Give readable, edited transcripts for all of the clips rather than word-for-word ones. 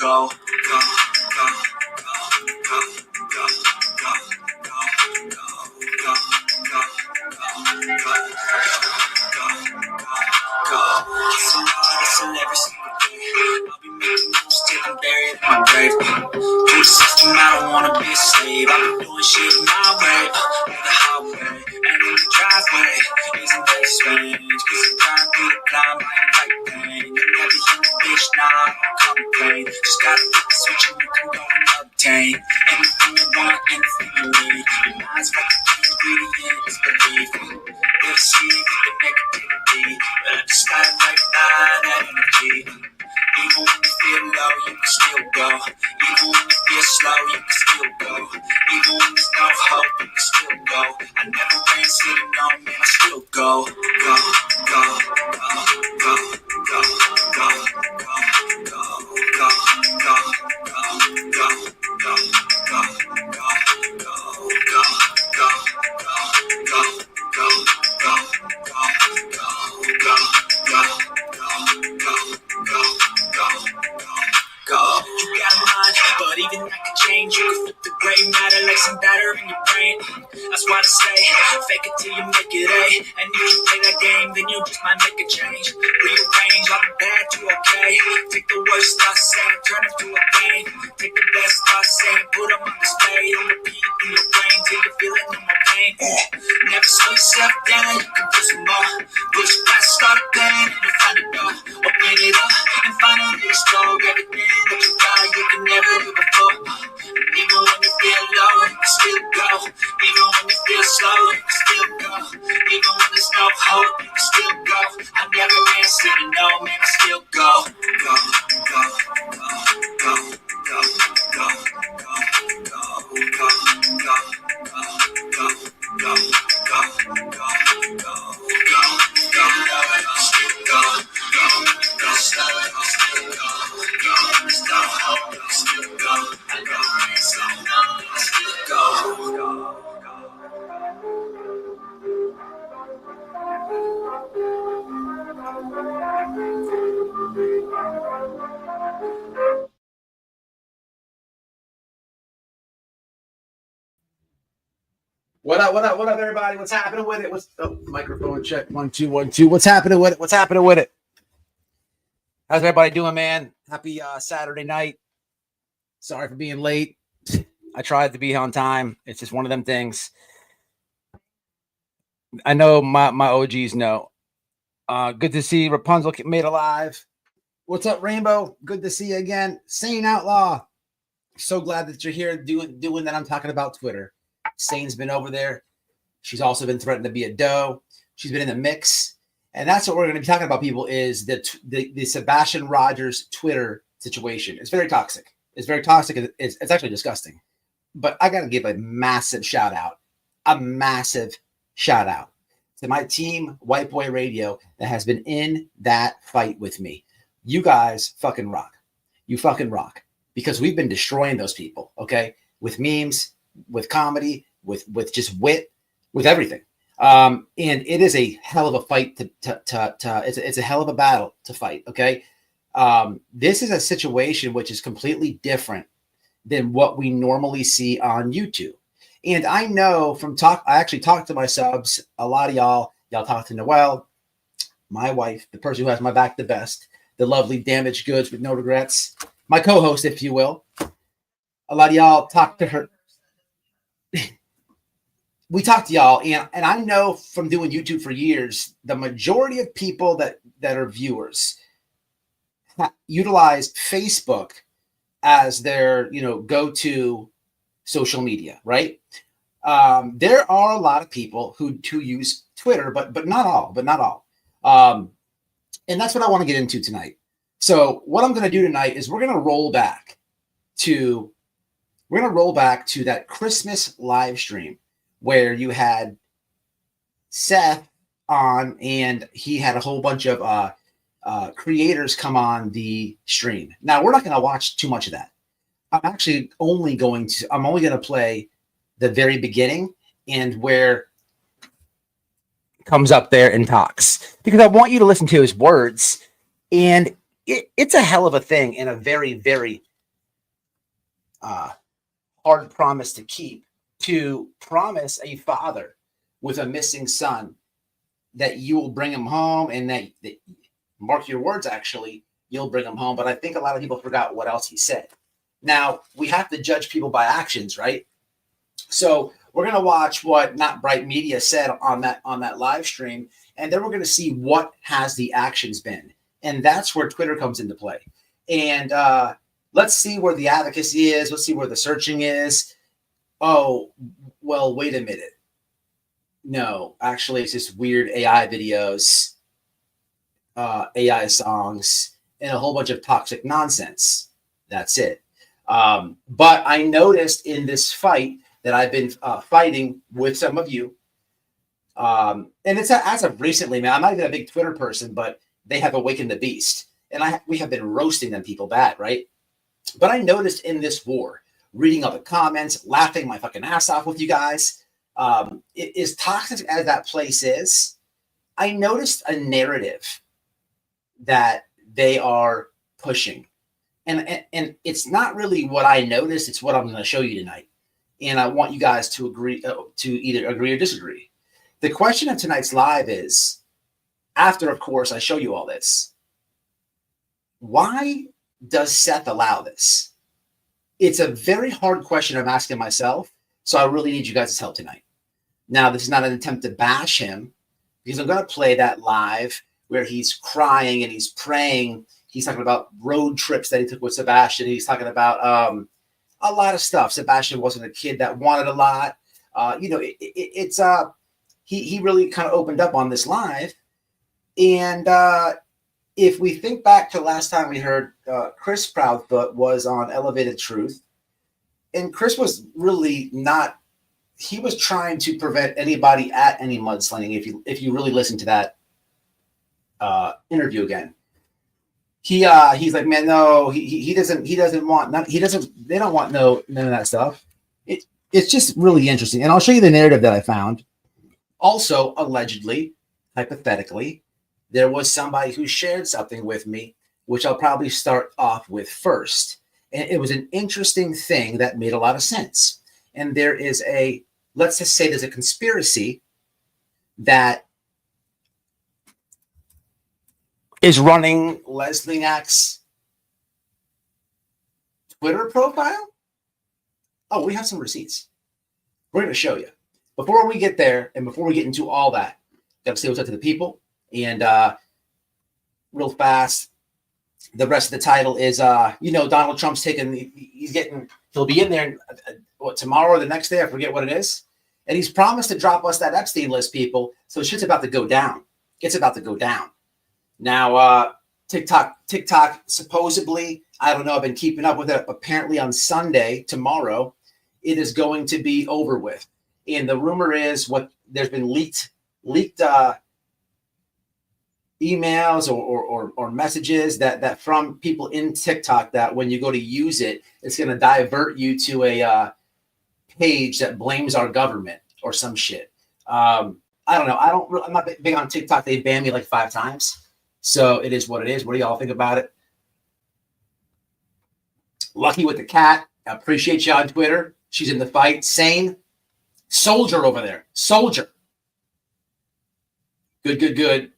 go, go, go, go, go, go, go, go, go, go, go, go. Hustle hard, hustle every single day. I'll be making moves till I'm buried in my grave. Through the system, I don't wanna be a slave. I've been doing shit my way, on the highway, and in the driveway. Isn't that strange? Cause I'm trying through the climb, I ain't like pain. You'll never hear me, bitch, nah, I don't complain. Just gotta flip the switch and you can go and obtain anything you want, anything you need. Your mind's like the key ingredient is belief. We'll see with the negativity, but I just gotta like that energy. Even when you feel low, you can still go. Even when you feel slow, you can still go. Even when there's no hope, you can still go. I never ran sitting on, man, I still go. Go, go, go, go, go, go, go, go, go, go, go, go, go, go, go, go, go. You got mine, but even I can change. You can flip the gray matter like some batter in your brain. That's why I say, fake it till you make it A. And if you play that game, then you just might make a change. Rearrange all the bad to okay. Take the worst I say, turn it to a game. Take the best I say, put them on display. On repeat in your brain till you're feeling no more pain. Never slow yourself down, you can do some more. Push past, start a plan, and you find a door. Open it up, and finally explore everything that you thought you could never do before. Even when you feel low, you can still go. Even when you feel slow, you can still go. Even when there's no hope, you can still go. I never answer to no, man, I still go. Go, go, go, go, go, go, go, go, go, go, go, go, go, go, go, go, still go, go, go, slow, still go, go, no hope, still go, I know, so no, still go, go. What up, everybody? What's happening with it? What's microphone check? 1 2 1 2. What's happening with it? What's happening with it? How's everybody doing, man? Happy Saturday night. Sorry for being late. I tried to be on time. It's just one of them things. I know my OGs know. Good to see Rapunzel made alive. What's up, Rainbow? Good to see you again. Sane Outlaw. So glad that you're here doing that. I'm talking about Twitter. Sane's been over there. She's also been threatened to be a doe. She's been in the mix. And that's what we're going to be talking about, people, is the Sebastian Rogers Twitter situation. It's very toxic. It's very toxic. It's actually disgusting. But I got to give a massive shout out to my team, White Boy Radio, that has been in that fight with me. You guys fucking rock. You fucking rock. Because we've been destroying those people, okay? With memes, with comedy, with just wit, with everything. And it is a hell of a fight it's a hell of a battle to fight, okay? This is a situation which is completely different than what we normally see on YouTube. And I know I actually talked to my subs, a lot of y'all talk to Noelle, my wife, the person who has my back the best, the lovely damaged goods with no regrets, my co-host, if you will. A lot of y'all talk to her. We talk to y'all, and I know from doing YouTube for years, the majority of people that are viewers utilize Facebook as their go-to social media, right? There are a lot of people who use Twitter, but not all. And that's what I want to get into tonight. So what I'm going to do tonight is we're going to roll back to that Christmas live stream where you had Seth on, and he had a whole bunch of creators come on the stream. Now, we're not going to watch too much of that. I'm only going to play the very beginning and where comes up there and talks, because I want you to listen to his words. And it's a hell of a thing and a very, very hard promise to keep, to promise a father with a missing son that you will bring him home, and that mark your words, actually, you'll bring him home. But I think a lot of people forgot what else he said. Now, we have to judge people by actions, right? So we're going to watch what Not Bright Media said on that live stream, and then we're going to see what has the actions been. And that's where Twitter comes into play. And let's see where the advocacy is. Let's see where the searching is. Oh, well, wait a minute. No, actually, it's just weird AI videos, AI songs, and a whole bunch of toxic nonsense. That's it. But I noticed in this fight that I've been fighting with some of you, and it's as of recently, man. I'm not even a big Twitter person, but they have awakened the beast, and we have been roasting them people bad, right? But I noticed in this war, reading all the comments, laughing my fucking ass off with you guys, as toxic as that place is, I noticed a narrative that they are pushing. And it's not really what I noticed. It's what I'm going to show you tonight. And I want you guys to agree, to either agree or disagree. The question of tonight's live is, after, of course, I show you all this, why does Seth allow this? It's a very hard question I'm asking myself, so I really need you guys' help tonight. Now, this is not an attempt to bash him, because I'm going to play that live where he's crying and he's praying. He's talking about road trips that he took with Sebastian. He's talking about a lot of stuff. Sebastian wasn't a kid that wanted a lot. He really kind of opened up on this live. And if we think back to last time we heard Chris Proudfoot was on Elevated Truth, and Chris was really not, he was trying to prevent anybody at any mudslinging. If you really listen to that interview again, he's like, man, no, he doesn't want, they don't want none of that stuff. It's just really interesting. And I'll show you the narrative that I found. Also, allegedly, hypothetically, there was somebody who shared something with me, which I'll probably start off with first. And it was an interesting thing that made a lot of sense. And there is let's just say there's a conspiracy that is running Leslie Nack's Twitter profile. Oh, we have some receipts. We're going to show you. Before we get there, and before we get into all that, got to say what's up to the people. And real fast, the rest of the title is, Donald Trump's he'll be in there, tomorrow or the next day, I forget what it is. And he's promised to drop us that Epstein list, people. So shit's about to go down. It's about to go down. Now, TikTok, supposedly, I don't know, I've been keeping up with it. Apparently on Sunday, tomorrow, it is going to be over with. And the rumor is there's been leaked emails or messages that from people in TikTok that when you go to use it, it's going to divert you to a page that blames our government or some shit. I don't know. I'm not big on TikTok. They banned me like 5 times. So it is what it is. What do y'all think about it? Lucky with the cat. I appreciate you on Twitter. She's in the fight. Sane. Soldier over there. Soldier. Good.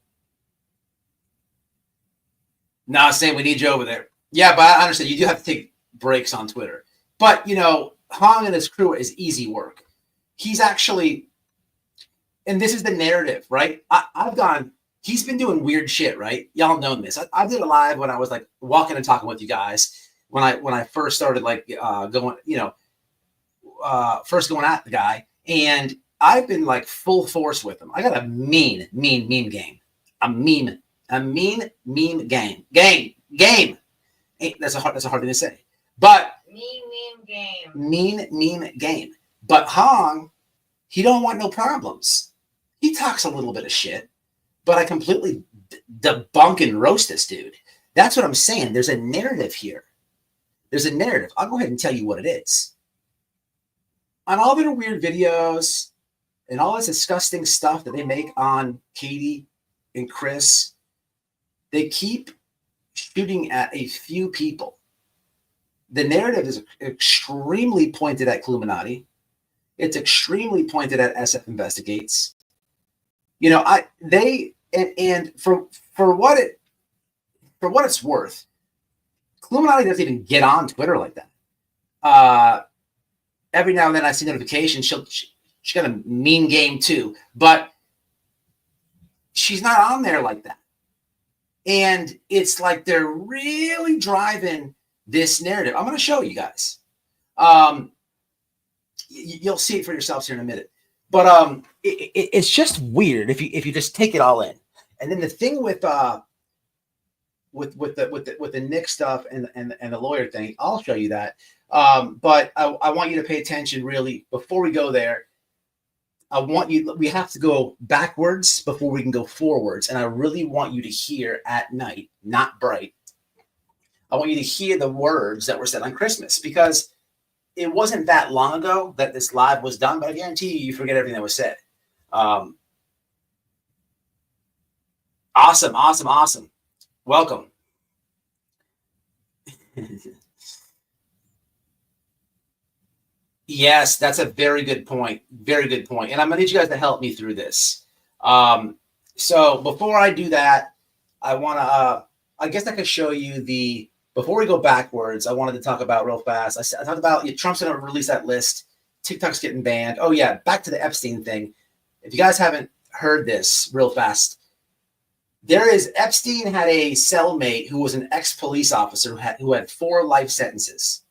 Nah, Sane, we need you over there. Yeah, but I understand. You do have to take breaks on Twitter. But, Hong and his crew is easy work. He's actually, and this is the narrative, right? He's been doing weird shit, right? Y'all know this. I did a live when I was like walking and talking with you guys when I first started first going at the guy, and I've been like full force with him. I got a mean game. A mean meme game. Game. That's a hard thing to say. But mean game. But Hong, he don't want no problems. He talks a little bit of shit, but I completely debunk and roast this dude. That's what I'm saying. There's a narrative here. There's a narrative. I'll go ahead and tell you what it is. On all their weird videos and all this disgusting stuff that they make on Katie and Chris, they keep shooting at a few people. the narrative is extremely pointed at Illuminati. It's extremely pointed at SF Investigates. You know, and for what it's worth, Illuminati doesn't even get on Twitter like that. Every now and then I see notifications. She's got a mean game too, but she's not on there like that. And it's like they're really driving this narrative. I'm going to show you guys. You'll see it for yourselves here in a minute. But it's just weird if you just take it all in. And then the thing with the Nick stuff and the lawyer thing, I'll show you that. But I want you to pay attention really before we go there. We have to go backwards before we can go forwards. And I really want you to hear at night, not bright. I want you to hear the words that were said on Christmas, because it wasn't that long ago that this live was done, but I guarantee you forget everything that was said. Awesome. Welcome. Yes, that's a very good point. Very good point. And I'm going to need you guys to help me through this. So before I do that, I want to, I guess I could show you before we go backwards, I wanted to talk about real fast. I talked about Trump's going to release that list. TikTok's getting banned. Oh yeah. Back to the Epstein thing. If you guys haven't heard this real fast, Epstein had a cellmate who was an ex-police officer who had 4 life sentences.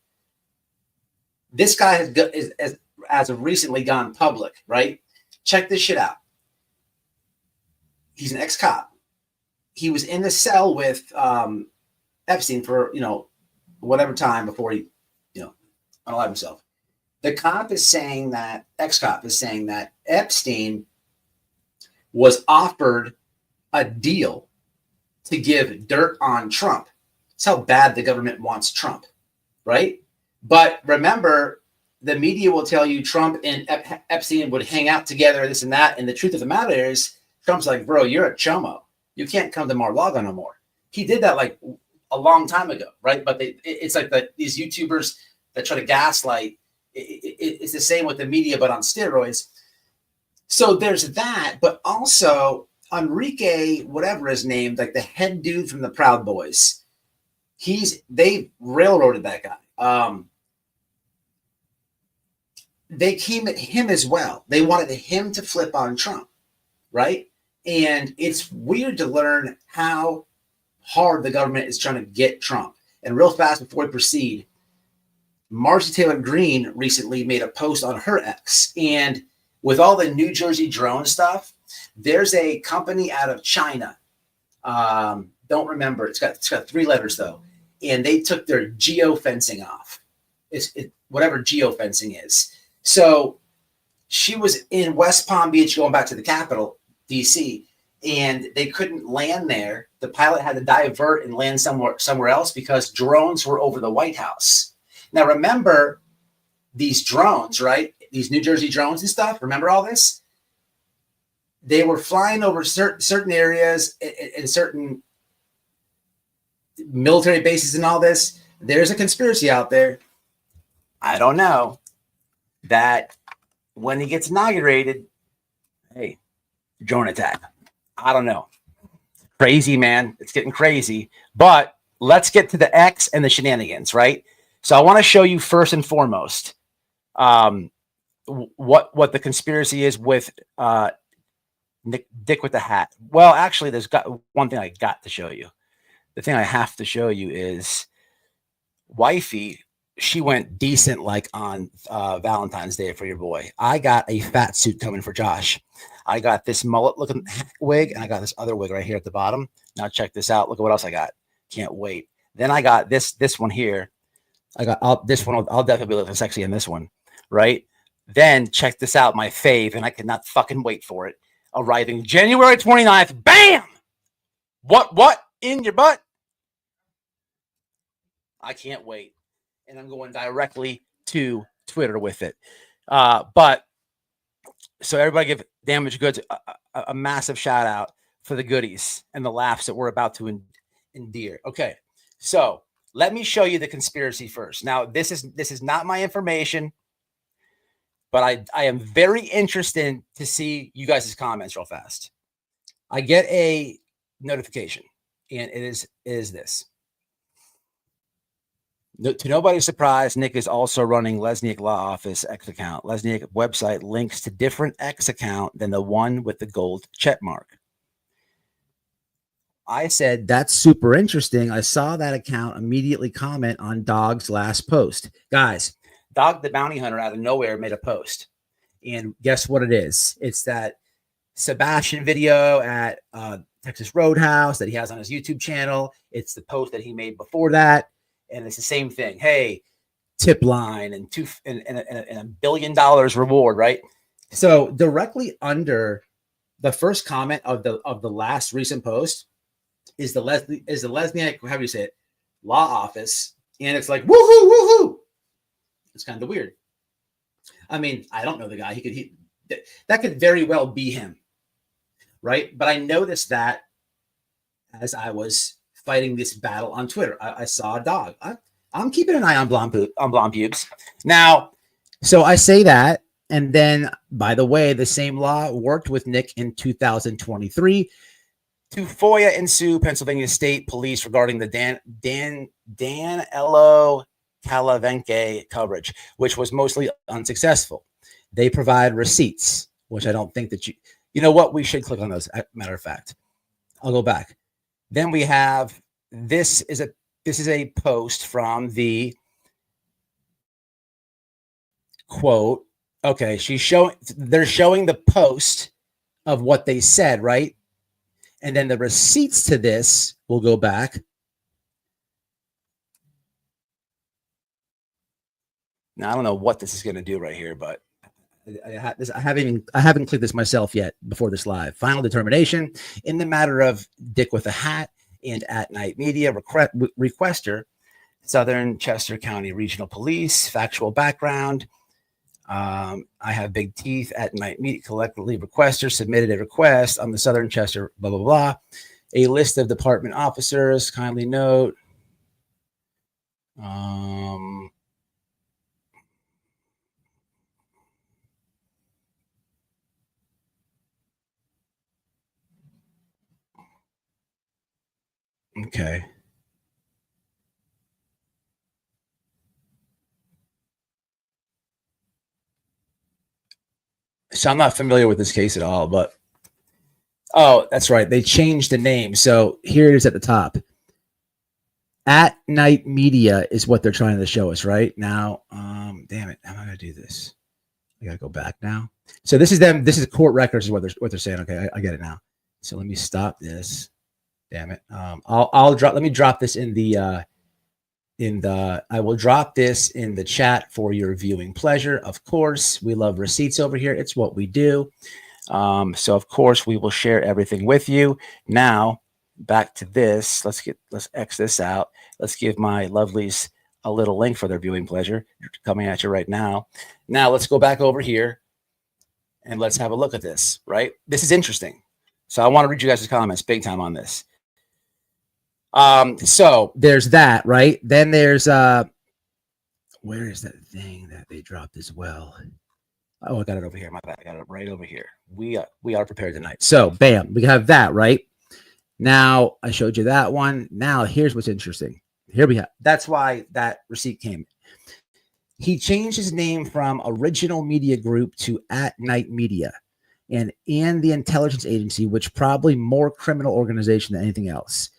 This guy has recently gone public, right? Check this shit out. He's an ex-cop. He was in the cell with Epstein for, whatever time before he, unalive himself. The ex-cop is saying that Epstein was offered a deal to give dirt on Trump. That's how bad the government wants Trump, right? But remember, the media will tell you Trump and Epstein would hang out together, this and that. And the truth of the matter is, Trump's like, bro, you're a chomo. You can't come to Mar-a-Lago no more. He did that like a long time ago, right? But it's like these YouTubers that try to gaslight. It's the same with the media, but on steroids. So there's that. But also Enrique, whatever his name, like the head dude from the Proud Boys, they railroaded that guy. They came at him as well. They wanted him to flip on Trump, right? And it's weird to learn how hard the government is trying to get Trump. And real fast before we proceed, Marcy Taylor Greene recently made a post on her X. And with all the New Jersey drone stuff, there's a company out of China. Don't remember. It's got 3 letters though. And they took their geofencing off. It's whatever geofencing is. So she was in West Palm Beach going back to the capital, DC, and they couldn't land there. The pilot had to divert and land somewhere else because drones were over the White House. Now, remember these drones, right? These New Jersey drones and stuff. Remember all this? They were flying over certain areas and certain military bases and all this. There's a conspiracy out there. I don't know. That when he gets inaugurated, hey, drone attack. I don't know. Crazy, man. It's getting crazy. But let's get to the X and the shenanigans, right? So I want to show you first and foremost what the conspiracy is with Dick with the hat. Well, actually, there's one thing I got to show you. The thing I have to show you is wifey. She went decent like on Valentine's Day for your boy. I got a fat suit coming for Josh. I got this mullet looking wig and I got this other wig right here at the bottom. Now check this out. Look at what else I got. Can't wait. Then I got this one here. This one. I'll definitely be looking sexy in this one, right? Then check this out, my fave, and I cannot fucking wait for it. Arriving January 29th. Bam! What? In your butt? I can't wait. And I'm going directly to Twitter with it. But so everybody give Damaged Goods a massive shout out for the goodies and the laughs that we're about to endear. Okay. So Let me show you the conspiracy first. Now, this is not my information, but I am very interested to see you guys' comments real fast. I get a notification, and it is this. No, to nobody's surprise, Nick is also running Lesniak Law Office X account. Lesniak website links to different X account than the one with the gold check mark. I said, that's super interesting. I saw that account immediately comment on Dog's last post. Guys, Dog the Bounty Hunter out of nowhere made a post. And guess what it is? It's that Sebastian video at Texas Roadhouse that he has on his YouTube channel. It's the post that he made before that. And it's the same thing. Hey, tip line and $1 billion reward, right? So directly under the first comment of the last recent post is the Lesniak, how do you say it? Law Office. And it's like, woohoo, woohoo. It's kind of weird. I mean, I don't know the guy. That could very well be him, right? But I noticed that as I was fighting this battle on Twitter, I saw a dog. I'm keeping an eye on blonde pubes. Now, so I say that, and then, by the way, the same law worked with Nick in 2023 to FOIA and sue Pennsylvania State Police regarding the Dan Ello Calavenke coverage, which was mostly unsuccessful. They provide receipts, which I don't think that you know what? We should click on those. Matter of fact, I'll go back. Then we have this is a post from the quote. Okay, they're showing the post of what they said, right? And then the receipts to this will go back. Now I don't know what this is going to do right here, but I haven't clicked this myself yet before this live. Final determination in the matter of Dick with a Hat and At Night Media requester, Southern Chester County Regional Police, factual background. I have big teeth. At Night Media collectively requester submitted a request on the Southern Chester, blah, blah, blah. A list of department officers, kindly note. Okay. So I'm not familiar with this case at all, but oh, that's right. They changed the name. So here it is at the top. At Night Media is what they're trying to show us right now. Damn it. How am I going to do this? I got to go back now. So this is them. This is court records is what they're saying. Okay. I get it now. So let me stop this. Damn it. Let me drop this I will drop this in the chat for your viewing pleasure. Of course, we love receipts over here. It's what we do. So of course we will share everything with you. Now back to this. Let's X this out. Let's give my lovelies a little link for their viewing pleasure coming at you right now. Now let's go back over here and let's have a look at this, right? This is interesting. So I want to read you guys' comments big time on this. So there's that, right? Then there's where is that thing that they dropped as well? Oh, I got it over here. My bad. I got it right over here. We are prepared tonight. So bam, we have that, right? Now I showed you that one. Now here's what's interesting. Here we have. That's why that receipt came. He changed his name from Original Media Group to At Night Media, and the intelligence agency, which probably more criminal organization than anything else.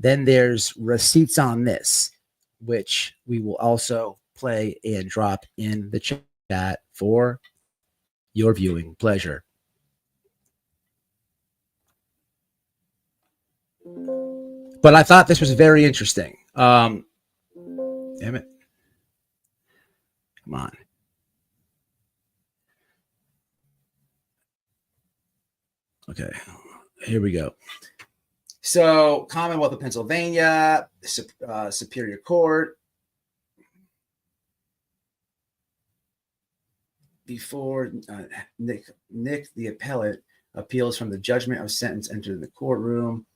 Then there's receipts on this, which we will also play and drop in the chat for your viewing pleasure. But I thought this was very interesting. Damn it. Come on. Okay, here we go. So, Commonwealth of Pennsylvania, Superior Court. Before Nick, the appellate, appeals from the judgment of sentence entered in the courtroom.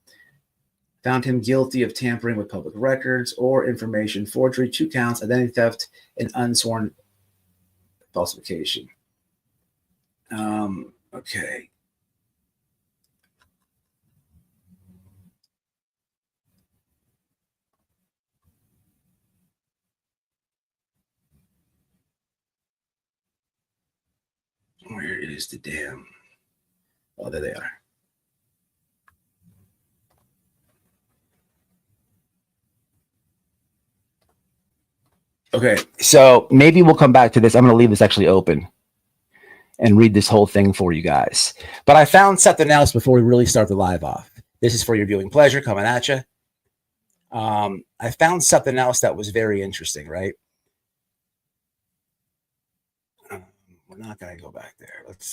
found him guilty of tampering with public records or information, forgery, 2 counts, identity theft, and unsworn falsification. Okay. Where is the damn? Oh, there they are. Okay, so maybe we'll come back to this. I'm going to leave this actually open and read this whole thing for you guys. But I found something else before we really start the live off. This is for your viewing pleasure coming at you. I found something else that was very interesting, right? We're not going to go back there. Let's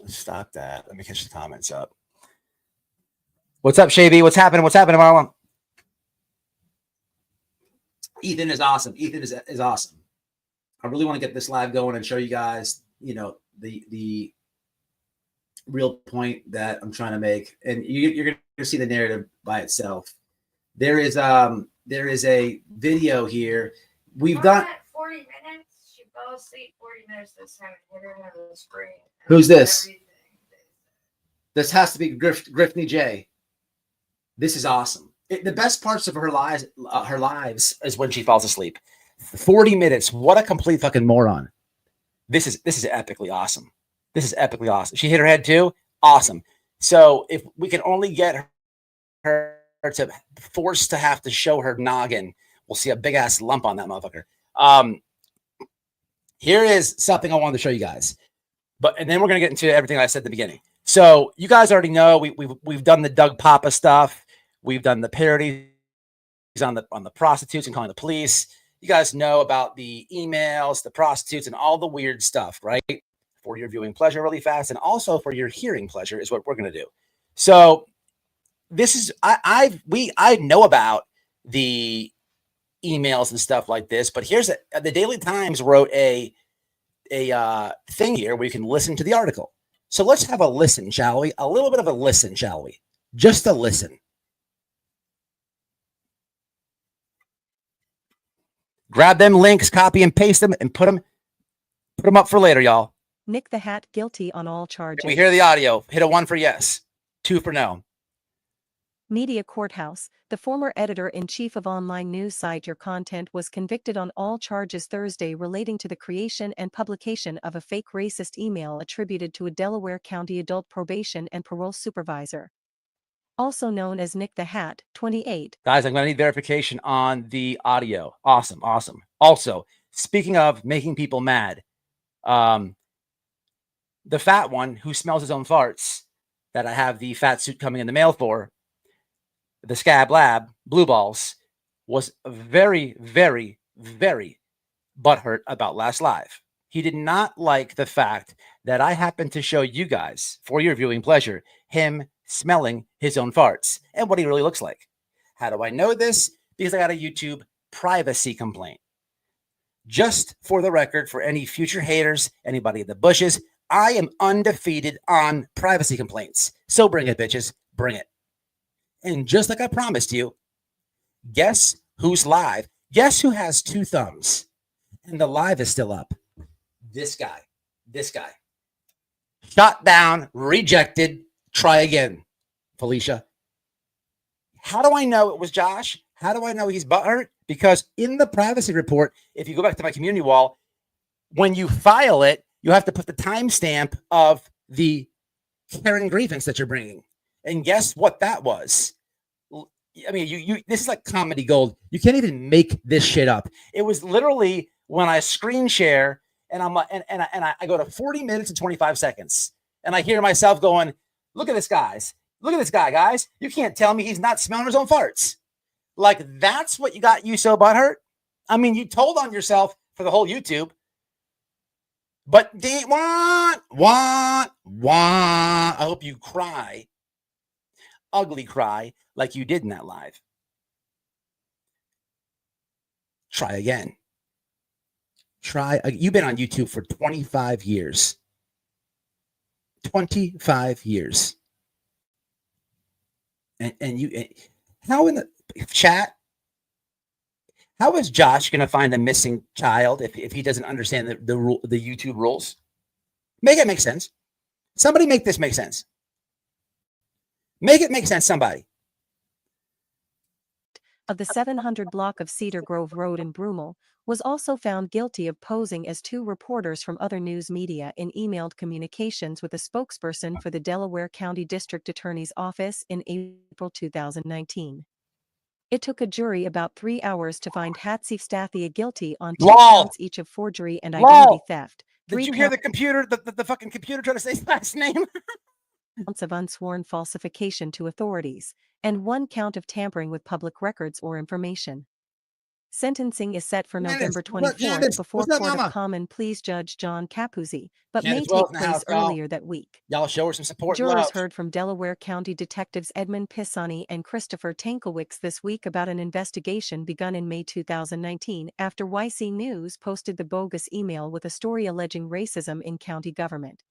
stop that. Let me catch the comments up. What's up, Shavy? What's happening? What's happening, Marlon? Ethan is awesome. Ethan is awesome. I really want to get this live going and show you guys, you know, the real point that I'm trying to make. And you're going to see the narrative by itself. There is a video here. We've done 40 minutes. She fell asleep 40 minutes this time and hit her head on the screen. Who's this? This has to be Griffney J. This is awesome. The best parts of her lives is when she falls asleep. 40 minutes. What a complete fucking moron. This is epically awesome. This is epically awesome. She hit her head too. Awesome. So if we can only get her to force to have to show her noggin, we'll see a big ass lump on that motherfucker. Here is something I wanted to show you guys. And then we're gonna get into everything I said at the beginning. So you guys already know we've done the Doug Papa stuff. We've done the parodies on the prostitutes and calling the police. You guys know about the emails, the prostitutes, and all the weird stuff, right? For your viewing pleasure really fast, and also for your hearing pleasure is what we're going to do. So this is, I know about the emails and stuff like this, but here's the Daily Times wrote a thing here where you can listen to the article. So let's have a listen, shall we? A little bit of a listen, shall we? Just a listen. Grab them links, copy and paste them, and put them up for later, y'all. Nick the Hat guilty on all charges. We hear the audio. Hit a 1 for yes, 2 for no. Media Courthouse. The former editor-in-chief of online news site Your Content was convicted on all charges Thursday relating to the creation and publication of a fake racist email attributed to a Delaware County adult probation and parole supervisor, also known as Nick the Hat, 28. Guys, I'm going to need verification on the audio. Awesome. Also, speaking of making people mad, the fat one who smells his own farts that I have the fat suit coming in the mail for, the Scab Lab, Blue Balls, was very, very, very butthurt about last live. He did not like the fact that I happened to show you guys, for your viewing pleasure, him smelling his own farts and what he really looks like. How do I know this? Because I got a YouTube privacy complaint. Just for the record, for any future haters, anybody in the bushes, I am undefeated on privacy complaints. So bring it, bitches. Bring it. And just like I promised you, guess who's live? Guess who has 2 thumbs? And the live is still up. This guy. Shot down, rejected, try again. Felicia. How do I know it was Josh? How do I know he's butthurt? Because in the privacy report, if you go back to my community wall, when you file it, you have to put the timestamp of the Karen grievance that you're bringing. And guess what that was? I mean, you this is like comedy gold. You can't even make this shit up. It was literally when I screen share and I go to 40 minutes and 25 seconds and I hear myself going, look at this, guys. Look at this guy, guys. You can't tell me he's not smelling his own farts. Like, that's what you got you so butthurt? I mean, you told on yourself for the whole YouTube. But I hope you cry. Ugly cry like you did in that live. Try again. You've been on YouTube for 25 years. 25 years. And how in the chat, how is Josh going to find a missing child if he doesn't understand the YouTube rules? Make it make sense. Somebody make this make sense. Make it make sense, somebody. Of the 700 block of Cedar Grove Road in Broomall, was also found guilty of posing as two reporters from other news media in emailed communications with a spokesperson for the Delaware County District Attorney's Office in April 2019. It took a jury about 3 hours to find Hatzistathia guilty on 2 counts each of forgery and identity theft. Did you hear the computer, the fucking computer trying to say his last name? Counts of unsworn falsification to authorities, and 1 count of tampering with public records or information. Sentencing is set for November 24th before Court of Common Pleas Judge John Capuzzi, but may take place earlier that week. Y'all show her some support. Jurors heard from Delaware County Detectives Edmund Pisani and Christopher Tankiewicz this week about an investigation begun in May 2019 after YC News posted the bogus email with a story alleging racism in county government.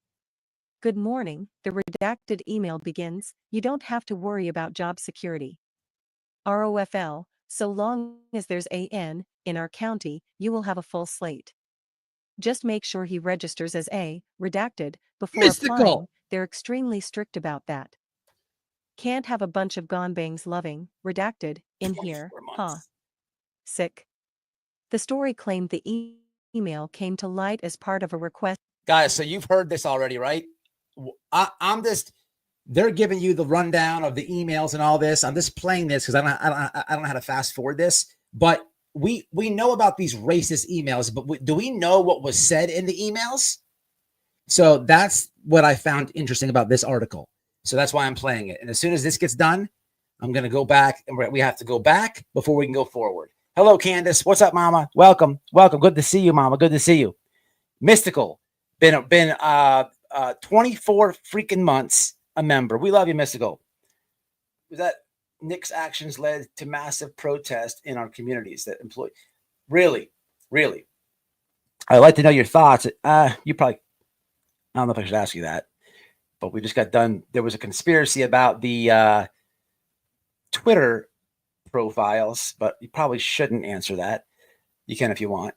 Good morning, the redacted email begins, "You don't have to worry about job security. ROFL, so long as there's AN in our county, you will have a full slate. Just make sure he registers as A, redacted, before applying. They're extremely strict about that. Can't have a bunch of gonbangs loving, redacted, in here, huh? Sick." The story claimed the email came to light as part of a request. Guys, so you've heard this already, right? They're giving you the rundown of the emails and all this. I'm just playing this because I don't know how to fast forward this. But we know about these racist emails, but do we know what was said in the emails? So that's what I found interesting about this article. So that's why I'm playing it. And as soon as this gets done, I'm going to go back, and we have to go back before we can go forward. Hello, Candace. What's up, Mama? Welcome. Good to see you, Mama. Good to see you. Mystical. Been 24 freaking months a member. We love you, Mystical. That Nick's actions led to massive protest in our communities that employ. Really? I'd like to know your thoughts. You probably, I don't know if I should ask you that, but we just got done. There was a conspiracy about the Twitter profiles, but you probably shouldn't answer that. You can if you want.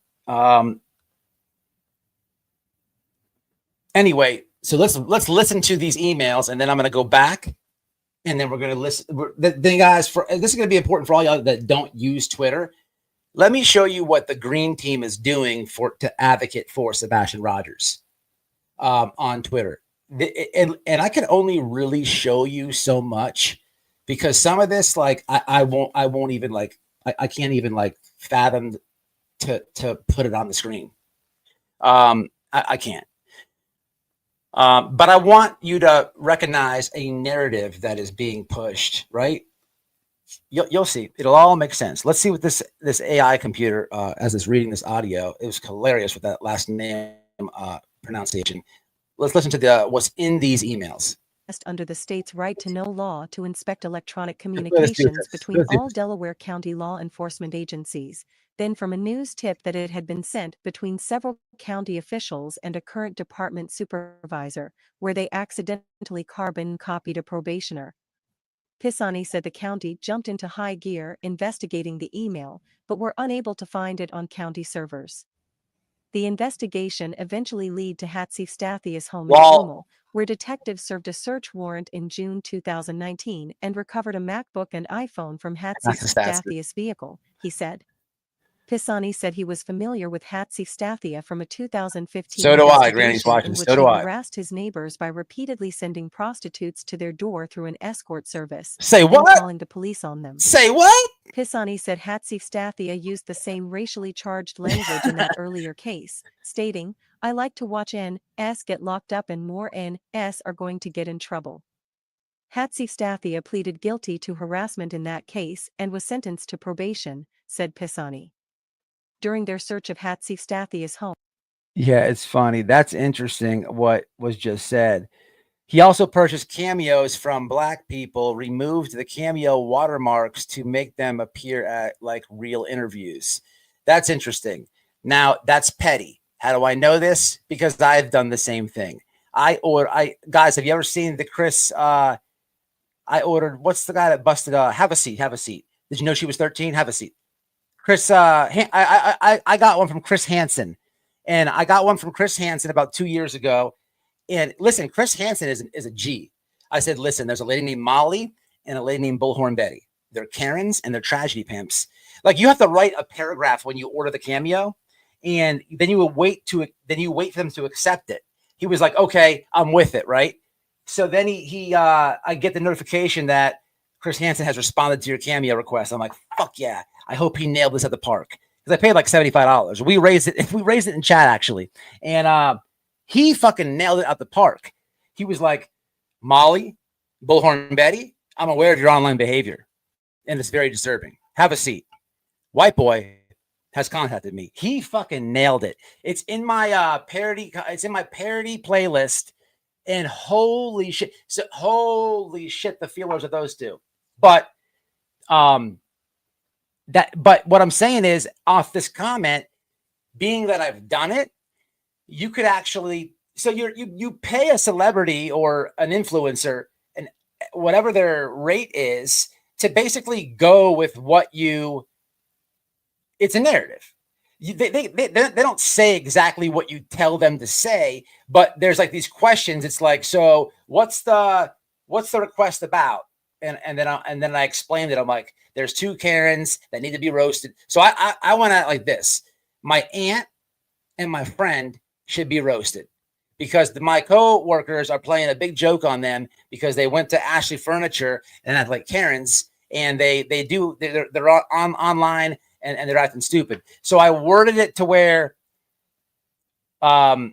Anyway, so let's listen to these emails, and then I'm going to go back, and then we're going to listen. Then, guys, this is going to be important for all y'all that don't use Twitter. Let me show you what the Green Team is doing to advocate for Sebastian Rogers on Twitter, and I can only really show you so much because some of this, like, I won't even like, I can't even like fathom to put it on the screen. I can't. But I want you to recognize a narrative that is being pushed, right? You'll see. It'll all make sense. Let's see what this AI computer, as it's reading this audio, it was hilarious with that last name pronunciation. Let's listen to what's in these emails. Under the state's right to know law to inspect electronic communications between all Delaware County law enforcement agencies. Then from a news tip that it had been sent between several county officials and a current department supervisor, where they accidentally carbon copied a probationer. Pisani said the county jumped into high gear investigating the email, but were unable to find it on county servers. The investigation eventually led to Hatzistathia's home in Broomall, where detectives served a search warrant in June 2019 and recovered a MacBook and iPhone from Hatzistathia's vehicle, he said. Pisani said he was familiar with Hatzistathia from a 2015 investigation in which he harassed his neighbors by repeatedly sending prostitutes to their door through an escort service. Say what? And calling the police on them. Say what? Pisani said Hatzistathia used the same racially charged language in that earlier case, stating, "I like to watch N.S. get locked up and more N.S. are going to get in trouble." Hatzistathia pleaded guilty to harassment in that case and was sentenced to probation, said Pisani. During their search of Hatzistathia's home. Yeah, it's funny. That's interesting what was just said. He also purchased cameos from Black people, removed the cameo watermarks to make them appear at like real interviews. That's interesting. Now, that's petty. How do I know this? Because I've done the same thing. Guys, have you ever seen the Chris I ordered, what's the guy that busted? Have a seat. Have a seat. Did you know she was 13? Have a seat. Chris, I got one from Chris Hansen, and I got one from Chris Hansen about 2 years ago. And listen, Chris Hansen is a G. I said, listen, there's a lady named Molly and a lady named Bullhorn Betty. They're Karens and they're tragedy pimps. Like, you have to write a paragraph when you order the Cameo, and then you will wait for them to accept it. He was like, okay, I'm with it, right? So then I get the notification that Chris Hansen has responded to your Cameo request. I'm like, fuck yeah. I hope he nailed this at the park. Because I paid like $75. We raised it in chat, actually. And he fucking nailed it at the park. He was like, Molly, Bullhorn Betty, I'm aware of your online behavior, and it's very disturbing. Have a seat. White boy has contacted me. He fucking nailed it. It's in my parody. It's in my parody playlist. And holy shit. So holy shit, the feelers of those two. But what I'm saying is, off this comment, being that I've done it, you could actually, so you pay a celebrity or an influencer, and whatever their rate is, to basically go with what it's a narrative. They don't say exactly what you tell them to say, but there's like these questions. It's like, so what's the request about? And then I explained it. I'm like, there's 2 Karens that need to be roasted. So I went at it like this: my aunt and my friend should be roasted because my co-workers are playing a big joke on them because they went to Ashley Furniture and act like Karens, and they're online and they're acting stupid. So I worded it to where, I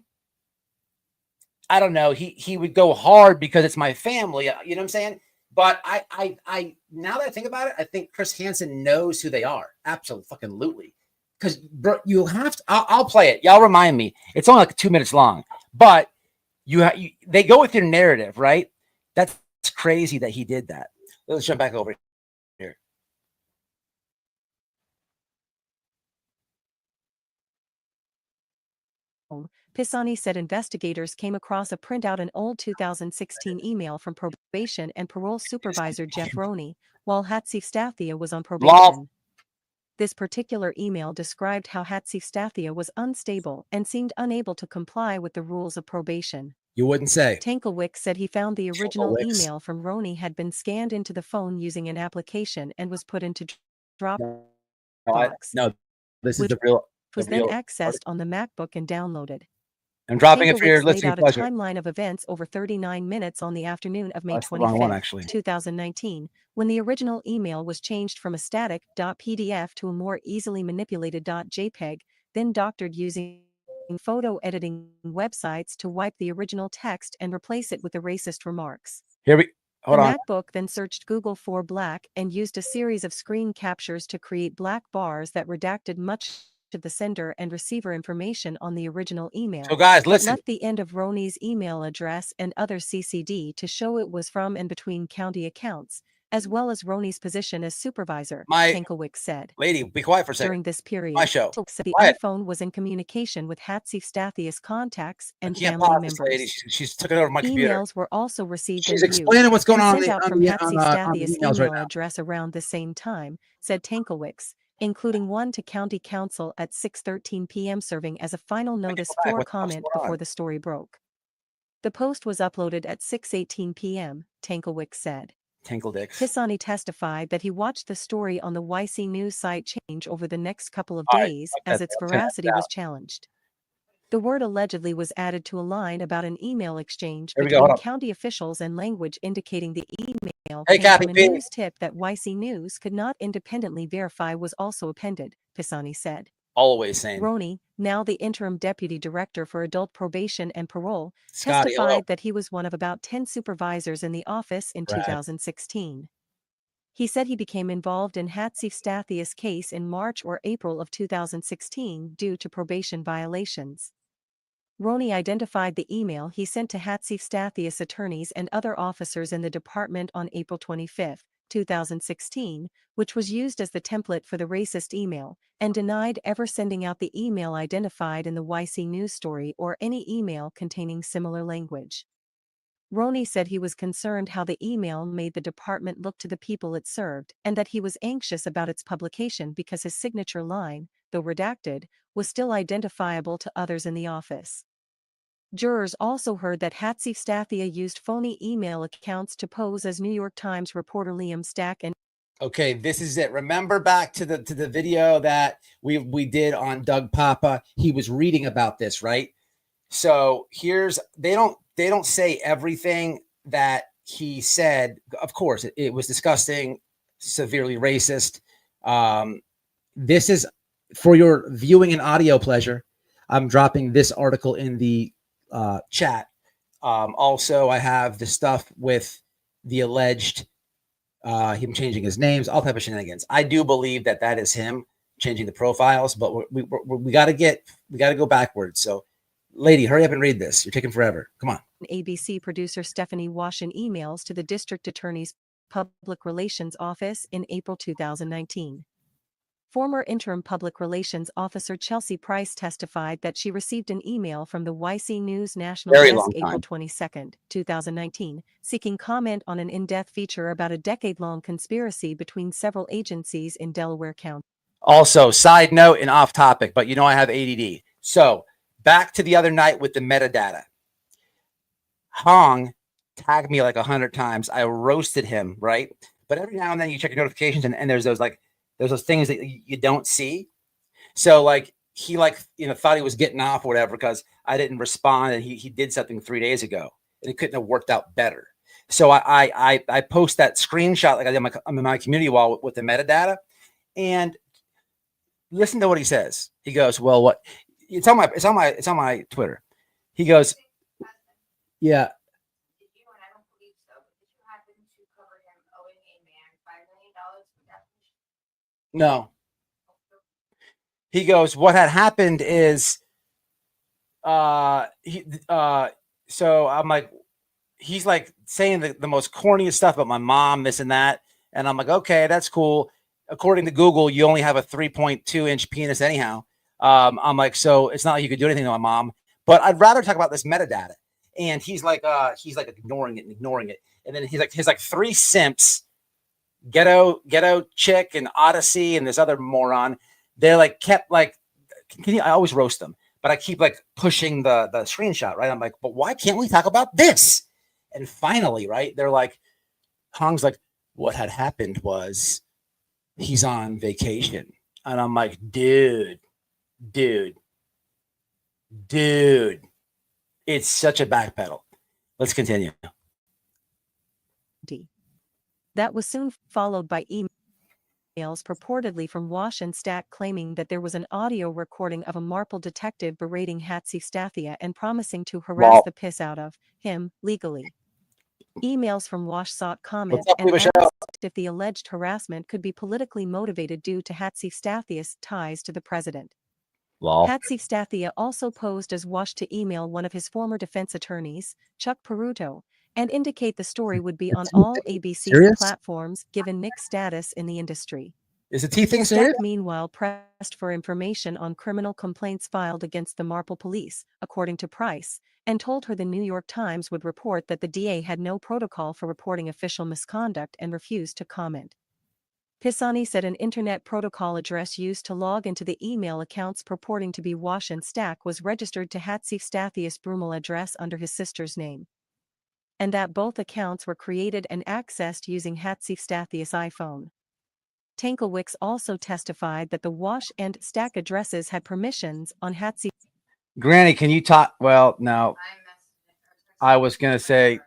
don't know, he would go hard because it's my family, you know what I'm saying? But I now that I think about it, I think Chris Hansen knows who they are. Absolutely. Because you have to, I'll play it. Y'all remind me. It's only like 2 minutes long, but they go with your narrative, right? That's crazy that he did that. Let's jump back over here. Pisani said investigators came across a printout an old 2016 email from probation and parole supervisor Jeff Roney, while Hatsif Stathia was on probation. This particular email described how Hatsif Stathia was unstable and seemed unable to comply with the rules of probation. You wouldn't say. Tankelwick said he found the original email from Roney had been scanned into the phone using an application and was put into Dropbox. No, this is the real. Was then accessed on the MacBook and downloaded. I'm dropping it for your listening laid out pleasure. a timeline of events over 39 minutes on the afternoon of May 25, 2019, when the original email was changed from a static .pdf to a more easily manipulated .jpeg, then doctored using photo editing websites to wipe the original text and replace it with the racist remarks. Hold on. The MacBook then searched Google for black and used a series of screen captures to create black bars that redacted much of the sender and receiver information on the original email. So guys, listen. Left the end of Roney's email address and other CCD to show it was from and between county accounts, as well as Roney's position as supervisor, Tankelwick said. Lady, be quiet for a second. During this period, My show. Said the iPhone was in communication with Hatsif Stathia's contacts and family members. Lady. She's took it over my computer. Emails were also received. She's explaining what's going on sent out from Hatsif Stathia's email right address around the same time, said Tankelwick, including one to county council at 6:13 p.m. serving as a final notice for comment before the story broke. The post was uploaded at 6:18 p.m., Tankelwick said. Pisani testified that he watched the story on the YC News site change over the next couple of days as its veracity was challenged. The word allegedly was added to a line about an email exchange between county officials and language indicating the email came from a news tip that YC News could not independently verify was also appended, Pisani said. Always saying. Roney, now the interim deputy director for adult probation and parole, testified that he was one of about 10 supervisors in the office in 2016. He said he became involved in Hatsif Stathia's case in March or April of 2016 due to probation violations. Roney identified the email he sent to Hatsif Stathia's attorneys and other officers in the department on April 25, 2016, which was used as the template for the racist email, and denied ever sending out the email identified in the YC News story or any email containing similar language. Roney said he was concerned how the email made the department look to the people it served and that he was anxious about its publication because his signature line, though redacted, was still identifiable to others in the office. Jurors also heard that Hatzistathia used phony email accounts to pose as New York Times reporter Liam Stack and Okay, this is it. Remember back to the video that we did on Doug Papa. He was reading about this, right? So here's they don't say everything that he said. Of course, it was disgusting, severely racist. This is for your viewing and audio pleasure. I'm dropping this article in the chat. Also, I have the stuff with the alleged him changing his names, all type of shenanigans. I do believe that is him changing the profiles, but we got to go backwards. So, lady, hurry up and read this. You're taking forever. Come on. ABC producer Stephanie Wash in emails to the district attorney's public relations office in April 2019. Former interim public relations officer Chelsea Price testified that she received an email from the YC News National Desk April 22, 2019, seeking comment on an in-depth feature about a decade-long conspiracy between several agencies in Delaware County. Also, side note and off topic, but you know I have ADD. So, back to the other night with the metadata. Hong tagged me like 100 times. I roasted him, right? But every now and then you check your notifications and there's those things that you don't see. So he thought he was getting off or whatever because I didn't respond and he did something 3 days ago and it couldn't have worked out better. So I post that screenshot like I did on my community wall with the metadata, and listen to what he says. He goes, "Well, what? It's on my Twitter." He goes, "Yeah." No. He goes, what had happened is, so I'm like, he's like saying the most corniest stuff about my mom, this and that. And I'm like, okay, that's cool. According to Google, you only have a 3.2 inch penis anyhow. I'm like, so it's not like you could do anything to my mom, but I'd rather talk about this metadata. And he's like ignoring it. And then he's like three simps, Ghetto Chick and Odyssey and this other moron. They're like kept like, I always roast them, but I keep like pushing the screenshot, right? I'm like, but why can't we talk about this? And finally, right, they're like, Hong's like, what had happened was he's on vacation. And I'm like, dude, it's such a backpedal. Let's continue. That was soon followed by emails purportedly from Wash and Stack claiming that there was an audio recording of a Marple detective berating Hatzistathia and promising to harass the piss out of him legally. Emails from Wash sought comment and asked if the alleged harassment could be politically motivated due to Hatzistathia's ties to the president. Hatzistathia also posed as Wash to email one of his former defense attorneys, Chuck Peruto, and indicate the story would be on all ABC platforms given Nick's status in the industry. Is the T thing serious? Stack meanwhile pressed for information on criminal complaints filed against the Marple police, according to Price, and told her the New York Times would report that the DA had no protocol for reporting official misconduct and refused to comment. Pisani said an internet protocol address used to log into the email accounts purporting to be Wash and Stack was registered to Hatzistathia's Brummel address under his sister's name, and that both accounts were created and accessed using Hatzistathia's iPhone. Tankelwicks also testified that the Wash and Stack addresses had permissions on Hatzi. Granny, can you talk? Well, no. I was going to say,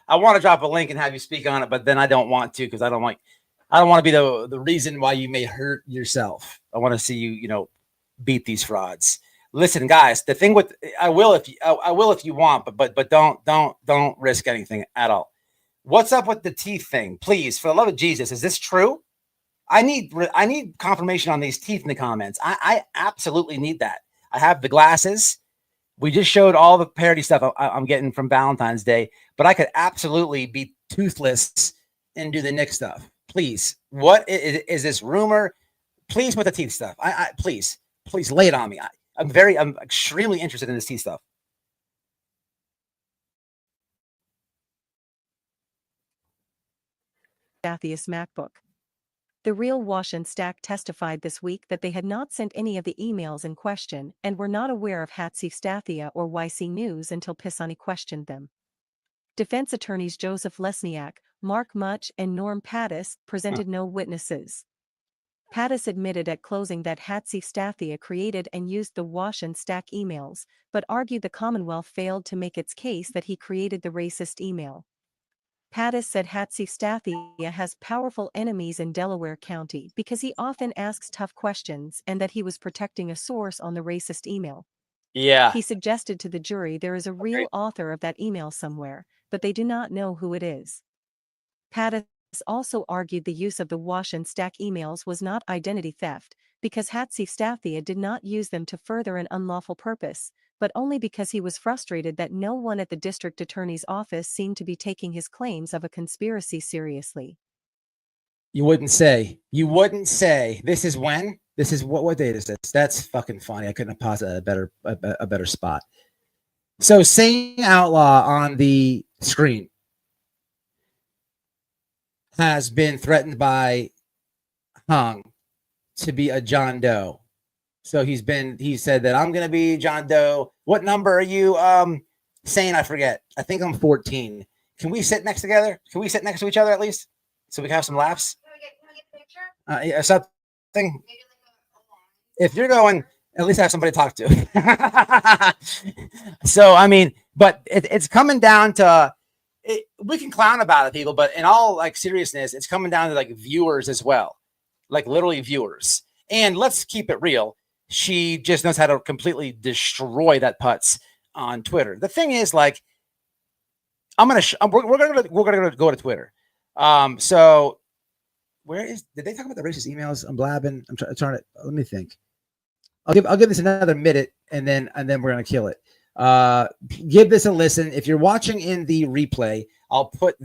I want to drop a link and have you speak on it, but then I don't want to because I don't want to be the reason why you may hurt yourself. I want to see you, beat these frauds. Listen, guys, the thing with I will if you want, but don't risk anything at all. What's up with the teeth thing? Please, for the love of Jesus, is this true? I need confirmation on these teeth in the comments. I absolutely need that. I have the glasses. We just showed all the parody stuff I'm getting from Valentine's Day, but I could absolutely be toothless and do the Nick stuff. Please, what is this rumor? Please, with the teeth stuff. Please lay it on me. I'm extremely interested in this teeth stuff. Stathia's MacBook. The real Wash and Stack testified this week that they had not sent any of the emails in question and were not aware of Hatsi Stathia or YC News until Pisani questioned them. Defense attorneys Joseph Lesniak, Mark Much, and Norm Pattis presented no witnesses. Pattis admitted at closing that Hatsi Stathia created and used the Wash and Stack emails, but argued the Commonwealth failed to make its case that he created the racist email. Pattis said Hatsi Stathia has powerful enemies in Delaware County because he often asks tough questions and that he was protecting a source on the racist email. Yeah. He suggested to the jury there is a real author of that email somewhere, but they do not know who it is. Pattis also argued the use of the Wash and Stack emails was not identity theft, because Hatsi Stathia did not use them to further an unlawful purpose, but only because he was frustrated that no one at the district attorney's office seemed to be taking his claims of a conspiracy seriously. You wouldn't say. This is when? This is what date is this? That's fucking funny. I couldn't have paused a better spot. So saying outlaw on the screen has been threatened by Hung to be a John Doe. So he said that I'm gonna be John Doe. What number are you saying? I forget. I think I'm 14. Can we sit next together? Can we sit next to each other at least? So we can have some laughs. Can we get a picture? Yeah, something. If you're going, at least have somebody to talk to. So I mean, but it's coming down to we can clown about it, people, but in all like seriousness, it's coming down to like viewers as well, like literally viewers. And let's keep it real. She just knows how to completely destroy that putz on Twitter. The thing is, like, we're gonna go to Twitter. So did they talk about the racist emails? I'm blabbing. I'm trying to let me think. I'll give this another minute and then we're gonna kill it. Give this a listen. If you're watching in the replay, I'll put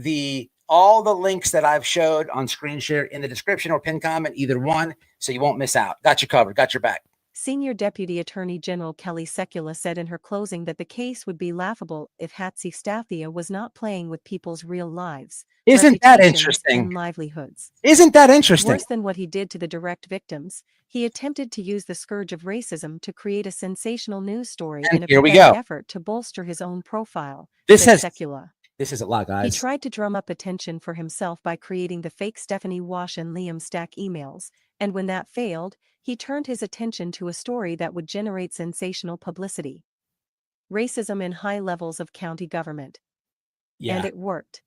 all the links that I've showed on screen share in the description or pin comment, either one, so you won't miss out. Got you covered. Got your back. Senior Deputy Attorney General Kelly Sekula said in her closing that the case would be laughable if Hatsi Stathia was not playing with people's real lives. Isn't that interesting? And livelihoods. Isn't that interesting? Worse than what he did to the direct victims, he attempted to use the scourge of racism to create a sensational news story in a pathetic effort to bolster his own profile. Sekula. This is a lot, guys. He tried to drum up attention for himself by creating the fake Stephanie Wash and Liam Stack emails, and when that failed, he turned his attention to a story that would generate sensational publicity. Racism in high levels of county government. Yeah. And it worked.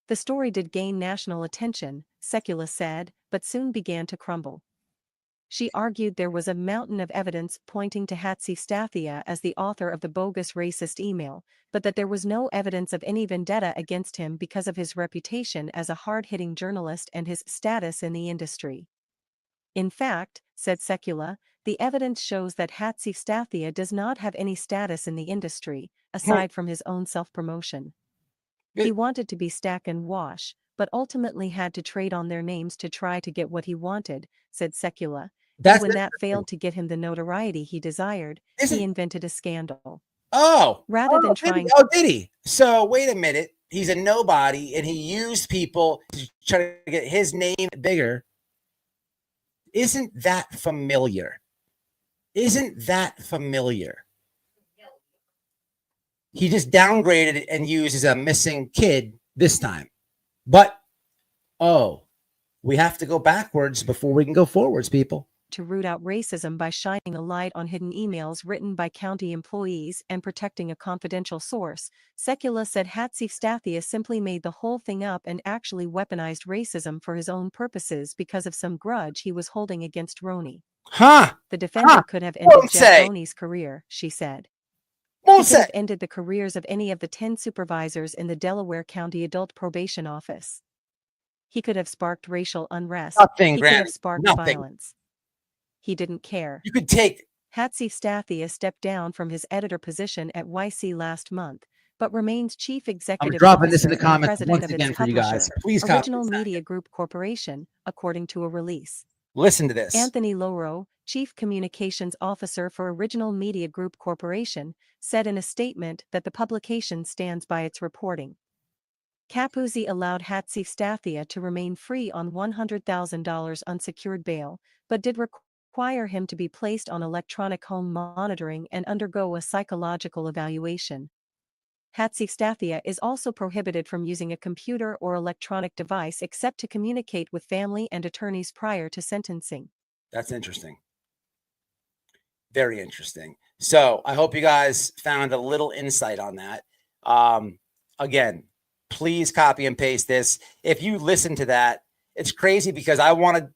The story did gain national attention, Sekula said, but soon began to crumble. She argued there was a mountain of evidence pointing to Hatsi Stathia as the author of the bogus racist email, but that there was no evidence of any vendetta against him because of his reputation as a hard-hitting journalist and his status in the industry. In fact, said Sekula, the evidence shows that Hatsi Stathia does not have any status in the industry, aside from his own self-promotion. He wanted to be Stack and Wash, but ultimately had to trade on their names to try to get what he wanted, said Sekula. And when that failed to get him the notoriety he desired, he invented a scandal. Rather than trying. Did he? So wait a minute. He's a nobody, and he used people to try to get his name bigger. Isn't that familiar? He just downgraded it and used as a missing kid this time. But, we have to go backwards before we can go forwards, people. To root out racism by shining a light on hidden emails written by county employees and protecting a confidential source, Sekula said Hatsi Stathia simply made the whole thing up and actually weaponized racism for his own purposes because of some grudge he was holding against Roney. The defendant could have ended Jack Roney's career, she said. He could have ended the careers of any of the 10 supervisors in the Delaware County Adult Probation Office. He could have sparked racial unrest. He could have sparked violence. He didn't care. You could take. Hatsi Stathia stepped down from his editor position at YC last month, but remains chief executive officer and president of its publisher, Original Media Group Corporation, according to a release. Listen to this. Anthony Loro, chief communications officer for Original Media Group Corporation, said in a statement that the publication stands by its reporting. Capuzzi allowed Hatzistathia to remain free on $100,000 unsecured bail, but did require him to be placed on electronic home monitoring and undergo a psychological evaluation. Hatzistathia is also prohibited from using a computer or electronic device except to communicate with family and attorneys prior to sentencing. That's interesting. Very interesting. So I hope you guys found a little insight on that. Again, please copy and paste this. If you listen to that, it's crazy because I wanted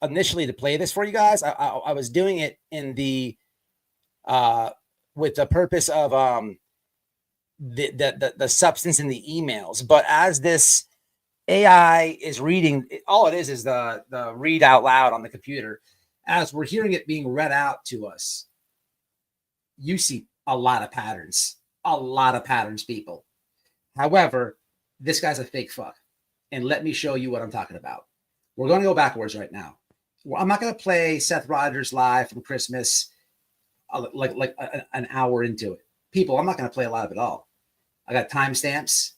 initially to play this for you guys. I was doing it in the with the purpose of the substance in the emails. But as this AI is reading, all it is the read out loud on the computer. As we're hearing it being read out to us, you see a lot of patterns, people. However, this guy's a fake fuck. And let me show you what I'm talking about. We're going to go backwards right now. I'm not going to play Seth Rogers live from Christmas like an hour into it. People, I'm not going to play a lot of it all. I got timestamps.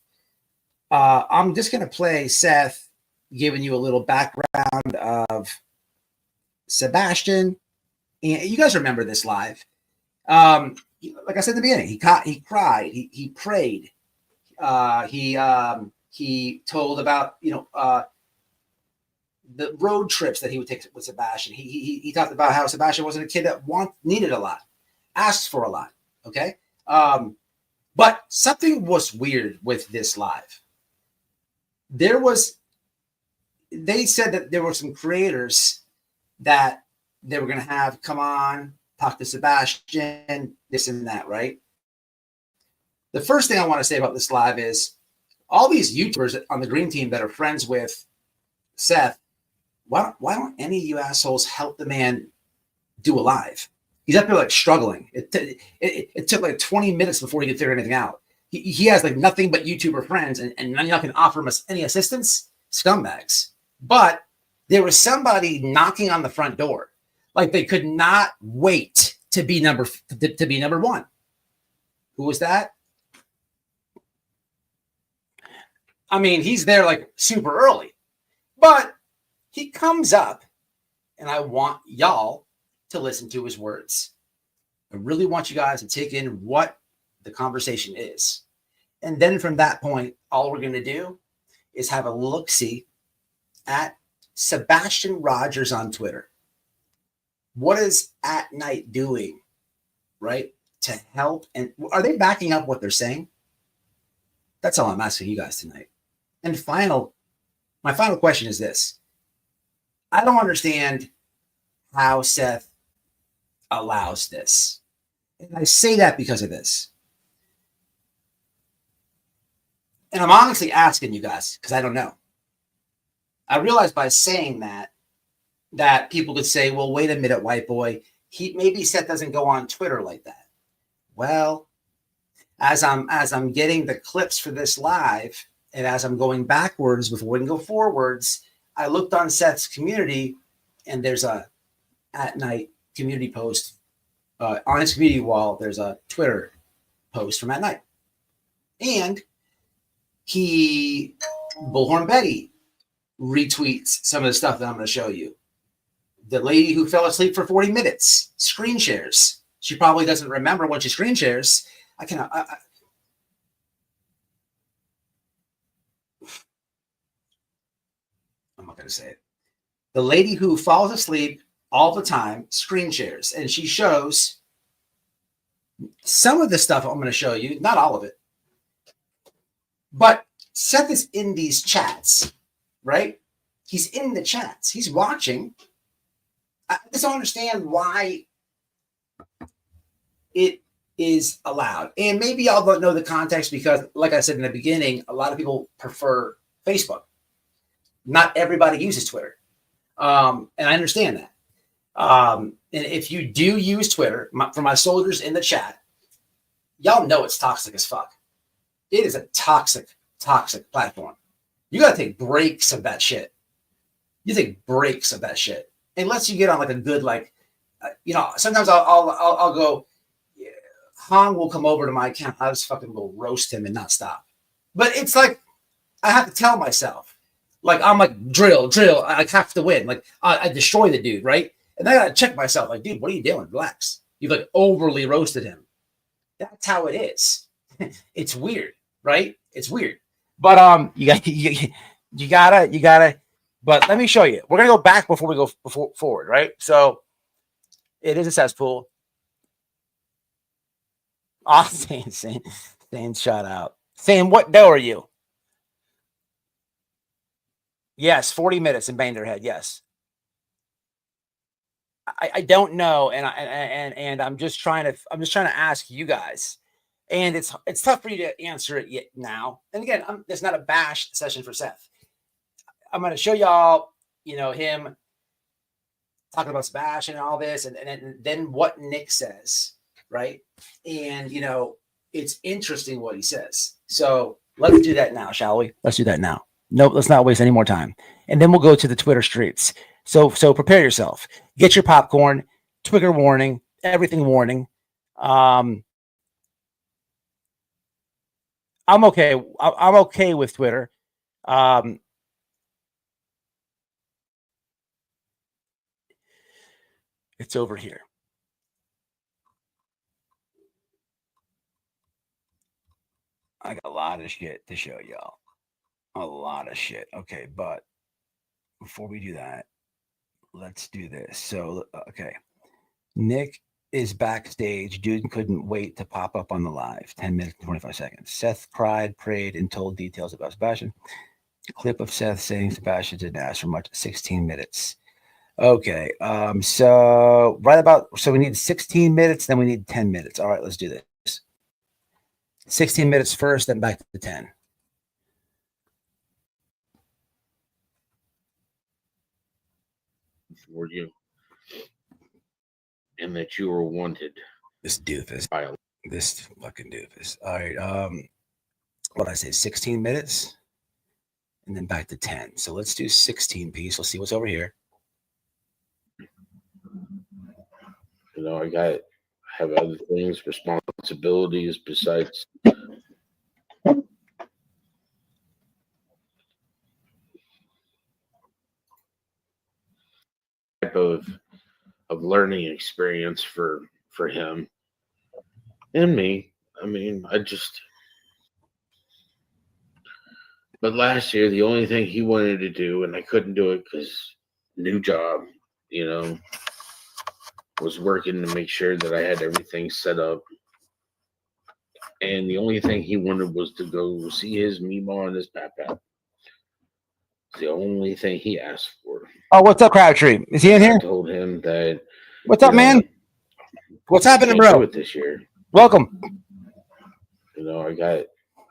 I'm just going to play Seth giving you a little background of Sebastian. And you guys remember this live. Like I said in the beginning, he cried, he prayed. He told about, the road trips that he would take with Sebastian. He talked about how Sebastian wasn't a kid that needed a lot, asked for a lot. Okay. But something was weird with this live. They said that there were some creators that they were going to have come on, talk to Sebastian, this and that, right? The first thing I want to say about this live is all these YouTubers on the Green Team that are friends with Seth, why don't any of you assholes help the man do a live? He's up there like struggling. It took like 20 minutes before he could figure anything out. He has like nothing but YouTuber friends, and none of y'all can offer him any assistance. Scumbags. But there was somebody knocking on the front door. Like they could not wait to be number one. Who was that? I mean, he's there like super early, but he comes up, and I want y'all to listen to his words. I really want you guys to take in what the conversation is. And then from that point, all we're going to do is have a look-see at Sebastian Rogers on Twitter. What is At Night doing, right, to help? And are they backing up what they're saying? That's all I'm asking you guys tonight. And my final question is this. I don't understand how Seth allows this. And I say that because of this. And I'm honestly asking you guys because I don't know. I realize by saying that people could say, well, wait a minute, white boy. Maybe Seth doesn't go on Twitter like that. Well, as I'm getting the clips for this live, and as I'm going backwards before we can go forwards, I looked on Seth's community, and there's a At Night community post on his community wall. There's a Twitter post from At Night, and Bullhorn Betty retweets some of the stuff that I'm going to show you. The lady who fell asleep for 40 minutes screen shares. She probably doesn't remember when she screen shares. I'm not going to say it. The lady who falls asleep all the time screen shares, and she shows some of the stuff I'm going to show you, not all of it. But Seth is in these chats, right? He's in the chats. He's watching. I just don't understand why it is allowed. And maybe y'all don't know the context because, like I said in the beginning, a lot of people prefer Facebook. Not everybody uses Twitter. And I understand that. And if you do use Twitter, for my soldiers in the chat, y'all know it's toxic as fuck. It is a toxic platform. You got to take breaks of that shit. You take breaks of that shit. Unless you get on like a good, sometimes I'll go, Hong will come over to my account. I'll just fucking go roast him and not stop. But it's like I have to tell myself, like, I'm like, drill. I have to win. Like, I destroy the dude, right? And then I gotta check myself, like, dude, what are you doing? Relax. You've like overly roasted him. That's how it is. It's weird, right? It's weird. But you gotta. But let me show you. We're gonna go back before we go forward, right? So it is a cesspool. Oh, saying shout out. Saying what dough are you? Yes, 40 minutes in Bangerhead. Yes. I don't know, and I'm just trying to ask you guys, and it's tough for you to answer it yet now. And again, there's not a bash session for Seth. I'm going to show y'all, him talking about Sebastian and all this, and then what Nick says, right? And it's interesting what he says. So let's do that now, shall we? Let's do that now. Nope, let's not waste any more time. And then we'll go to the Twitter streets. So prepare yourself. Get your popcorn. Twitter warning. Everything warning. I'm okay. I'm okay with Twitter. It's over here. I got a lot of shit to show y'all. A lot of shit. Okay, but before we do that, let's do this. So, okay. Nick is backstage. Dude couldn't wait to pop up on the live. 10 minutes and 25 seconds. Seth cried, prayed, and told details about Sebastian. Clip of Seth saying Sebastian didn't ask for much. 16 minutes. Okay. So we need 16 minutes, then we need 10 minutes. All right, let's do this. 16 minutes first, then back to 10. For you, and that you were wanted. This doofus. This fucking doofus. All right. What I say, 16 minutes, and then back to 10. So let's do 16 piece. Let's see what's over here. I have other things, responsibilities besides type of learning experience for him and me. I mean, but last year the only thing he wanted to do, and I couldn't do it because new job, was working to make sure that I had everything set up. And the only thing he wanted was to go see his Meemaw and his Pap. The only thing he asked for. Oh, what's up, Crabtree? Is he in here? I told him that. What's up, man? What's happening, bro? This year. Welcome. I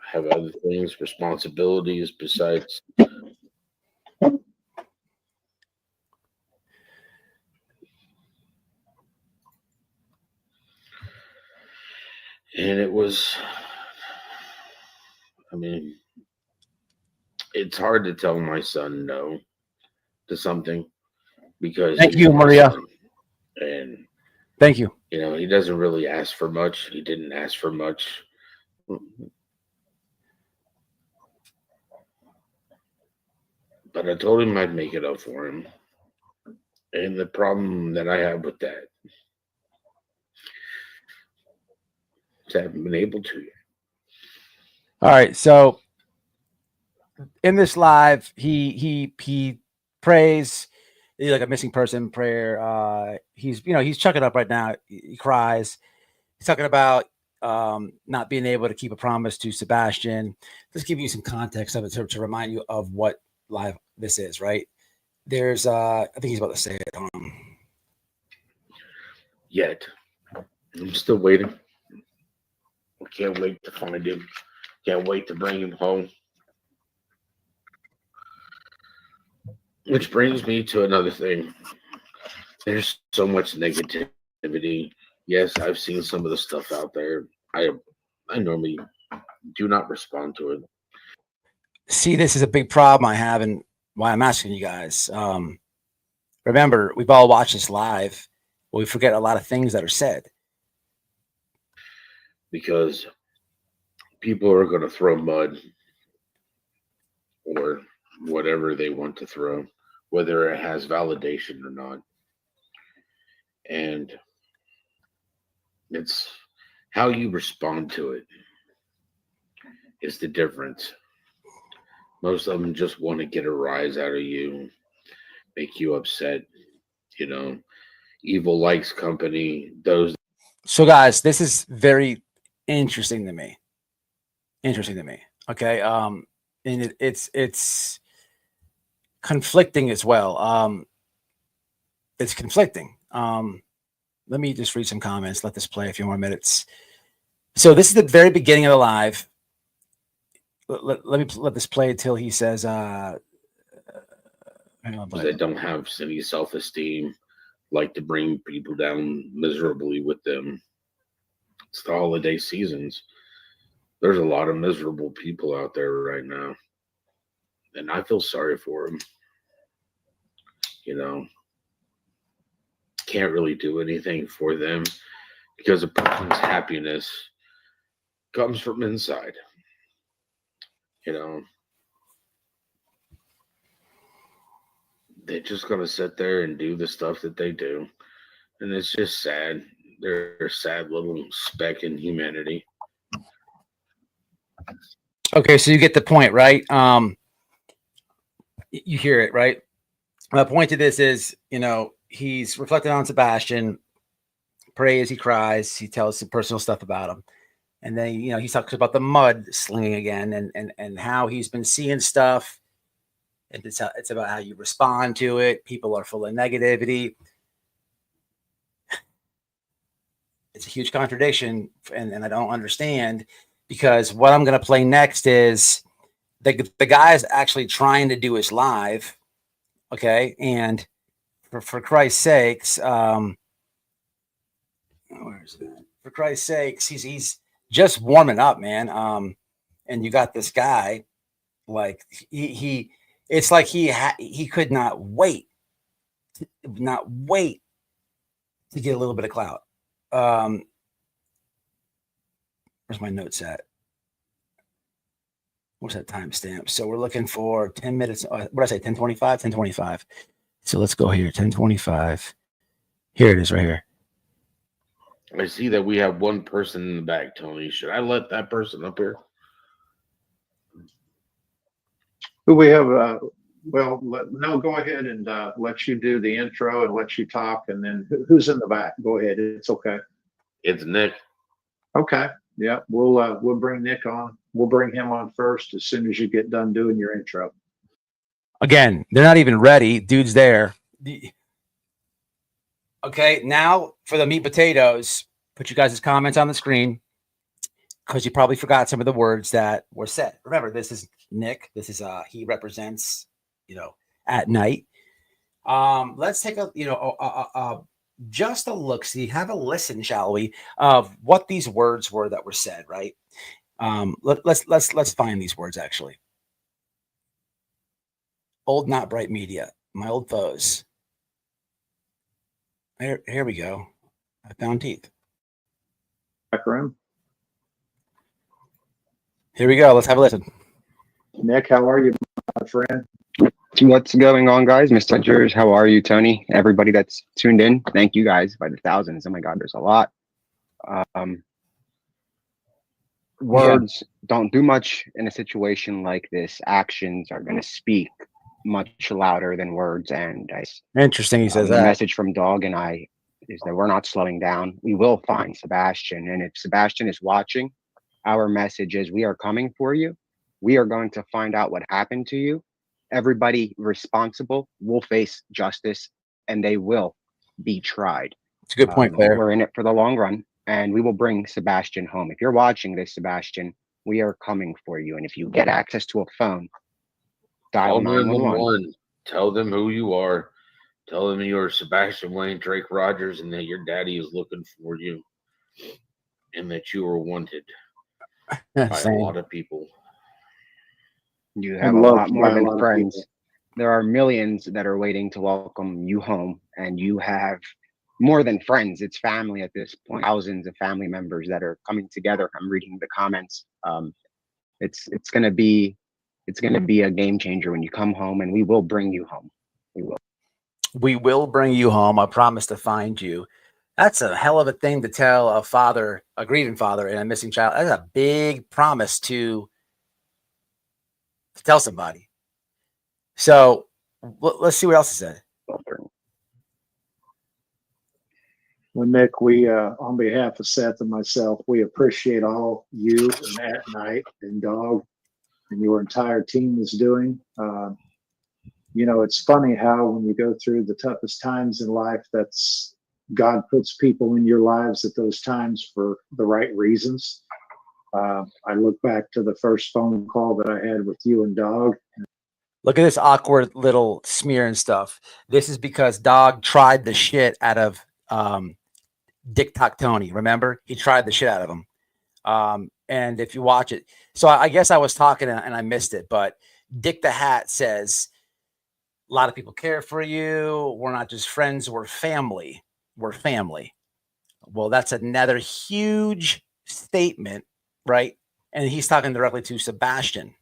have other things, responsibilities besides. And it was, it's hard to tell my son no to something because. Thank you, Maria. And thank you. He doesn't really ask for much. He didn't ask for much. But I told him I'd make it up for him. And the problem that I have with that is I haven't been able to yet. All right. So in this live, he prays like a missing person prayer. He's chucking up right now. He cries. He's talking about not being able to keep a promise to Sebastian. Just give you some context of it to remind you of what live this is, right? There's I think he's about to say it. Yet. I'm still waiting. I can't wait to find him. Can't wait to bring him home. Which brings me to another thing. There's so much negativity. Yes, I've seen some of the stuff out there. I normally do not respond to it. See, this is a big problem I have, and why I'm asking you guys. Remember, we've all watched this live, but we forget a lot of things that are said. Because people are going to throw mud or whatever they want to throw, whether it has validation or not. And it's how you respond to it is the difference. Most of them just want to get a rise out of you, make you upset. You know, evil likes company. Those. So, guys, this is very interesting to me. Okay. And it's conflicting as well. It's conflicting. Let me just read some comments. Let this play a few more minutes. So this is the very beginning of the live. Let me let this play until he says, hang on, They don't have any self-esteem, like to bring people down miserably with them. It's the holiday seasons. There's a lot of miserable people out there right now, and I feel sorry for them. You know, can't really do anything for them because a person's happiness comes from inside. You know, they're just gonna sit there and do the stuff that they do, and it's just sad. They're a sad little speck in humanity. Okay, so you get the point, right? You hear it, right? The point of this is, he's reflecting on Sebastian, prays, he cries, he tells some personal stuff about him. And then, he talks about the mud slinging again and how he's been seeing stuff. And it's about how you respond to it. People are full of negativity. It's a huge contradiction, and I don't understand, because what I'm going to play next is the guy's actually trying to do his live. Okay. And for Christ's sakes, where is that? For Christ's sakes, he's just warming up, man. And you got this guy, like it's like he could not wait to get a little bit of clout. Where's my notes at? What's that timestamp? So we're looking for 10 minutes. What did I say? 10:25? 10:25. So let's go here. 10:25. Here it is right here. I see that we have one person in the back, Tony. Should I let that person up here? Who we have? No, go ahead and let you do the intro and let you talk. And then who's in the back? Go ahead. It's okay. It's Nick. Okay. Yeah, we'll bring Nick on. We'll bring him on first as soon as you get done doing your intro. Again, they're not even ready. Dude's there. Okay, now for the meat potatoes, put you guys' comments on the screen, because you probably forgot some of the words that were said. Remember, this is Nick. This is he represents, at night. Let's take just a look, see, have a listen, shall we, of what these words were that were said, right? Let's find these words actually. Old Not Bright Media, my old foes. Here we go. I found teeth. Back room. Here we go. Let's have a listen. Nick, how are you, my friend? What's going on, guys? Mr. Rogers, how are you? Tony, everybody that's tuned in, thank you guys by the thousands. Oh my God, there's a lot. Words don't do much in a situation like this. Actions are going to speak much louder than words. And Interesting, he says the that. message from Dog and I is that we're not slowing down. We will find Sebastian. And if Sebastian is watching, our message is we are coming for you. We are going to find out what happened to you. Everybody responsible will face justice, and they will be tried. It's a good point, Claire. We're in it for the long run, and we will bring Sebastian home. If you're watching this, Sebastian, we are coming for you. And if you get access to a phone, dial 911. Tell them who you are. Tell them you're Sebastian Wayne Drake Rogers, and that your daddy is looking for you, and that you are wanted by a lot of people. You have a lot more than friends. There are millions that are waiting to welcome you home, and you have more than friends. It's family at this point. Thousands of family members that are coming together. I'm reading the comments. It's gonna be It's going to be a game changer when you come home, and we will bring you home. We will. We will bring you home. I promise to find you. That's a hell of a thing to tell a father, a grieving father, and a missing child. That's a big promise to tell somebody. So let's see what else he said. Well, Nick, we, on behalf of Seth and myself, we appreciate all you and Matt Knight and Dog and your entire team is doing. You know, it's funny how when you go through the toughest times in life, that's God puts people in your lives at those times for the right reasons. I look back to the first phone call that I had with you and Dog. Look at this awkward little smear and stuff. This is because Dog tried the shit out of Dick Tony. Remember? He tried the shit out of him. And if you watch it, so I guess I was talking and I missed it, but Dick the Hat says, a lot of people care for you. We're not just friends, we're family. We're family. Well, that's another huge statement, right? And he's talking directly to Sebastian.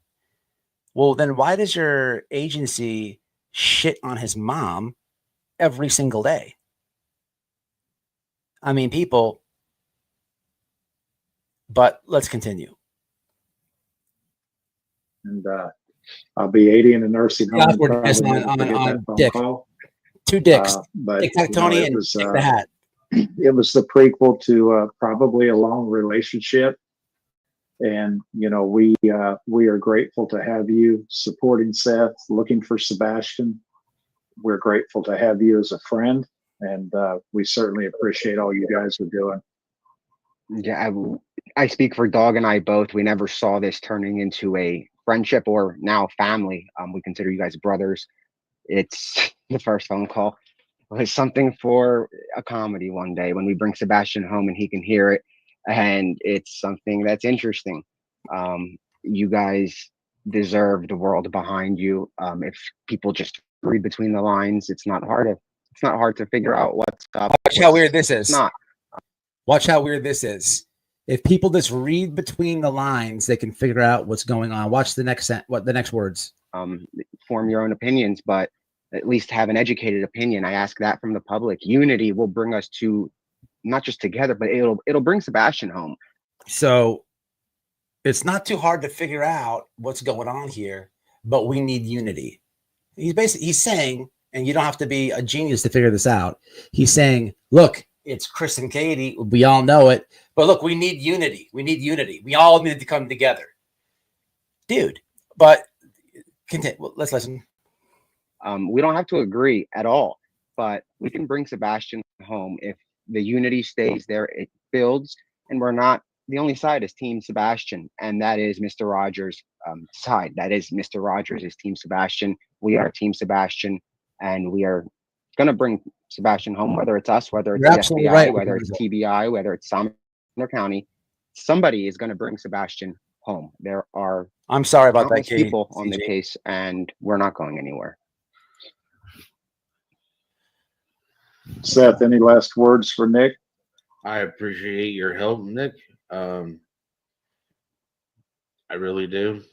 Well, then why does your agency shit on his mom every single day? I mean, people, but let's continue. And I'll be 80 in a nursing home. Awkwardness on Dick. Call. Two Dicks. But Dick Tony and Dick the Hat. It was the prequel to probably a long relationship. And, you know, we are grateful to have you supporting Seth, looking for Sebastian. We're grateful to have you as a friend. And we certainly appreciate all you guys are doing. Yeah, I speak for Dog and I both. We never saw this turning into a friendship or now family. We consider you guys brothers. It's the first phone call. It was something for a comedy one day when we bring Sebastian home and he can hear it. And it's something that's interesting. You guys deserve the world behind you. If people just read between the lines, it's not hard to figure out what's up. Watch how weird this is. Not. Watch how weird this is. If people just read between the lines, they can figure out what's going on. Watch the next words. Form your own opinions, but at least have an educated opinion. I ask that from the public. Unity will bring us to not just together, but it'll bring Sebastian home. So it's not too hard to figure out what's going on here, but we need unity. He's saying, and you don't have to be a genius to figure this out. He's saying, look, it's Chris and Katie. We all know it, but look, we need unity. We need unity. We all need to come together, dude. But let's listen. We don't have to agree at all, but we can bring Sebastian home if the unity stays there. It builds, and we're not the only side is Team Sebastian, and that is Mr. Rogers' side. That is Mr. Rogers is Team Sebastian. We are Team Sebastian, and we are going to bring Sebastian home, whether it's us, whether it's the FBI, right. whether it's TBI, whether it's Sumner County. Somebody is going to bring Sebastian home. There are I'm sorry about that, people on the case, and we're not going anywhere. Seth, any last words for Nick? I appreciate your help, Nick. I really do.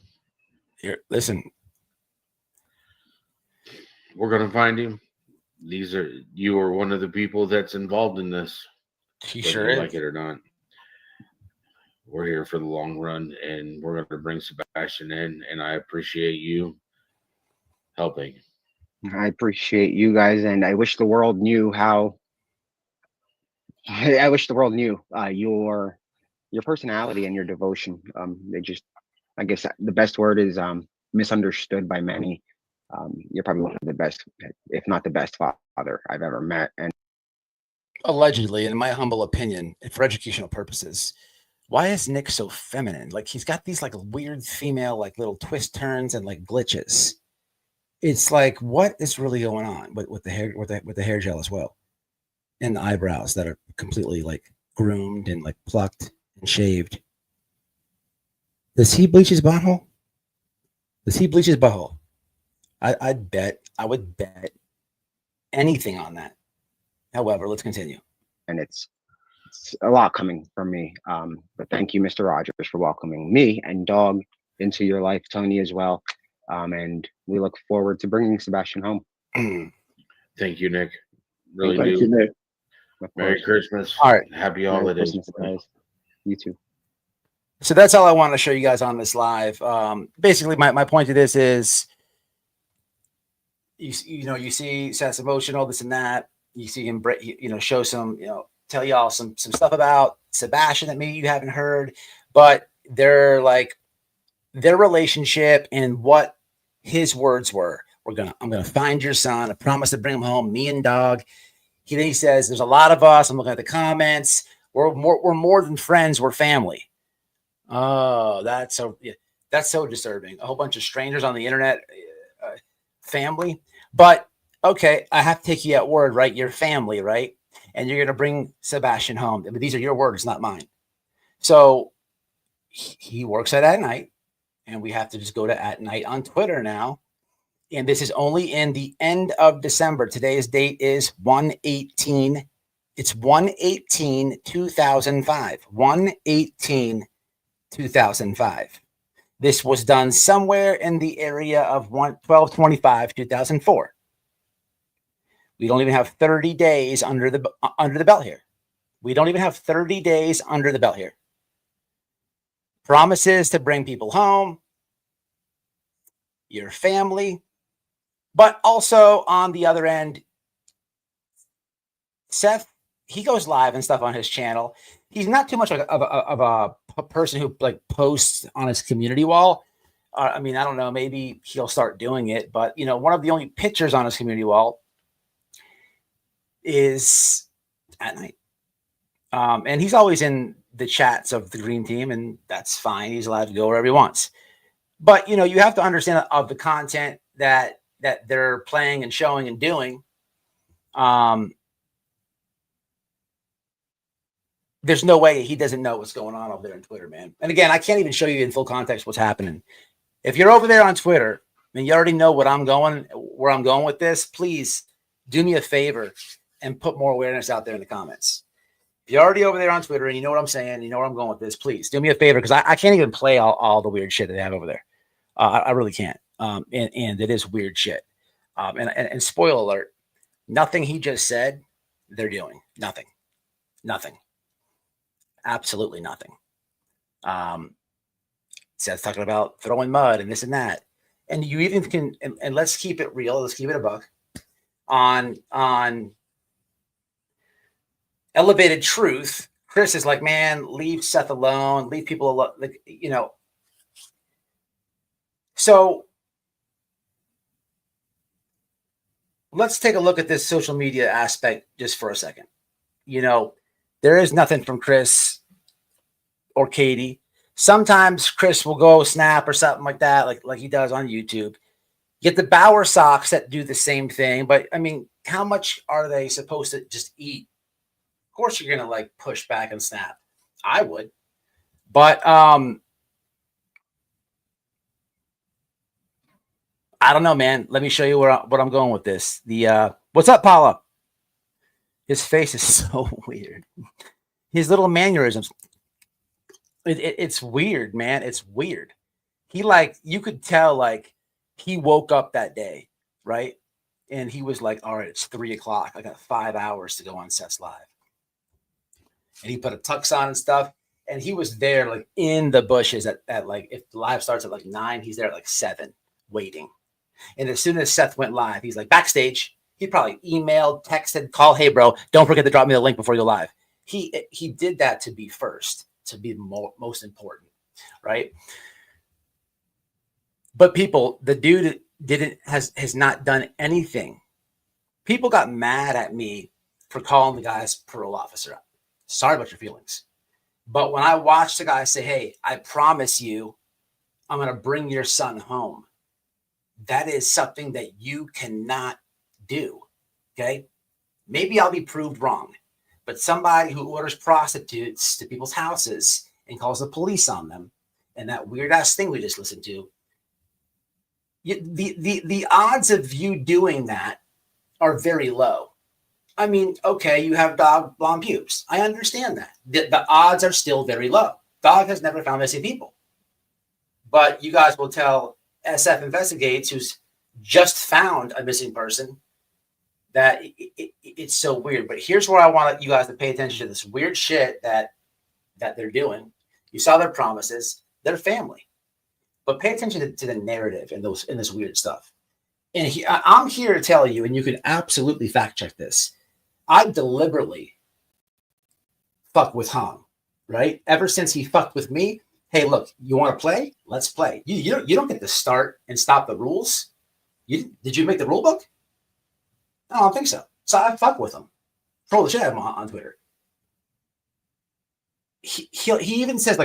Here, listen. We're gonna find him. You are one of the people that's involved in this. He whether sure you is. like it or not. We're here for the long run, and we're going to bring Sebastian in, and I appreciate you helping. I appreciate you guys, and I wish the world knew how. I wish the world knew your personality and your devotion. I guess the best word is misunderstood by many. You're probably one of the best, if not the best father I've ever met. And allegedly, in my humble opinion, for educational purposes, why is Nick so feminine? Like he's got these like weird female like little twist turns and like glitches. It's like, what is really going on with the hair, with the hair gel as well, and the eyebrows that are completely like groomed and like plucked and shaved. Does he bleach his butthole? Does he bleach his butthole? I would bet anything on that. However, let's continue. And it's a lot coming from me. But thank you, Mr. Rogers, for welcoming me and Dog into your life, Tony as well. And we look forward to bringing Sebastian home. Thank you, Nick. Really Thank do. you, Nick. Of Merry course. Christmas. All right. Happy Merry holidays. Christmas, guys. You too. So that's all I want to show you guys on this live. Basically, my point to this is, you see Seth's emotional, this and that. You see him, show some, tell y'all some stuff about Sebastian that maybe you haven't heard, but they're like their relationship and what his words were. I'm gonna find your son. I promise to bring him home. Me and Dog. He says, "There's a lot of us." I'm looking at the comments. We're more than friends. We're family. Oh, that's so disturbing. A whole bunch of strangers on the internet, family. But okay, I have to take you at word, right? You're family, right? And you're gonna bring Sebastian home. But these are your words, not mine. So he works at night, and we have to just go to at night on Twitter now. And this is only in the end of December. Today's date is 1/18. It's 1/18/2005. 1/18/2005. This was done somewhere in the area of 12/25/2004. We don't even have 30 days under the belt here. We don't even have 30 days under the belt here. Promises to bring people home, your family, but also on the other end, Seth, he goes live and stuff on his channel. He's not too much of a person who like posts on his community wall. I mean, I don't know, maybe he'll start doing it, but one of the only pictures on his community wall is at night. And he's always in the chats of the Green Team, and that's fine. He's allowed to go wherever he wants. But you have to understand of the content that they're playing and showing and doing. There's no way he doesn't know what's going on over there on Twitter, man. And again, I can't even show you in full context what's happening. If you're over there on Twitter and you already know where I'm going with this, please do me a favor and put more awareness out there in the comments. If you're already over there on Twitter and you know what I'm saying, you know where I'm going with this, please do me a favor, because I can't even play all the weird shit that they have over there. I really can't. And it is weird shit. And spoiler alert, nothing he just said, they're doing. Nothing. Absolutely nothing. Seth's talking about throwing mud and this and that. And you even can, and let's keep it real, let's keep it a buck. On Elevated Truth, Chris is like, man, leave Seth alone, leave people alone, like, So let's take a look at this social media aspect just for a second. There is nothing from Chris or Katie. Sometimes Chris will go snap or something like that, like he does on YouTube. Get the Bauer socks that do the same thing, but I mean, how much are they supposed to just eat? Of course, you're gonna like push back and snap. I would, but I don't know, man. Let me show you what I'm going with this. What's up, Paula? His face is so weird. His little mannerisms. It's weird, man. It's weird. You could tell he woke up that day, right? And he was like, all right, it's 3:00. I got 5 hours to go on Seth's Live. And he put a tux on and stuff. And he was there in the bushes at if the live starts at 9, he's there at 7 waiting. And as soon as Seth went live, he's backstage. He probably emailed, texted, called, hey, bro, don't forget to drop me the link before you go live. He did that to be first, to be most important, right? But people, the dude has not done anything. People got mad at me for calling the guy's parole officer up. Sorry about your feelings. But when I watched the guy say, hey, I promise you, I'm going to bring your son home. That is something that you cannot do. Okay. Maybe I'll be proved wrong, but somebody who orders prostitutes to people's houses and calls the police on them, and that weird ass thing we just listened to, the odds of you doing that are very low. I mean, okay, you have dog blonde pubes. I understand that. The odds are still very low. Dog has never found missing people. But you guys will tell SF Investigates, who's just found a missing person, that it's so weird. But here's where I want you guys to pay attention to this weird shit that they're doing. You saw their promises, their family, but pay attention to the narrative in this weird stuff. And I'm here to tell you, and you can absolutely fact check this. I deliberately fuck with Hong, right? Ever since he fucked with me. Hey, look, you want to play? Let's play. You don't get to start and stop the rules. Did you make the rule book? No, I don't think so. So I fuck with him. Troll the shit out of him on Twitter. He even says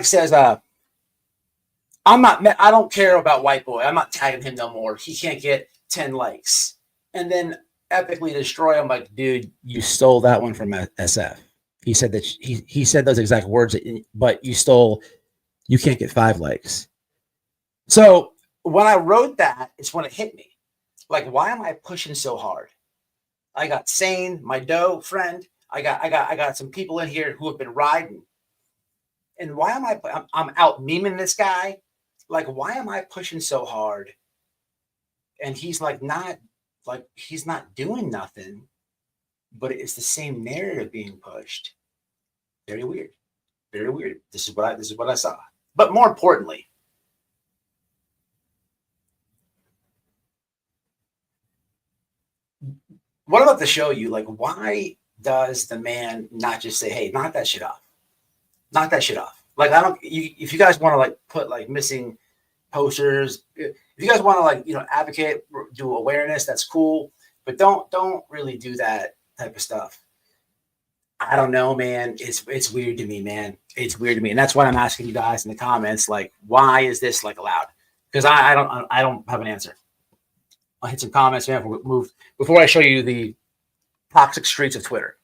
says, I don't care about white boy. I'm not tagging him no more. He can't get 10 likes. And then epically destroy him. Like, dude, you stole that one from SF. He said that he said those exact words, but you can't get 5 likes. So when I wrote that, it's when it hit me. Like, why am I pushing so hard? I got Sane, my doe friend. I got some people in here who have been riding. And why am I'm out memeing this guy? Like, why am I pushing so hard? And he's he's not doing nothing, but it's the same narrative being pushed. Very weird. Very weird. This is what I saw. But more importantly, what about to show you, like, why does the man not just say, hey, knock that shit off? Knock that shit off. Like, if you guys want to, like, put, like, missing posters, if you guys want to, like, advocate, do awareness, that's cool. But don't really do that type of stuff. I don't know, man. It's weird to me, man. It's weird to me. And that's why I'm asking you guys in the comments, like, why is this, like, allowed? Because I don't have an answer. I'll hit some comments, man, before I show you the toxic streets of Twitter.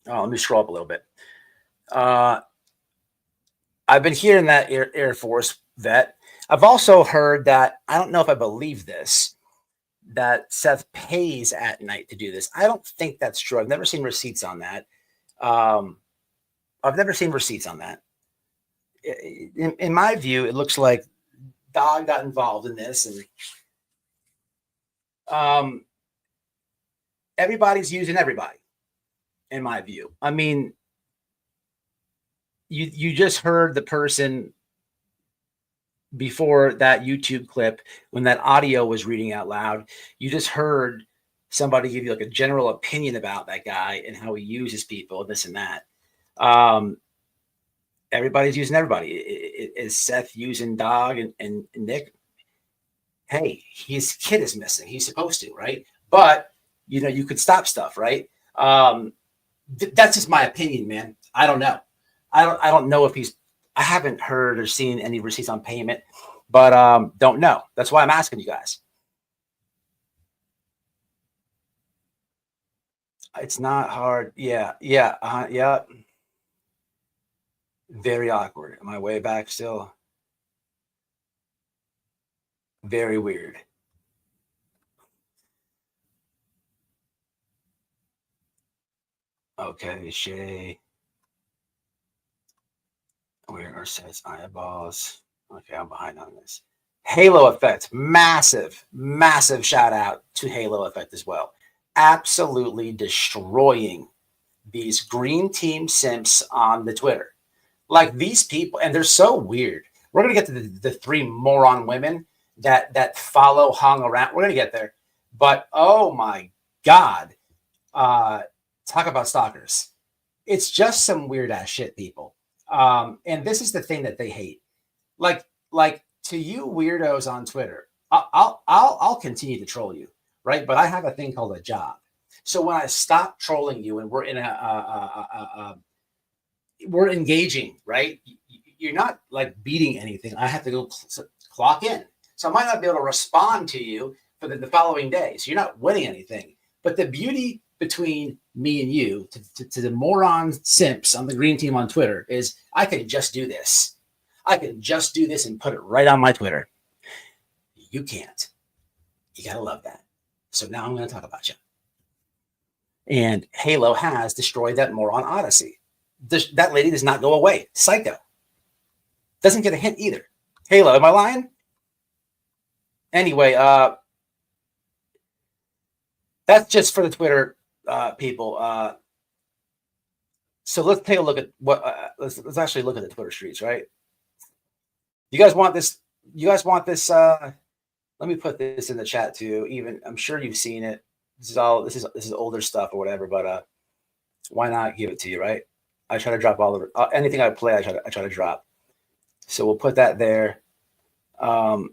Oh, let me scroll up a little bit. I've been hearing that Air Force vet. I've also heard that, I don't know if I believe this, that Seth pays at night to do this. I don't think that's true. I've never seen receipts on that. In my view, it looks like Dog got involved in this, and everybody's using everybody, in my view. I mean, you just heard the person before that YouTube clip, when that audio was reading out loud, you just heard somebody give you, like, a general opinion about that guy and how he uses people, this and that. Everybody's using everybody. Is Seth using Dog and Nick? Hey, his kid is missing. He's supposed to, right? But, you could stop stuff, right? That's just my opinion, man. I don't know. I don't know if I haven't heard or seen any receipts on payment, but don't know. That's why I'm asking you guys. It's not hard. Yeah. Very awkward. Am I way back still? Very weird. Okay, Shay. Where are Seth's eyeballs? Okay, I'm behind on this. Halo Effect. Massive shout out to Halo Effect as well. Absolutely destroying these green team simps on the Twitter. Like, these people, and they're so weird. We're going to get to the 3 moron women that follow Hong around. We're going to get there. But, oh my God. Talk about stalkers. It's just some weird ass shit, people. And this is the thing that they hate. Like to you weirdos on Twitter, I'll continue to troll you, right? But I have a thing called a job. So when I stop trolling you and we're in we're engaging, right? You're not, like, beating anything. I have to go clock in. So I might not be able to respond to you for the following day. So you're not winning anything. But the beauty between me and you, to the moron simps on the green team on Twitter, is I can just do this. I can just do this and put it right on my Twitter. You can't. You gotta love that. So now I'm going to talk about you. And Halo has destroyed that moron Odyssey. That lady does not go away. Psycho. Doesn't get a hint either. Halo, am I lying? Anyway, that's just for the Twitter people. So let's take a look at what. Let's actually look at the Twitter streets, right? You guys want this? You guys want this? Let me put this in the chat too. Even I'm sure you've seen it. This is older stuff or whatever. But why not give it to you, right? I try to drop all of it. Anything I play, I try to drop. So we'll put that there. All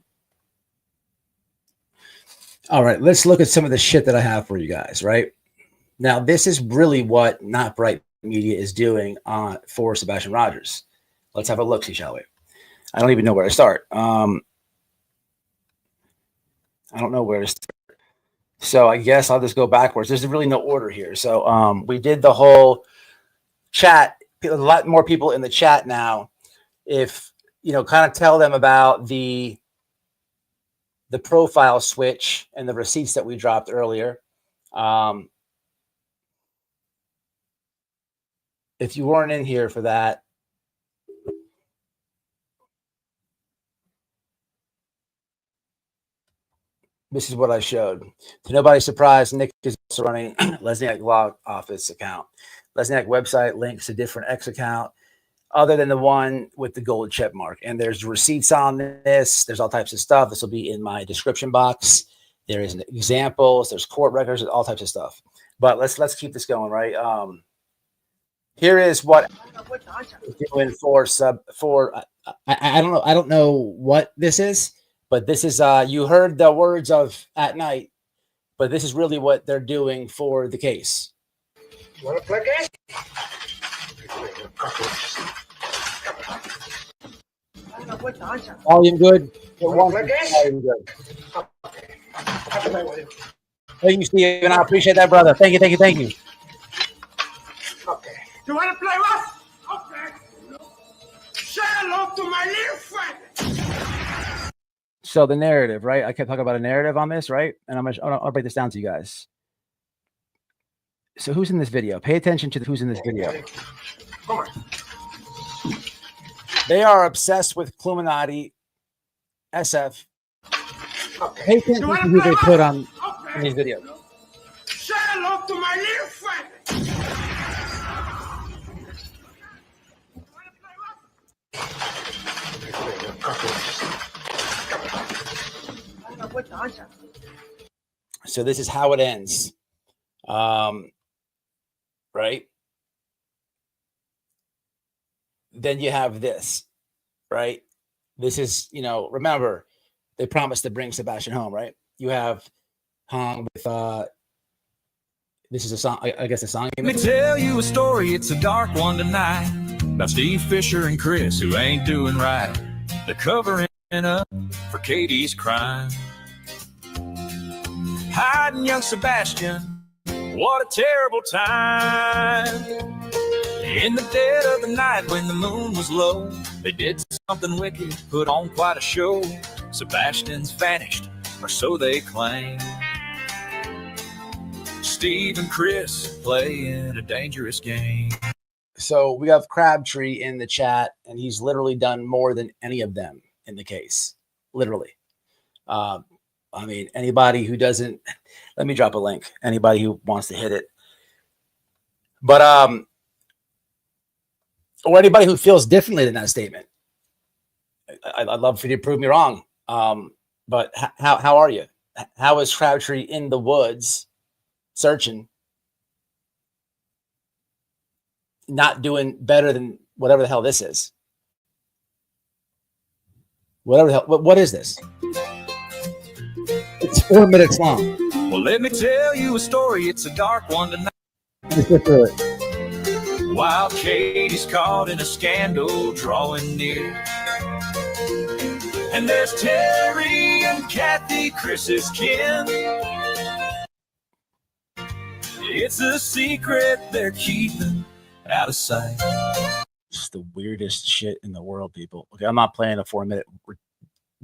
right, let's look at some of the shit that I have for you guys, right? Now, this is really what Not Bright Media is doing for Sebastian Rogers. Let's have a look, shall we? I don't even know where to start. I don't know where to start. So I guess I'll just go backwards. There's really no order here. So we did the whole chat. A lot more people in the chat now. If, kind of tell them about the profile switch and the receipts that we dropped earlier. If you weren't in here for that, this is what I showed. To nobody's surprise, Nick is also running Lesniak Log Office account. Lesniak website links to different X account other than the one with the gold check mark. And there's receipts on this. There's all types of stuff. This will be in my description box. There is examples. There's court records, all types of stuff. But let's keep this going, right? Here is what I'm doing for I don't know. I don't know what this is, but this is you heard the words of at night, but this is really what they're doing for the case. You want to play game? Volume good. Volume good. Thank you, Steve, and I appreciate that, brother. Thank you. Okay. You want to play what? Okay. Say hello to my little friend. So the narrative, right? I kept talking about a narrative on this, right? And I'll break this down to you guys. So who's in this video? Pay attention to who's in this video. Come on. They are obsessed with Illuminati, SF. Okay. Pay attention to who they put on in these videos. Say hello to my little friend. So this is how it ends. Right? Then you have this, right? This is, remember, they promised to bring Sebastian home, right? You have Hong with, this is a song, I guess a song. Let me tell you a story, it's a dark one tonight, about Steve Fisher and Chris who ain't doing right. They're covering up for Katie's crime. Hiding young Sebastian, what a terrible time. In the dead of the night when the moon was low, they did something wicked, put on quite a show. Sebastian's vanished, or so they claim. Steve and Chris playing a dangerous game. So we have Crabtree in the chat, and he's literally done more than any of them in the case. Literally. I mean, anybody who doesn't, let me drop a link. Anybody who wants to hit it. But, or anybody who feels differently than that statement. I'd love for you to prove me wrong. But how are you? How is Crabtree in the woods searching, not doing better than whatever the hell this is? Whatever the hell, what is this? It's 4 minutes long. Well, let me tell you a story. It's a dark one tonight. Let's get through it. While Katie's caught in a scandal drawing near, and there's Terry and Kathy, Chris's kin. It's a secret they're keeping out of sight. Just the weirdest shit in the world, people. Okay, I'm not playing a 4 minute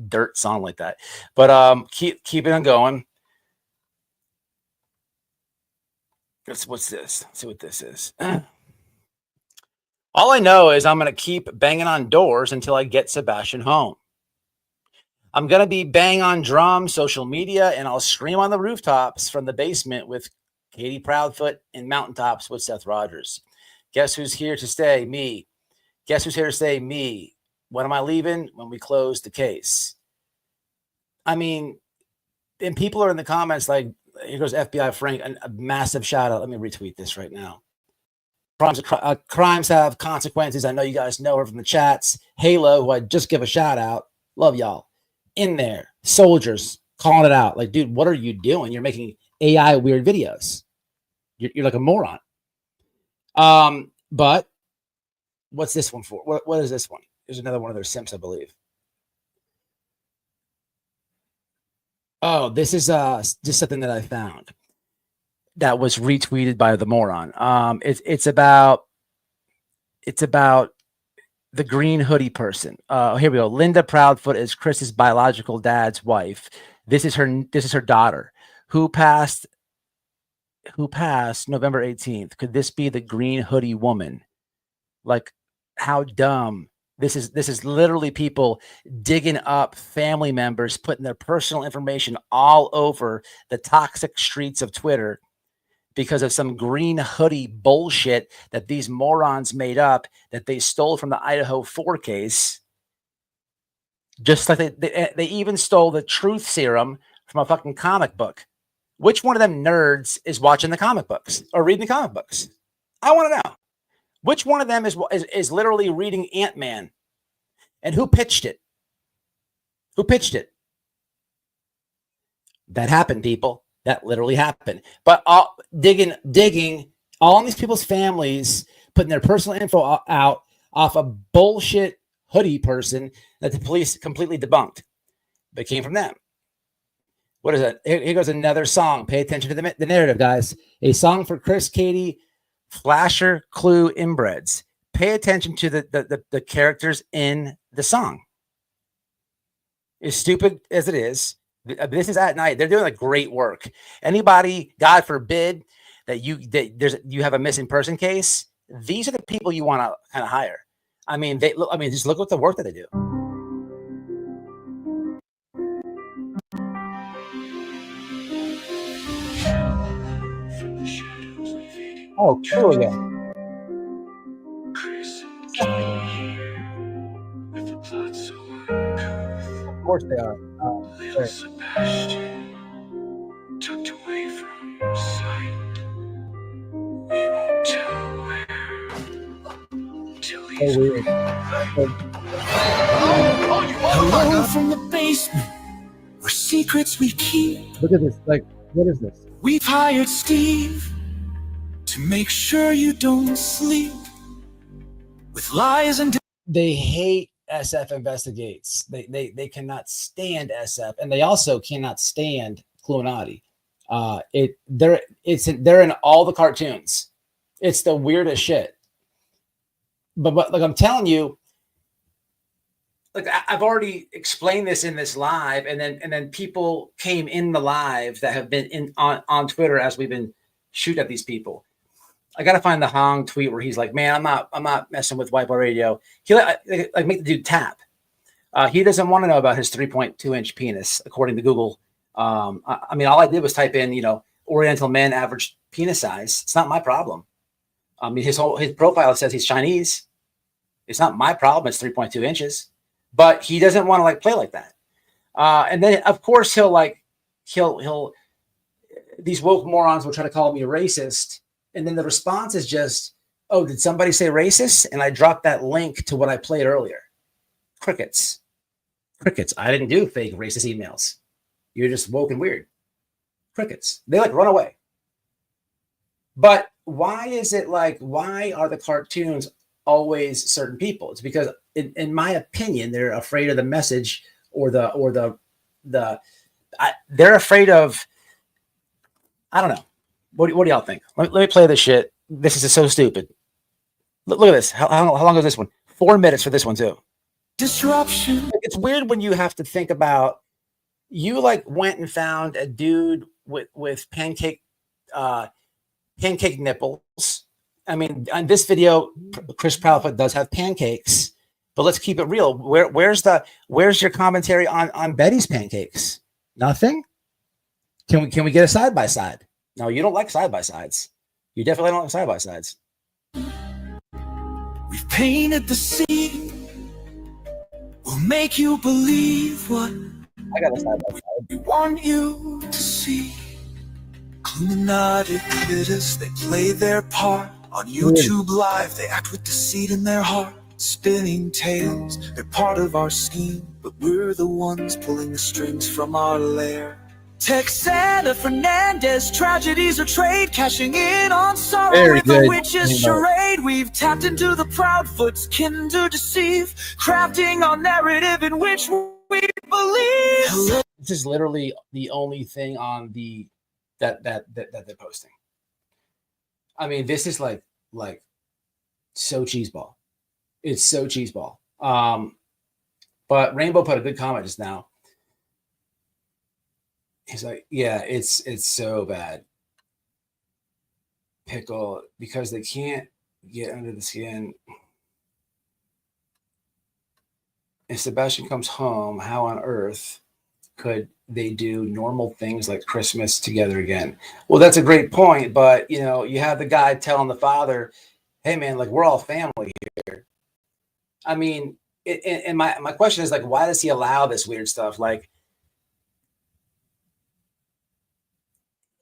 dirt song like that, but keep it on going. What's this? Let's see what this is. All I know is I'm going to keep banging on doors until I get Sebastian home. I'm going to be bang on drum, social media, and I'll scream on the rooftops from the basement with Katie Proudfoot and mountaintops with Seth Rogers. Guess who's here to stay? Me. Guess who's here to stay? Me. When am I leaving? When we close the case. I mean, and people are in the comments like, here goes FBI Frank, a massive shout out. Let me retweet this right now. Crimes have consequences. I know you guys know her from the chats. Halo, who I just give a shout out. Love y'all. In there. Soldiers calling it out. Like, dude, what are you doing? You're making AI weird videos. You're like a moron. But what's this one for? What is this one? There's another one of their simps, I believe. Oh, this is just something that I found that was retweeted by the moron. It's about the green hoodie person. Here we go. Linda Proudfoot is Chris's biological dad's wife. This is her daughter who passed November 18th. Could this be the green hoodie woman? Like, how dumb. This is literally people digging up family members, putting their personal information all over the toxic streets of Twitter because of some green hoodie bullshit that these morons made up that they stole from the Idaho 4 case. Just like they even stole the truth serum from a fucking comic book. Which one of them nerds is watching the comic books or reading the comic books? I want to know. Which one of them is literally reading Ant-Man? And who pitched it? Who pitched it? That happened, people. That literally happened. But digging all these people's families, putting their personal info out off a bullshit hoodie person that the police completely debunked. But it came from them. What is that? Here goes another song. Pay attention to the narrative, guys. A song for Chris, Katie, Flasher, Clue, Inbreds. Pay attention to the characters in the song. As stupid as it is, this is at night. They're doing like great work. Anybody, God forbid, that you have a missing person case, these are the people you want to kind of hire. I mean, just look at the work that they do. Oh, true again. Of course they are. Sebastian, tucked away from your sight. We won't tell where till he's Hello from the basement, where secrets we keep. Look at this. Like, what is this? We've hired Steve to make sure you don't sleep with lies and they hate SF Investigates. They cannot stand SF, and they also cannot stand Clunati. They're in all the cartoons. It's the weirdest shit. But like I'm telling you, like I've already explained this in this live, and then people came in the live that have been on Twitter as we've been shooting at these people. I gotta find the Hong tweet where he's like, "Man, I'm not messing with White Boy Radio." He like make the dude tap. He doesn't want to know about his 3.2-inch penis, according to Google. I mean, all I did was type in, Oriental men average penis size. It's not my problem. I mean, his profile says he's Chinese. It's not my problem. It's 3.2 inches, but he doesn't want to like play like that. And then of course he'll these woke morons will try to call me a racist. And then the response is just, oh, did somebody say racist? And I dropped that link to what I played earlier. Crickets. I didn't do fake racist emails. You're just woke and weird. Crickets. They like run away. But why are the cartoons always certain people? It's because in my opinion, they're afraid of the message they're afraid of, I don't know. What do y'all think? Let me play this shit. This is so stupid. Look at this. How long is this one? 4 minutes for this one too. disruption. It's weird when you have to think about, you like went and found a dude with pancake nipples. I mean, on this video, Chris Proudfoot does have pancakes, But let's keep it real. Where's your commentary on Betty's pancakes? Nothing. Can we get a side by side? No, you don't like side by sides. You definitely don't like side by sides. We've painted the scene. We'll make you believe what I got a side by side. we want you to see. Illuminati critters, they play their part on YouTube Live. They act with deceit in their heart, spinning tales. They're part of our scheme, but we're the ones pulling the strings from our lair. Texana Fernandez, tragedies are trade, cashing in on sorrow Very with a good. witch's charade. We've tapped into the Proudfoot's kin to deceive, crafting our narrative in which we believe. This is literally the only thing on the that they're posting. I mean, this is like so cheeseball. It's so cheeseball. But Rainbow put a good comment just now. He's like, yeah, it's so bad. Pickle, because they can't get under the skin. If Sebastian comes home, how on earth could they do normal things like Christmas together again? Well, that's a great point, but you know, you have the guy telling the father, hey man, like we're all family here. I mean, and my question is like, why does he allow this weird stuff? Like,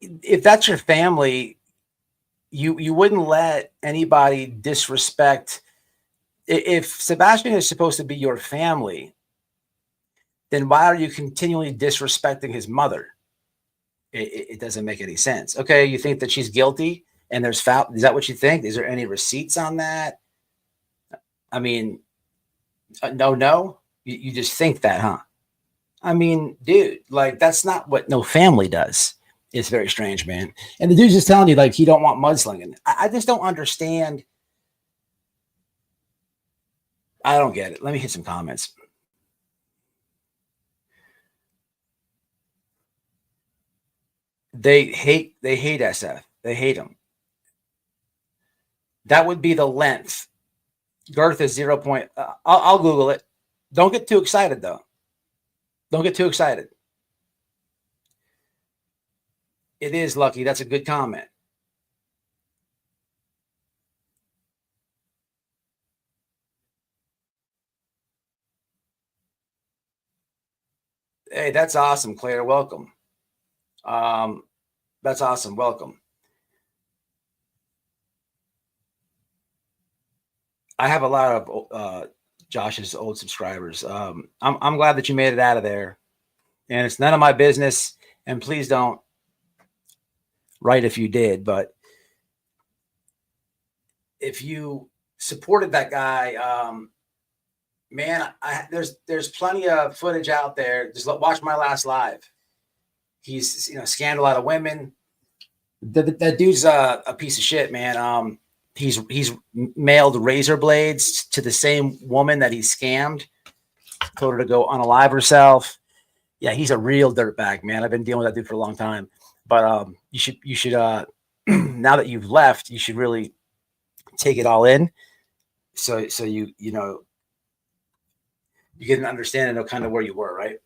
if that's your family, you wouldn't let anybody disrespect. If Sebastian is supposed to be your family, then why are you continually disrespecting his mother? It doesn't make any sense. Okay, you think that she's guilty and there's foul. Is that what you think? Is there any receipts on that? I mean, no. You just think that, huh? I mean, dude, like that's not what no family does. It's very strange, man. And the dude's just telling you like he don't want mudslinging. I just don't understand. I don't get it. Let me hit some comments. They hate SF. They hate him. That would be the length. Girth is 0. I'll Google it. Don't get too excited though. Don't get too excited. It is Lucky. That's a good comment. Hey, that's awesome, Claire. Welcome. That's awesome. Welcome. I have a lot of Josh's old subscribers. I'm glad that you made it out of there, and it's none of my business. And please don't write if you did, but if you supported that guy, man, there's plenty of footage out there. Just watch my last live. He's scanned a lot of women. That dude's a piece of shit, man. He's mailed razor blades to the same woman that he scammed, told her to go unalive herself. Yeah, he's a real dirtbag, man. I've been dealing with that dude for a long time. But you should now that you've left, you should really take it all in. So you get an understanding of kind of where you were, right?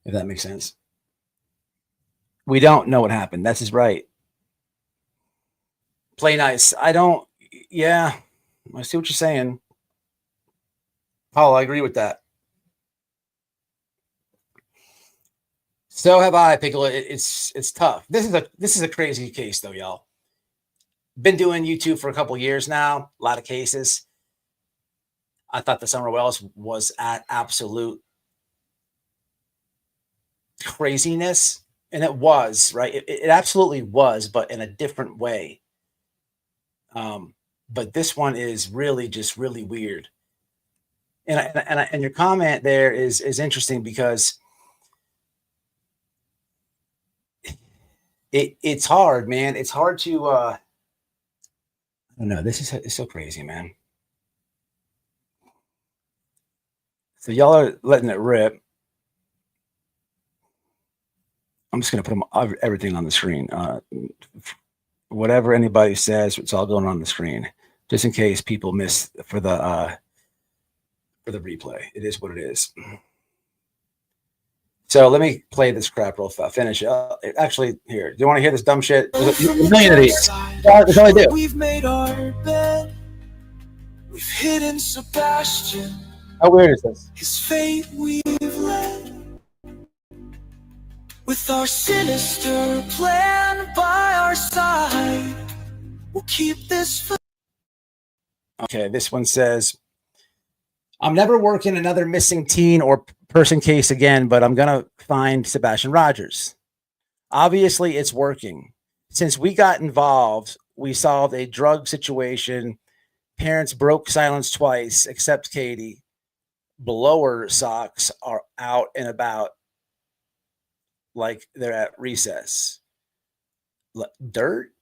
If that makes sense. We don't know what happened. That's his right. Play nice. I don't. Yeah, I see what you're saying, Paul. I agree with that. So have I, Pickle. It's tough. This is a crazy case though, y'all. Been doing YouTube for a couple years now. A lot of cases. I thought the Summer Wells was at absolute craziness, and it was, right. It absolutely was, but in a different way. But this one is really just really weird. And your comment there is interesting because it's hard, man. It's hard to I don't know. It's so crazy, man. So y'all are letting it rip. I'm just gonna put everything on the screen. Whatever anybody says, it's all going on the screen, just in case people miss for the for the replay. It is what it is. So let me play this crap real fast. Finish it. Actually, here. Do you want to hear this dumb shit? There's a million of these. That's all I do. We've made our bed. We've hidden Sebastian. How weird is this? His fate we've led. With our sinister plan by our side, we'll keep this. Okay, this one says, I'm never working another missing teen or person case again, but I'm going to find Sebastian Rogers. Obviously, it's working. Since we got involved, we solved a drug situation. Parents broke silence twice, except Katie. Blower socks are out and about like they're at recess. Dirt?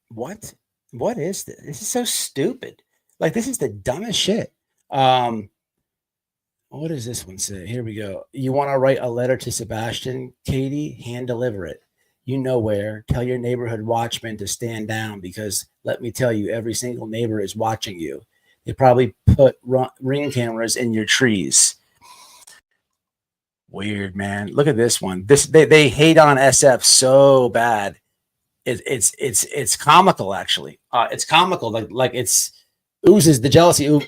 What? What is this? This is so stupid. Like, this is the dumbest shit. What does this one say? Here we go. You want to write a letter to Sebastian, Katie? Hand deliver it. You know where. Tell your neighborhood watchman to stand down because let me tell you, every single neighbor is watching you. They probably put ring cameras in your trees. Weird, man. Look at this one. They hate on SF so bad. It's comical, actually. It's comical. Like it's oozes the jealousy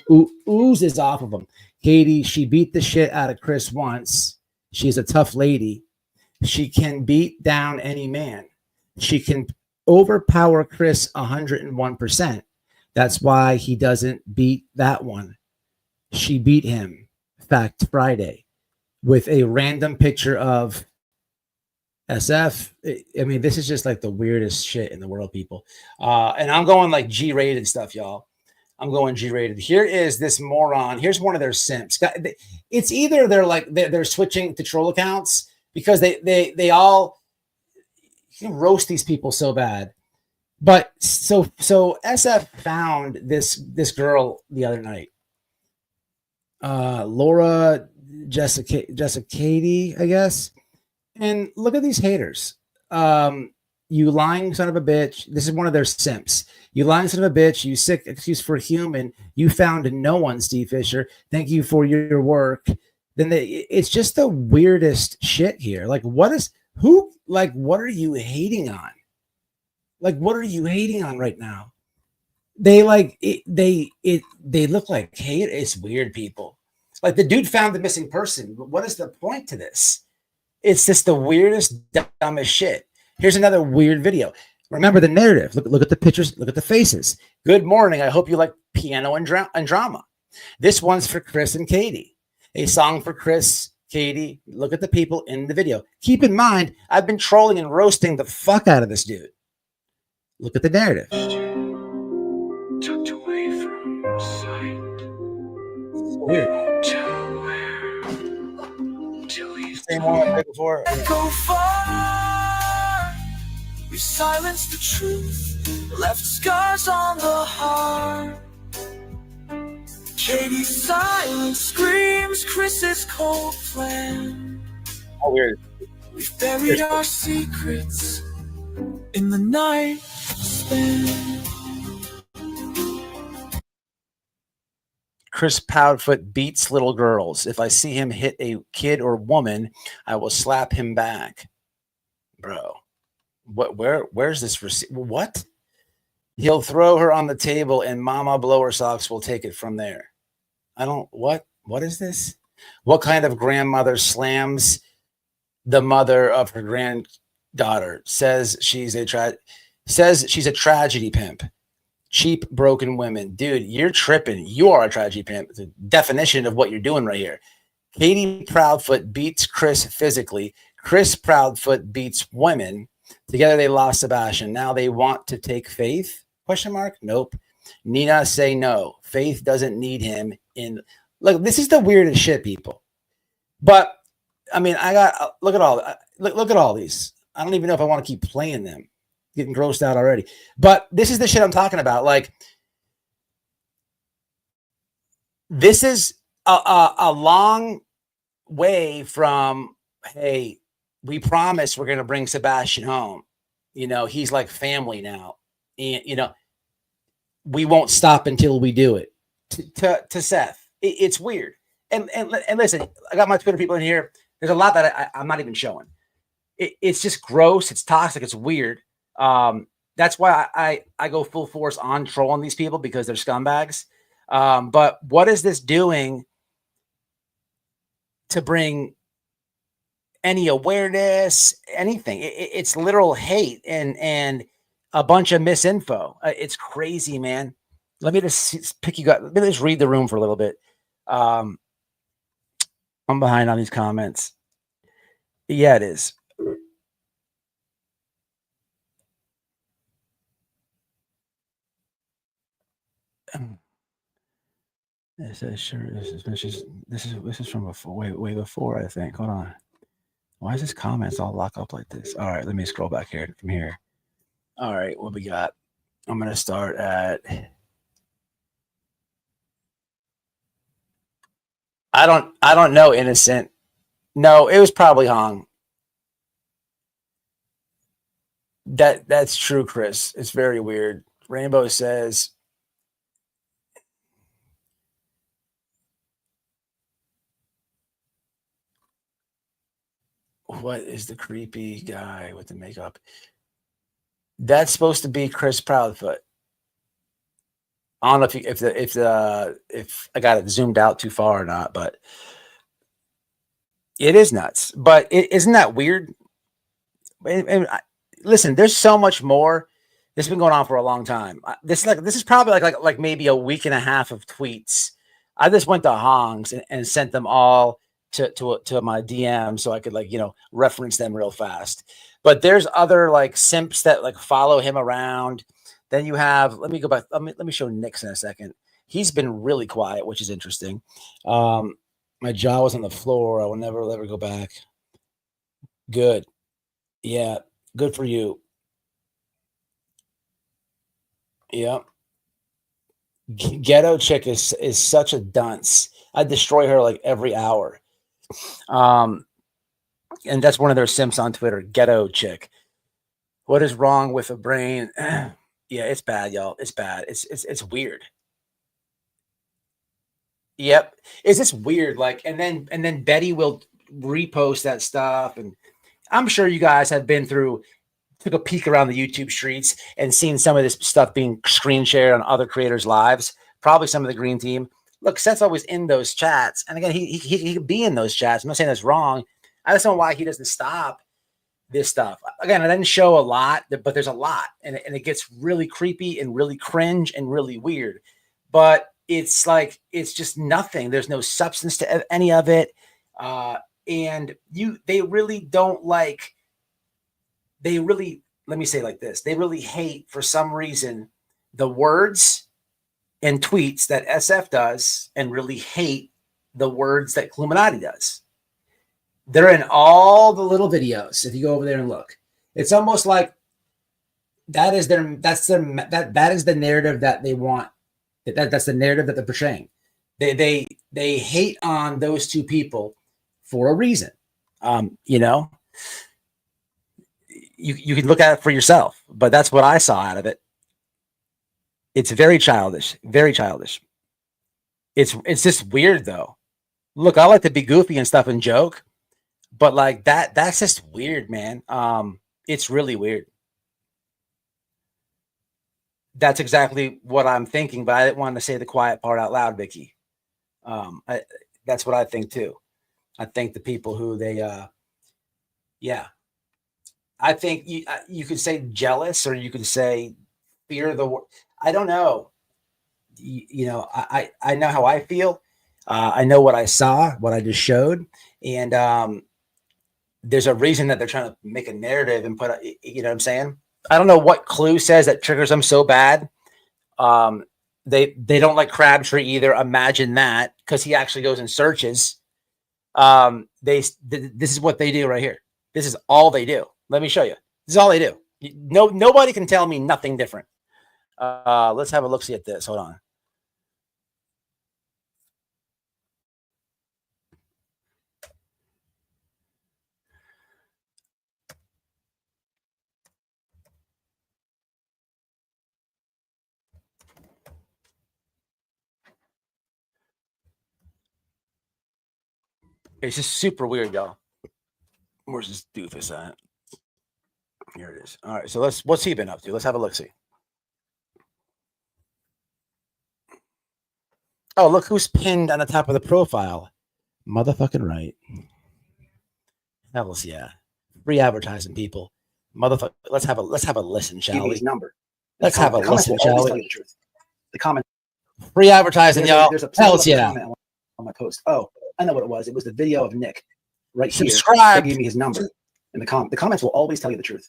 oozes off of them. Katie, she beat the shit out of Chris once. She's a tough lady. She can beat down any man. She can overpower Chris 101%. That's why he doesn't beat that one. She beat him. Fact Friday. With a random picture of SF. I mean, this is just like the weirdest shit in the world, people. And I'm going like G-rated stuff, y'all. I'm going G-rated. Here is this moron. Here's one of their simps. It's either they're switching to troll accounts because they all roast these people so bad. But so SF found this girl the other night. Laura Jessica Katie, I guess. And look at these haters. You lying son of a bitch. This is one of their simps. You lying son of a bitch. You sick excuse for human. You found no one, Steve Fisher. Thank you for your work. Then it's just the weirdest shit here. Like, what are you hating on? Like, what are you hating on right now? They like it. They look like hate. It's weird, people. Like the dude found the missing person. But what is the point to this? It's just the weirdest, dumbest shit. Here's another weird video. Remember the narrative. Look at the pictures. Look at the faces. Good morning. I hope you like piano and drama. This one's for Chris and Katie. A song for Chris, Katie. Look at the people in the video. Keep in mind, I've been trolling and roasting the fuck out of this dude. Look at the narrative. Tucked away from sight. So weird. Same one I did before. Go far. We silenced the truth, left scars on the heart. Katie's silence screams Chris's cold plan. How weird. We've buried our secrets in the night span. Chris Proudfoot beats little girls. If I see him hit a kid or woman, I will slap him back. Bro, where's this receipt? What? He'll throw her on the table and Mama Blower Socks will take it from there. What is this? What kind of grandmother slams the mother of her granddaughter? Says she's a tragedy pimp. Cheap, broken women. Dude, you're tripping. You are a tragedy pimp. The definition of what you're doing right here. Katie Proudfoot beats Chris physically. Chris Proudfoot beats women. Together they lost Sebastian. Now they want to take Faith? Question mark? Nope. Nina say no. Faith doesn't need him in. Look, this is the weirdest shit, people. But I mean, look at all these. I don't even know if I want to keep playing them. Getting grossed out already. But this is the shit I'm talking about. Like, this is a long way from, hey, we promise we're going to bring Sebastian home. You know, he's like family now. And, you know, we won't stop until we do it. To Seth. It's weird. and listen, I got my Twitter people in here. There's a lot that I'm not even showing. It's just gross. It's toxic. It's weird. That's why I go full force on trolling these people because they're scumbags. But what is this doing to bring any awareness, anything? It's literal hate and a bunch of misinfo. It's crazy, man. Let me just pick you guys. Let me just read the room for a little bit. I'm behind on these comments. Yeah, it is. This is sure. This is from before, way before, I think. Hold on. Why is this comments all locked up like this? All right, let me scroll back here from here. All right, what we got? I'm gonna start at. I don't know. Innocent. No, it was probably Hong. That's true, Chris. It's very weird. Rainbow says. What is the creepy guy with the makeup? That's supposed to be Chris Proudfoot. I don't know if I got it zoomed out too far or not, but it is nuts. But isn't that weird? And listen, there's so much more. This has been going on for a long time. This is probably like maybe a week and a half of tweets. I just went to Hong's and sent them all to my DM so I could reference them real fast. But there's other like simps that like follow him around. Then you have, let me go back. Let me show Nick's in a second. He's been really quiet, which is interesting. My jaw was on the floor. I will never let her go back. Good. Yeah. Good for you. Yeah. Ghetto chick is such a dunce. I destroy her like every hour. And that's one of their simps on Twitter. Ghetto chick. What is wrong with a brain? Yeah, it's bad, y'all. It's bad. It's weird. Yep. It's just weird. Like, and then Betty will repost that stuff. And I'm sure you guys have been through, took a peek around the YouTube streets and seen some of this stuff being screen shared on other creators' lives. Probably some of the green team. Look, Seth's always in those chats. And again, he could be in those chats. I'm not saying that's wrong. I just don't know why he doesn't stop this stuff. Again, I didn't show a lot, but there's a lot. And it gets really creepy and really cringe and really weird. But it's like, it's just nothing. There's no substance to any of it. And they really don't like, they really, let me say it like this. They really hate for some reason the words and tweets that SF does and really hate the words that Illuminati does. They're in all the little videos. If you go over there and look, it's almost like that is the narrative that they want. That's the narrative that they're portraying. They hate on those two people for a reason. You can look at it for yourself, but that's what I saw out of it. It's very childish, very childish. It's just weird though. Look, I like to be goofy and stuff and joke, but like that's just weird, man. It's really weird. That's exactly what I'm thinking, but I didn't want to say the quiet part out loud, Vicky. That's what I think too. I think the people who yeah. I think you could say jealous, or you could say fear the. I don't know. I know how I feel. I know what I saw, what I just showed, and there's a reason that they're trying to make a narrative and put. You know what I'm saying? I don't know what clue says that triggers them so bad. They don't like Crabtree either. Imagine that, because he actually goes and searches. This is what they do right here. This is all they do. Let me show you. This is all they do. Nobody can tell me nothing different. Let's have a look see at this. Hold on. It's just super weird, y'all. Where's this doofus at? Here it is. All right, so what's he been up to? Let's have a look. See. Oh, look who's pinned on the top of the profile. Motherfucking right. Hells yeah. Free advertising, people. Motherfucker. Let's have a listen, shall we? His number. Let's have a listen, shall we? The comment. Free advertising, y'all. There's a Hells yeah. comment on my post. Oh, I know what it was. It was the video of Nick right here. Subscribe. They gave me his number. And the comments will always tell you the truth.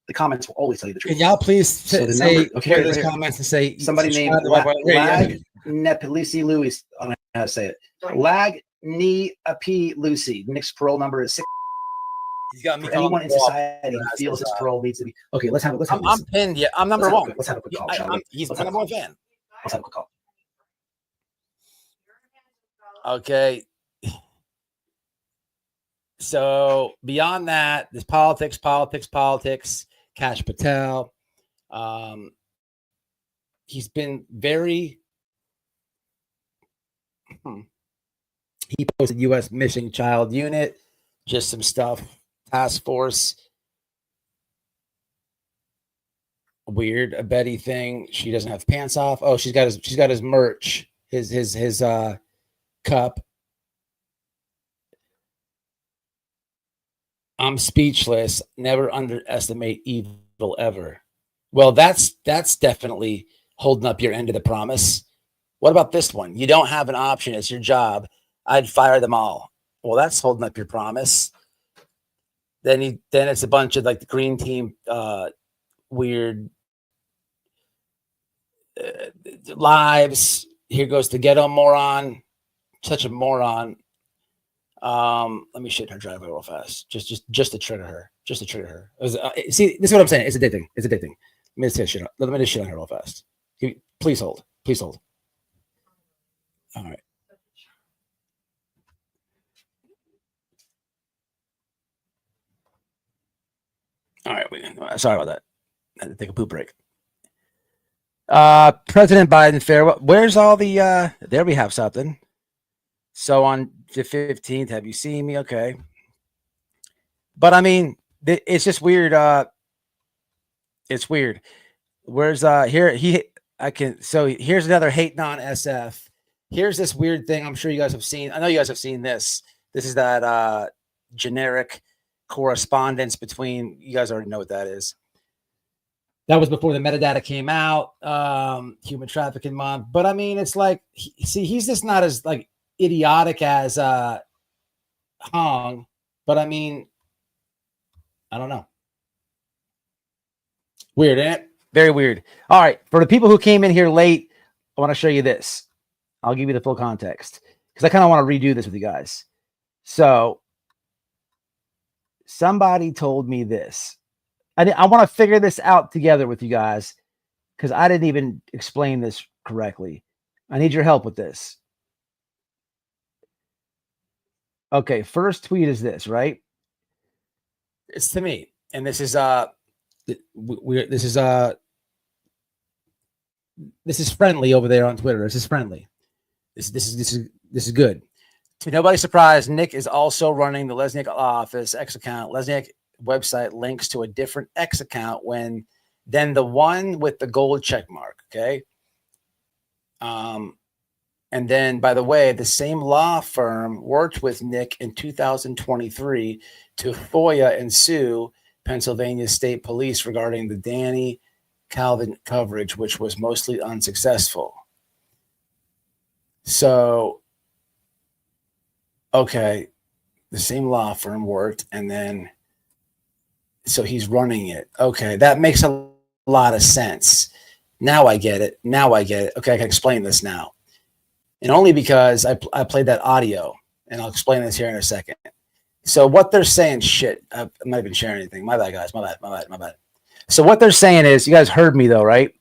The comments will always tell you the truth. Can y'all please So the say number- okay, those right here. comments and say Somebody named Lag Nepalisi Louis. I don't know how to say it. Lag Ni Api Lucy. Nick's parole number is 6. He's got me. For anyone in society who feels his parole needs to be okay. Let's have. I'm pinned. Yeah, I'm number one. Let's have a quick call. Shall we? He's my number one fan. Let's have a quick call. Okay. So beyond that, there's politics. Kash Patel. He's been very. He posted U.S. Missing Child Unit, just some stuff. Task Force. Weird, a Betty thing. She doesn't have pants off. Oh, she's got his merch. His cup. I'm speechless. Never underestimate evil ever. Well, that's definitely holding up your end of the promise. What about this one? You don't have an option. It's your job. I'd fire them all. Well, that's holding up your promise. Then it's a bunch of like the green team weird lives. Here goes the ghetto moron. Such a moron. Let me shit her driveway real fast. Just to trigger her. Just to trigger her. See, this is what I'm saying. It's addicting. It's addicting. Let me just shit on her real fast. Please hold. Please hold. All right. All right. Sorry about that. I had to take a poop break. President Biden farewell. Where's all the there we have something. So on the 15th, have you seen me? Okay. But I mean, it's just weird. It's weird. Where's here's another hating on SF. Here's this weird thing I'm sure you guys have seen. I know you guys have seen this. This is that generic correspondence between, you guys already know what that is. That was before the metadata came out, human trafficking month. But I mean, it's like, he's just not as like idiotic as Hong, but I mean, I don't know. Weird, isn't it? Very weird. All right, for the people who came in here late, I want to show you this. I'll give you the full context because I kind of want to redo this with you guys. So somebody told me this. I want to figure this out together with you guys because I didn't even explain this correctly. I need your help with this. Okay, first tweet is this, right? It's to me, and this is this is friendly over there on Twitter. This is friendly. This is good. To nobody's surprise, Nick is also running the Lesniak office X account. Lesniak website links to a different X account than the one with the gold check mark. Okay. And then, by the way, the same law firm worked with Nick in 2023 to FOIA and sue Pennsylvania State Police regarding the Danny Calvin coverage, which was mostly unsuccessful. So, okay, the same law firm worked, and then, so he's running it. Okay, that makes a lot of sense. Now I get it. Okay, I can explain this now. And only because I played that audio, and I'll explain this here in a second. So what they're saying, I'm not even sharing anything. My bad, guys. My bad. So what they're saying is, you guys heard me though, right?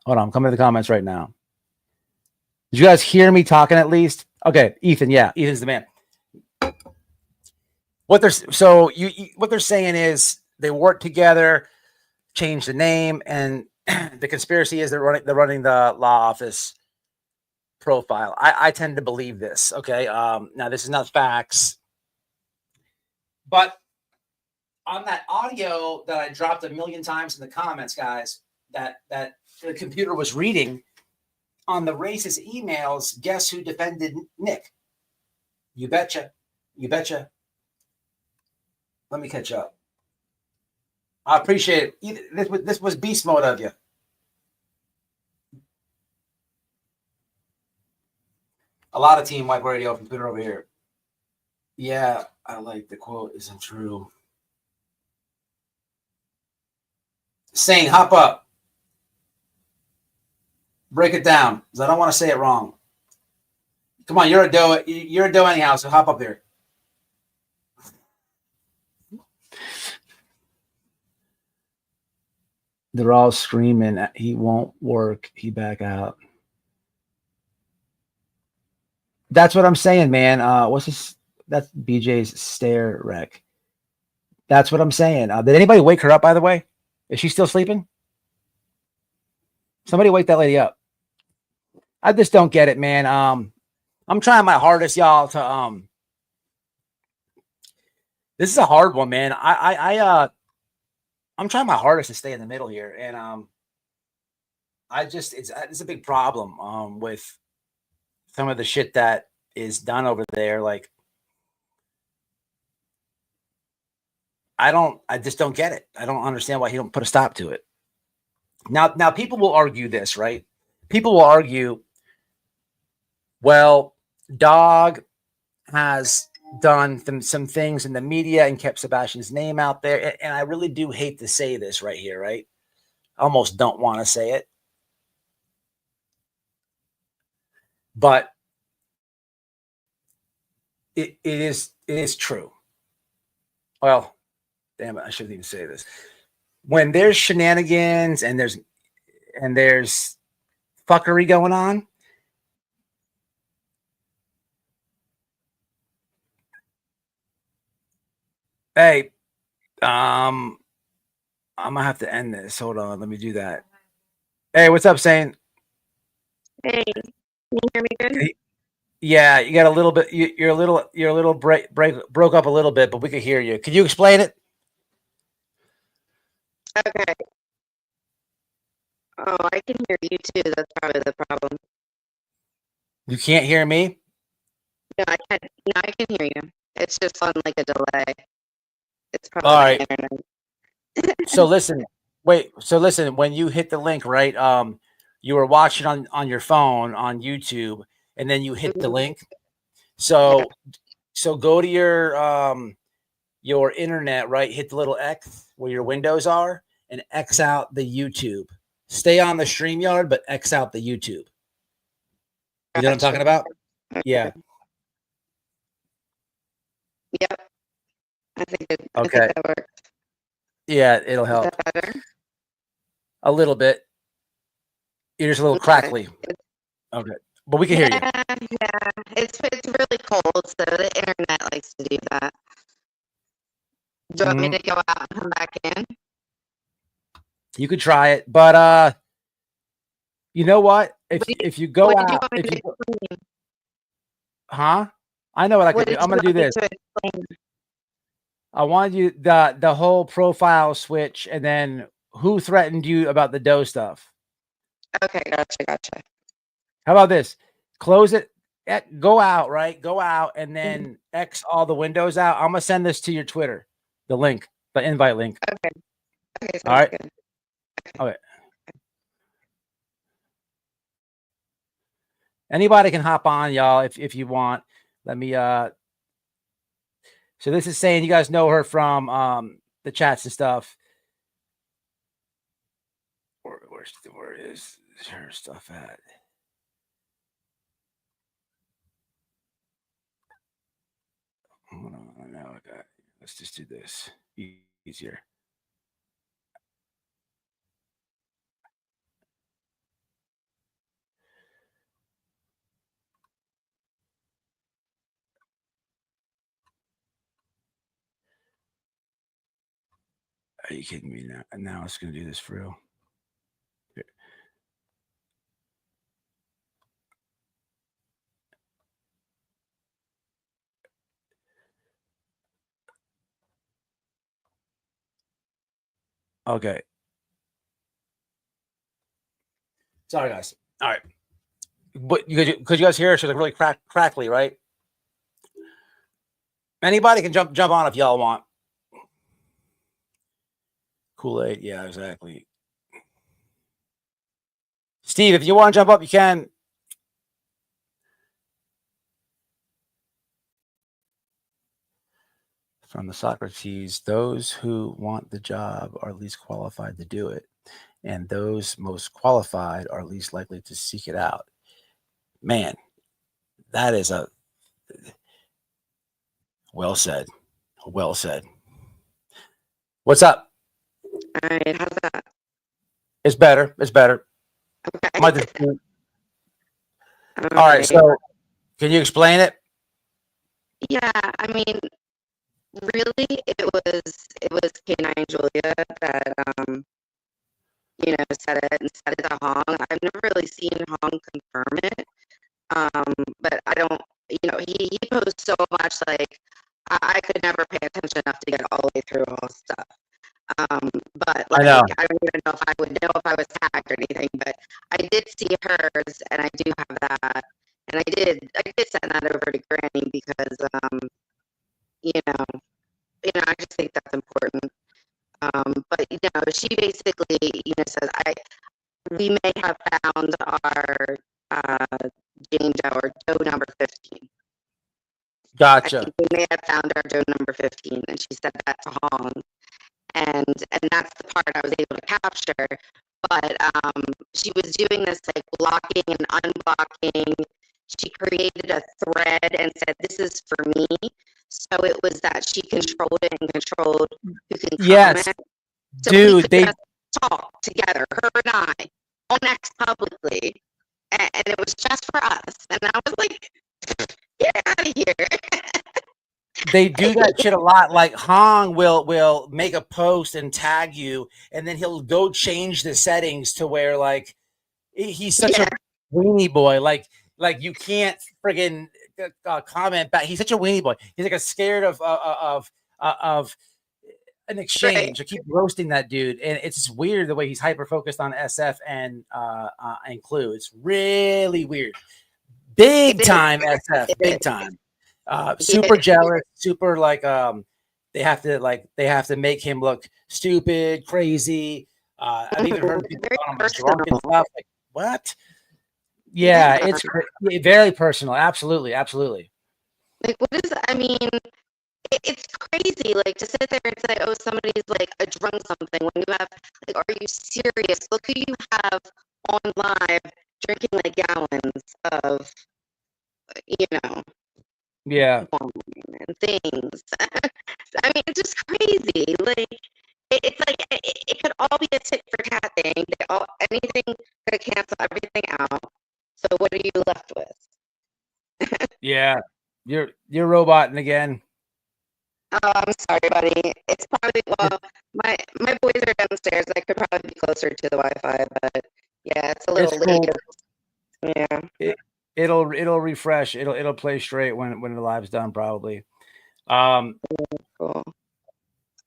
Hold on, I'm coming to the comments right now. Did you guys hear me talking at least? Okay, Ethan, yeah, Ethan's the man. What they're saying is they work together, change the name, and the conspiracy is they're running the law office profile. I tend to believe this. Okay. Now this is not facts, but on that audio that I dropped a million times in the comments, guys, that the computer was reading on the racist emails, guess who defended Nick? You betcha. You betcha. Let me catch up. I appreciate it. This was beast mode of you. A lot of Team White Radio from Twitter over here. Yeah, I like the quote isn't true. Saying hop up. Break it down, because I don't want to say it wrong. Come on, you're a doe. You're a doe anyhow, so hop up here. They're all screaming, he won't work. He back out. That's what I'm saying, man. What's this? That's BJ's stare wreck. That's what I'm saying. Did anybody wake her up, by the way? Is she still sleeping? Somebody wake that lady up. I just don't get it, man. I'm trying my hardest, y'all, to this is a hard one, man. I'm trying my hardest to stay in the middle here, and it's a big problem with some of the shit that is done over there. Like, I just don't get it. I don't understand why he don't put a stop to it. Now people will argue this, right? People will argue, well, Dog has done some things in the media and kept Sebastian's name out there. And I really do hate to say this right here, right? I almost don't want to say it. But it is true. Well, damn it, I shouldn't even say this. When there's shenanigans and there's fuckery going on, hey, I'm gonna have to end this. Hold on, let me do that. Hey, what's up, Saint? Hey, can you hear me good? Yeah, you got a little bit. You're a little broke up a little bit, but we could hear you. Could you explain it? Okay. Oh, I can hear you too. That's probably the problem. You can't hear me? No, I can. No, I can hear you. It's just on like a delay. It's probably All my right. internet. So listen, wait. So listen, when you hit the link, right? You were watching on your phone on YouTube, and then you hit the link. So go to your internet, right? Hit the little X where your windows are, and X out the YouTube. Stay on the StreamYard, but X out the YouTube. You know what I'm talking about? Yeah. Yep. I think Okay. that works. Yeah, it'll help. Is that better? A little bit. You're just a little crackly. Okay. But we can hear you. Yeah. It's really cold, so the internet likes to do that. Do you want me to go out and come back in? You could try it, but you know what? If you go out, huh? I know what I could do. I'm gonna do this. I want you the whole profile switch, and then who threatened you about the dough stuff? Okay, gotcha. How about this? Close it. Go out, right? Go out, and then X all the windows out. I'm gonna send this to your Twitter, the link, the invite link. Okay. All right. Good. Okay. Anybody can hop on, y'all, if you want. Let me so this is saying you guys know her from the chats and stuff. Where is her stuff at? Hold on, now I got. Let's just do this easier. Are you kidding me now? And now it's going to do this for real. Okay. Sorry, guys. All right. But you guys hear it? She's like really crackly, right? Anybody can jump on if y'all want. Kool-Aid. Yeah, exactly. Steve, if you want to jump up, you can. From the Socrates, those who want the job are least qualified to do it, and those most qualified are least likely to seek it out. Man, that is a well said. Well said. What's up? All right, how's that? It's better. It's better. Okay. All right. So, can you explain it? Yeah, I mean, really, it was K9 Julia that said it and said it to Hong. I've never really seen Hong confirm it. But I don't, he posts so much, like I could never pay attention enough to get all the way through all stuff. But like I don't even know if I would know if I was tagged or anything, but I did see hers and I do have that. And I did send that over to Granny because I just think that's important. But she basically, says we may have found our Jane Doe or Doe number 15. Gotcha. I think we may have found our Doe number 15, and she said that to Hong. And that's the part I was able to capture. But she was doing this like blocking and unblocking. She created a thread and said, "This is for me." So it was that she controlled it and controlled who can comment. So dude, we could just talk together, her and I, on X publicly, and it was just for us. And I was like, "Get out of here!" They do that shit a lot. Like Hong will make a post and tag you, and then he'll go change the settings to where like he's such a weenie boy. Like you can't friggin' comment back. He's such a weenie boy. He's like a scared of an exchange. I keep roasting that dude, and it's just weird the way he's hyper focused on SF and Clue. It's really weird. Big time SF, big time. Super jealous, super like they have to make him look stupid, crazy. I've even heard people calling him drunk and stuff. Like what? Yeah, it's very personal. Absolutely. Like, what is? I mean, it's crazy. Like to sit there and say, "Oh, somebody's like a drunk something." When you have, like, are you serious? Look who you have on live drinking like gallons of, yeah, and things. I mean, it's just crazy. Like it's like it could all be a tit for tat thing. Anything could cancel everything out. So what are you left with? Yeah, you're roboting again. Oh, I'm sorry, buddy. It's probably my boys are downstairs. I could probably be closer to the Wi-Fi, but yeah, it's a little late. Cool. Yeah. It'll refresh. It'll play straight when the live's done, probably. Cool.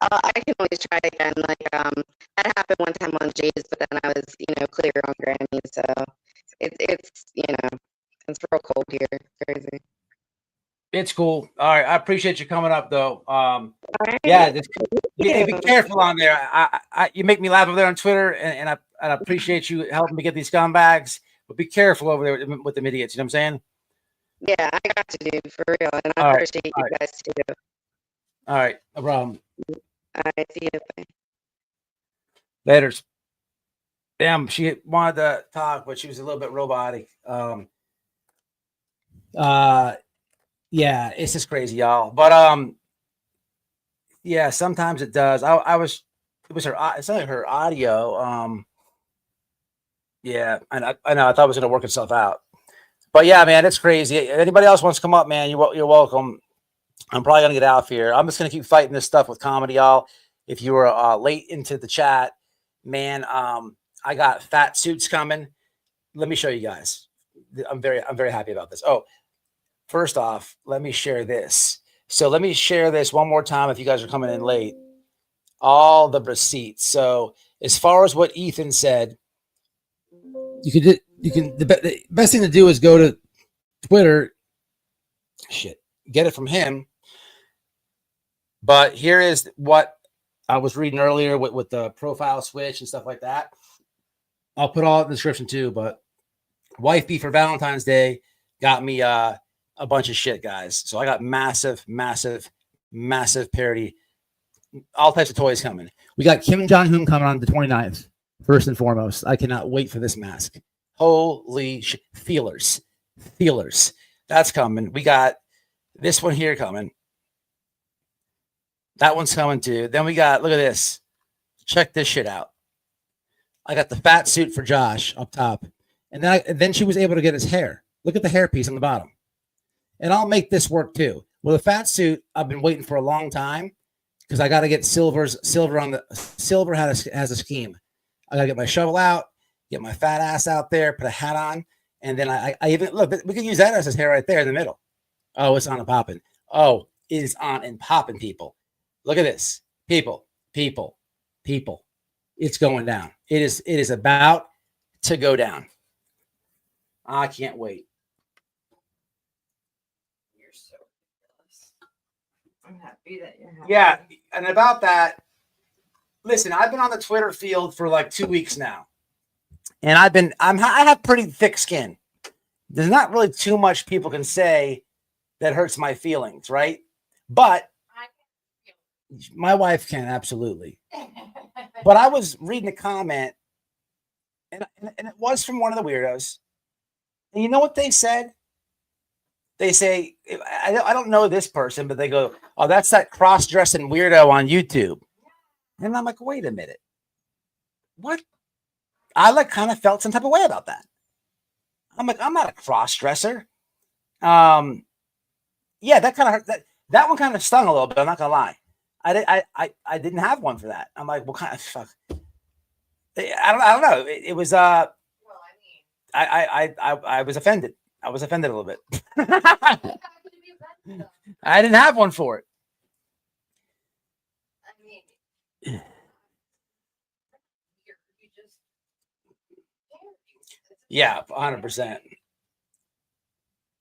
I can always try again. Like that happened one time on Jay's, but then I was clear on Granny. So it's it's real cold here. Crazy. It's cool. All right, I appreciate you coming up though. Yeah, be careful on there. You make me laugh over there on Twitter, and I appreciate you helping me get these scumbags. But be careful over there with them idiots. You know what I'm saying? Yeah, I got to do for real, and I appreciate you guys too. All right, no problem. All right, see you. Bye. Laters. Damn, she wanted to talk, but she was a little bit robotic. Yeah, it's just crazy, y'all. But yeah, sometimes it does. It was it's not her audio. Yeah, I know. I thought it was gonna work itself out. But yeah, man, it's crazy. If anybody else wants to come up, man, you're welcome. I'm probably gonna get out of here. I'm just gonna keep fighting this stuff with comedy, y'all. If you were late into the chat, man, I got fat suits coming. Let me show you guys. I'm very happy about this. Oh, first off, let me share this. So let me share this one more time if you guys are coming in late. all the receipts. So as far as what Ethan said, the best thing to do is go to Twitter. Shit, get it from him. But here is what I was reading earlier with the profile switch and stuff like that. I'll put all in the description too. But wifey for Valentine's Day got me a bunch of shit, guys. So I got massive parody, all types of toys coming. We got Kim Jong-un coming on the 29th. First and foremost, I cannot wait for this mask. Holy shit. Feelers. That's coming. We got this one here coming. That one's coming too. Then we got, look at this. Check this shit out. I got the fat suit for Josh up top. And then she was able to get his hair. Look at the hairpiece on the bottom. And I'll make this work too. Well, the fat suit, I've been waiting for a long time because I got to get silver on the silver has a scheme. I got to get my shovel out, get my fat ass out there, put a hat on. And then I even look, we could use that as his hair right there in the middle. Oh, it's on and popping. Oh, it is on and popping, people. Look at this. People. It's going down. It is about to go down. I can't wait. You're so ridiculous. I'm happy that you're happy. Yeah, and about that, listen, I've been on the Twitter field for like 2 weeks now. And I have pretty thick skin. There's not really too much people can say that hurts my feelings, right? But my wife can, absolutely. But I was reading a comment, and it was from one of the weirdos. And you know what they said? They say, I don't know this person, but they go, oh, that's that cross-dressing weirdo on YouTube. And I'm like, wait a minute. What? I like kind of felt some type of way about that. I'm like, I'm not a cross-dresser. Yeah, that kind of hurt. That one kind of stung a little bit. I'm not gonna lie. I didn't have one for that. I'm like, what kind of fuck? I don't know. It was Well, I was offended. I was offended a little bit. how could you be offended, though? I didn't have one for it. I mean, you just. Yeah, 100%.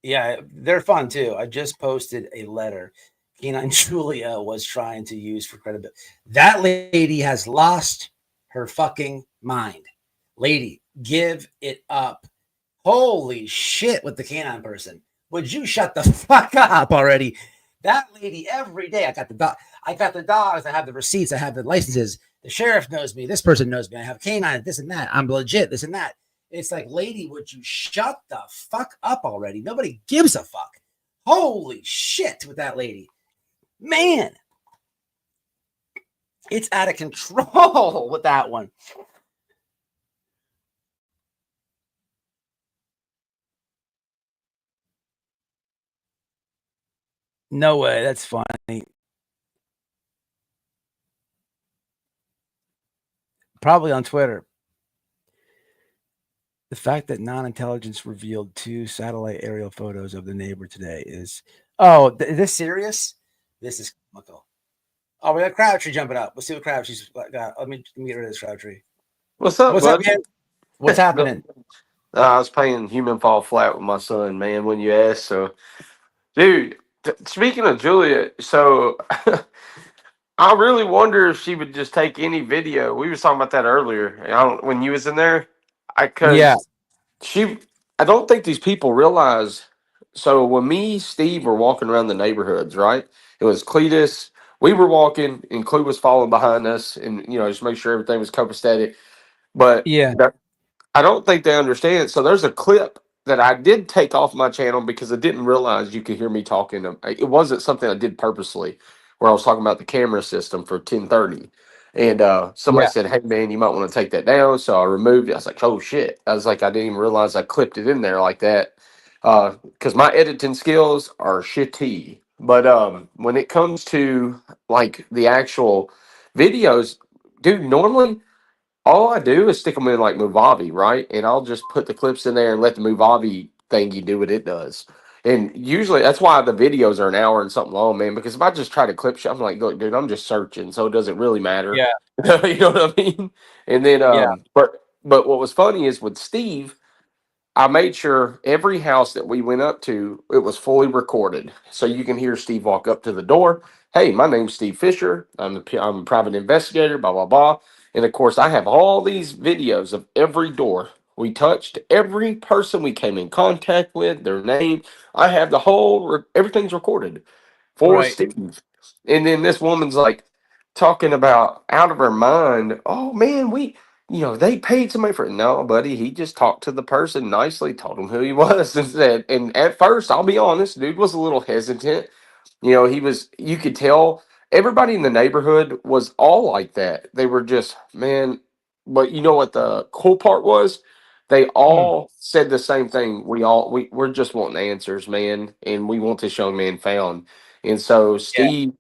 Yeah, they're fun too. I just posted a letter Canine Julia was trying to use for credibility. That lady has lost her fucking mind. Lady, give it up. Holy shit with the canine person. Would you shut the fuck up already? That lady every day. I got the dogs. I have the receipts. I have the licenses. The sheriff knows me. This person knows me. I have canine, this and that. I'm legit, this and that. It's like, lady, would you shut the fuck up already? Nobody gives a fuck. Holy shit with that lady. Man. It's out of control with that one. No way. That's funny. Probably on Twitter. The fact that non-intelligence revealed 2 satellite aerial photos of the neighbor today is... Oh, is this serious? This is comical. Oh, we got Crabtree jumping up. Let's see what Crabtree's got. Let me get rid of this Crabtree. What's up, What's buddy? up, man? What's happening? I was playing Human Fall Flat with my son, man, when you asked. So, dude, speaking of Julia, so I really wonder if she would just take any video. We were talking about that earlier. When you was in there, Yeah. I don't think these people realize. So when me, Steve were walking around the neighborhoods, right? It was Cletus. We were walking, and Cletus was following behind us, and just make sure everything was copacetic. But Yeah. I don't think they understand. So there's a clip that I did take off my channel because I didn't realize you could hear me talking. It wasn't something I did purposely, where I was talking about the camera system for 10:30. And somebody Yeah. said, "Hey man, you might want to take that down." So I removed it. I was like, "Oh shit!" I was like, I didn't even realize I clipped it in there like that because my editing skills are shitty. But when it comes to like the actual videos, dude, normally all I do is stick them in like Movavi, right? And I'll just put the clips in there and let the Movavi thingy do what it does. And usually that's why the videos are an hour and something long, man. Because if I just try to clip shit, I'm like, look, dude, I'm just searching, so it doesn't really matter. Yeah. You know what I mean? And then, Yeah. but what was funny is with Steve, I made sure every house that we went up to, it was fully recorded. So you can hear Steve walk up to the door. Hey, my name's Steve Fisher. I'm a private investigator, blah, blah, blah. And of course, I have all these videos of every door we touched, every person we came in contact with, their name. I have the whole, everything's recorded for Right. Steve. And then this woman's like talking about out of her mind. Oh, man, they paid somebody for it. No, buddy, he just talked to the person nicely, told him who he was, and said, and at first, I'll be honest, dude was a little hesitant. You could tell everybody in the neighborhood was all like that. They were just, man, but you know what the cool part was? They Hmm. all said the same thing. We're just wanting answers, man, and we want this young man found. And so Yeah. Steve,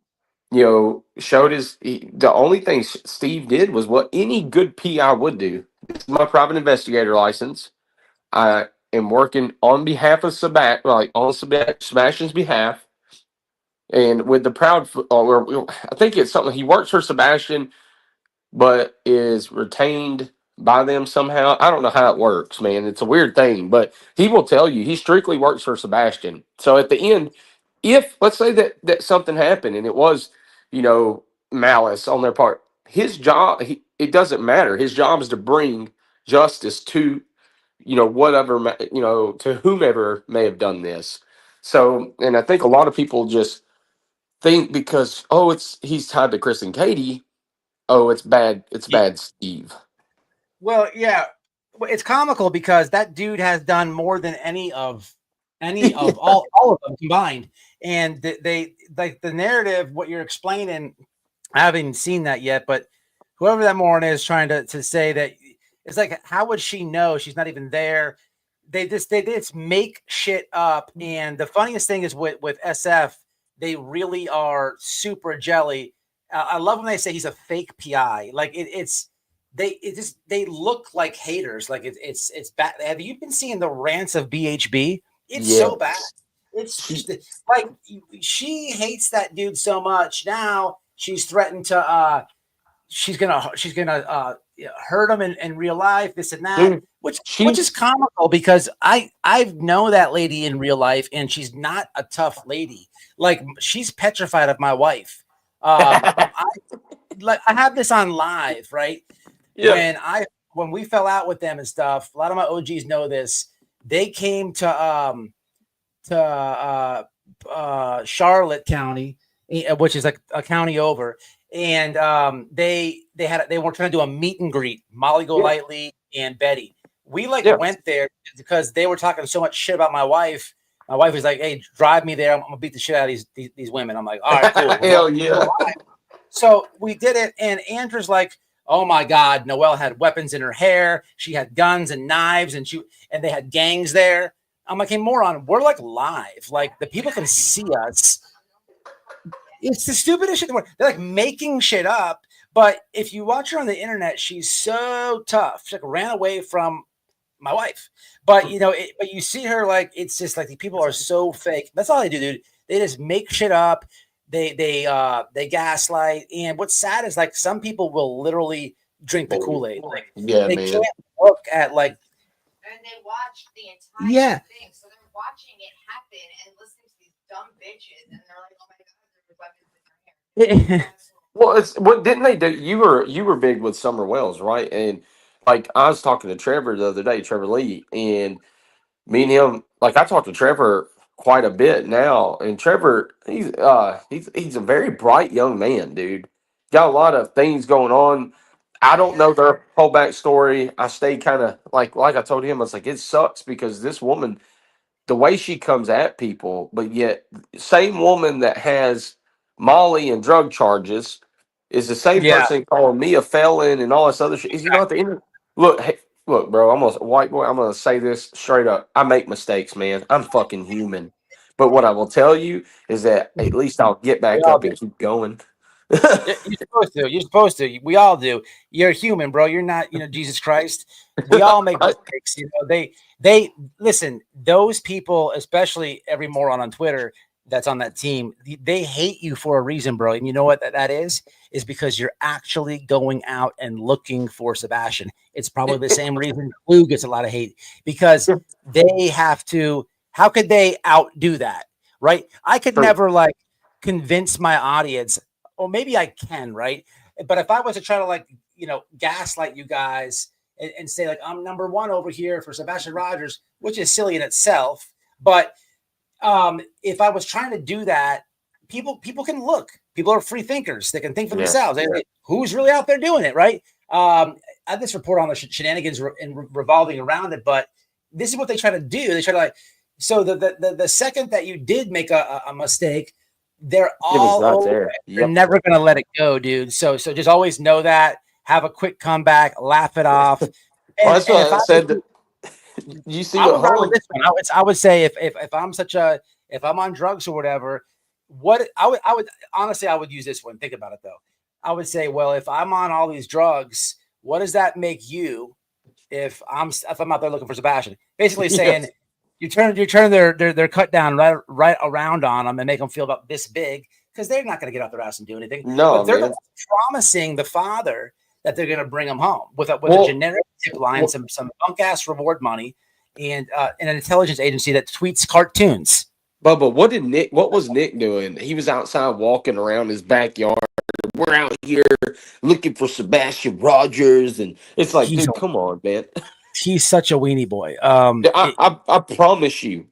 showed the only thing Steve did was what any good PI would do. This is my private investigator license. I am working on behalf of Sebastian's behalf, and with the I think it's something he works for Sebastian, but is retained by them somehow. I don't know how it works, man. It's a weird thing, but he will tell you he strictly works for Sebastian. So at the end, if let's say that something happened and it was, malice on their part, his job, it doesn't matter. His job is to bring justice to, whatever, to whomever may have done this. So, and I think a lot of people just think because he's tied to Chris and Katie. Oh, it's bad, Steve. Well, yeah, it's comical because that dude has done more than any of all of them combined, and they like the narrative. What you're explaining, I haven't seen that yet, but whoever that moron is trying to say that it's like, how would she know? She's not even there. They just make shit up, and the funniest thing is with SF, they really are super jelly. I love when they say he's a fake PI. Like they look like haters. Like it's bad. Have you been seeing the rants of BHB? It's Yeah. so bad. It's She, like she hates that dude so much. Now she's threatened to she's gonna hurt him in real life, this and that, dude, which is comical because I've known that lady in real life and she's not a tough lady. Like she's petrified of my wife. I have this on live, right? yeah. When we fell out with them and stuff, a lot of my OGs know this. They came to Charlotte County, which is like a county over, and they were trying to do a meet and greet. Molly Golightly and Betty. We went there because they were talking so much shit about my wife. My wife was like, "Hey, drive me there. I'm gonna beat the shit out of these women." I'm like, "All right, cool." Hell yeah. So we did it, and Andrew's like, "Oh my God, Noelle had weapons in her hair. She had guns and knives, and they had gangs there." I'm like, "Hey, moron, we're like live. Like the people can see us. It's the stupidest shit. They're like making shit up. But if you watch her on the internet, she's so tough. She like ran away from my wife. But but you see her like it's just like the people are so fake. That's all they do, dude. They just make shit up. They gaslight. And what's sad is like some people will literally drink the Kool-Aid. Like Yeah, they man. can't look at like And they watched the entire thing, so they're watching it happen and listening to these dumb bitches, and they're like, "Oh my God, there's weapons in their hair." Well, it's what didn't they do? You were big with Summer Wells, right? And like I was talking to Trevor the other day, Trevor Lee, and me and him, like I talked to Trevor quite a bit now, and Trevor, he's a very bright young man, dude. Got a lot of things going on. I don't know their whole backstory. I stay kind of like I told him, I was like, it sucks because this woman, the way she comes at people, but yet same woman that has Molly and drug charges is the same yeah. person calling me a felon and all this other shit. At the end, look, hey, look, bro, white boy. I'm gonna say this straight up. I make mistakes, man. I'm fucking human. But what I will tell you is that at least I'll get back up and keep going. You're supposed to. You're supposed to. We all do. You're human, bro. You're not, Jesus Christ. We all make mistakes. They listen. Those people, especially every moron on Twitter that's on that team, they hate you for a reason, bro. And you know what that is? Is because you're actually going out and looking for Sebastian. It's probably the same reason Clue gets a lot of hate because they have to. How could they outdo that? Right? I could never convince my audience, or maybe I can, right? But if I was to try to gaslight you guys and say I'm number one over here for Sebastian Rogers, which is silly in itself, but if I was trying to do that, people can look. People are free thinkers. They can think for themselves. Who's really out there doing it, right? I had this report on the shenanigans revolving around it, but this is what they try to do. They try to so the second that you did make a mistake, they're all over there. Yep. You're never gonna let it go, dude. So just always know that. Have a quick comeback, laugh it off. Well, that's what I said. You see I what would ride with this one. I would say if I'm if I'm on drugs or whatever, I would honestly I would use this one. Think about it though. I would say, well, if I'm on all these drugs, what does that make you if I'm out there looking for Sebastian? Basically saying you turn their cut down right around on them and make them feel about this big because they're not going to get out their ass and do anything. No, but they're promising the father that they're going to bring him home with a generic tip line, some punk ass reward money, and an intelligence agency that tweets cartoons. Bubba, what was Nick doing? He was outside walking around his backyard. We're out here looking for Sebastian Rogers, and it's like, dude, come on, man. He's such a weenie boy. I promise you,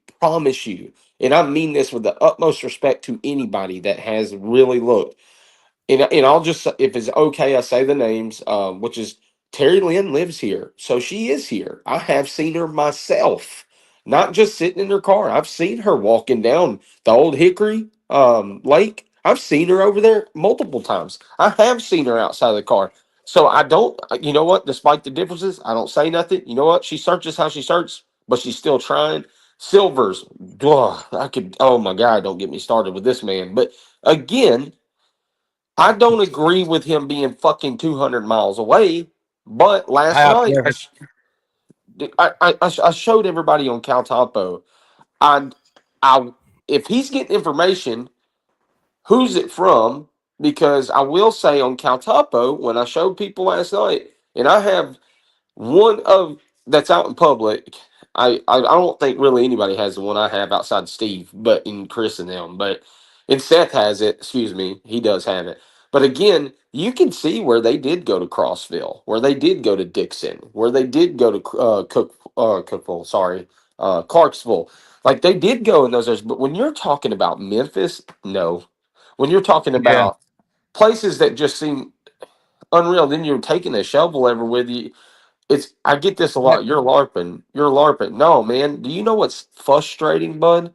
and I mean this with the utmost respect to anybody that has really looked. And I'll just, if it's okay, I say the names, which is Terry Lynn lives here. So she is here. I have seen her myself, not just sitting in her car. I've seen her walking down the old Hickory Lake. I've seen her over there multiple times. I have seen her outside of the car. So I don't, you know what, despite the differences, I don't say nothing. You know what? She searches how she searches, but she's still trying. Silvers, oh my God, don't get me started with this man. But again, I don't agree with him being fucking 200 miles away, but last night I showed everybody on Caltapo. I if he's getting information, who's it from? Because I will say on Caltapo, when I showed people last night, and I have one of that's out in public. I don't think really anybody has the one I have outside Steve, but in Chris and them. And Seth has it. Excuse me, he does have it. But again, you can see where they did go to Crossville, where they did go to Dixon, where they did go to Cookville. Sorry, Clarksville. Like they did go in those areas. But when you're talking about Memphis, no. When you're talking about places that just seem unreal, then you're taking a shovel ever with you. I get this a lot. You're LARPing. You're LARPing. No, man. Do you know what's frustrating, bud?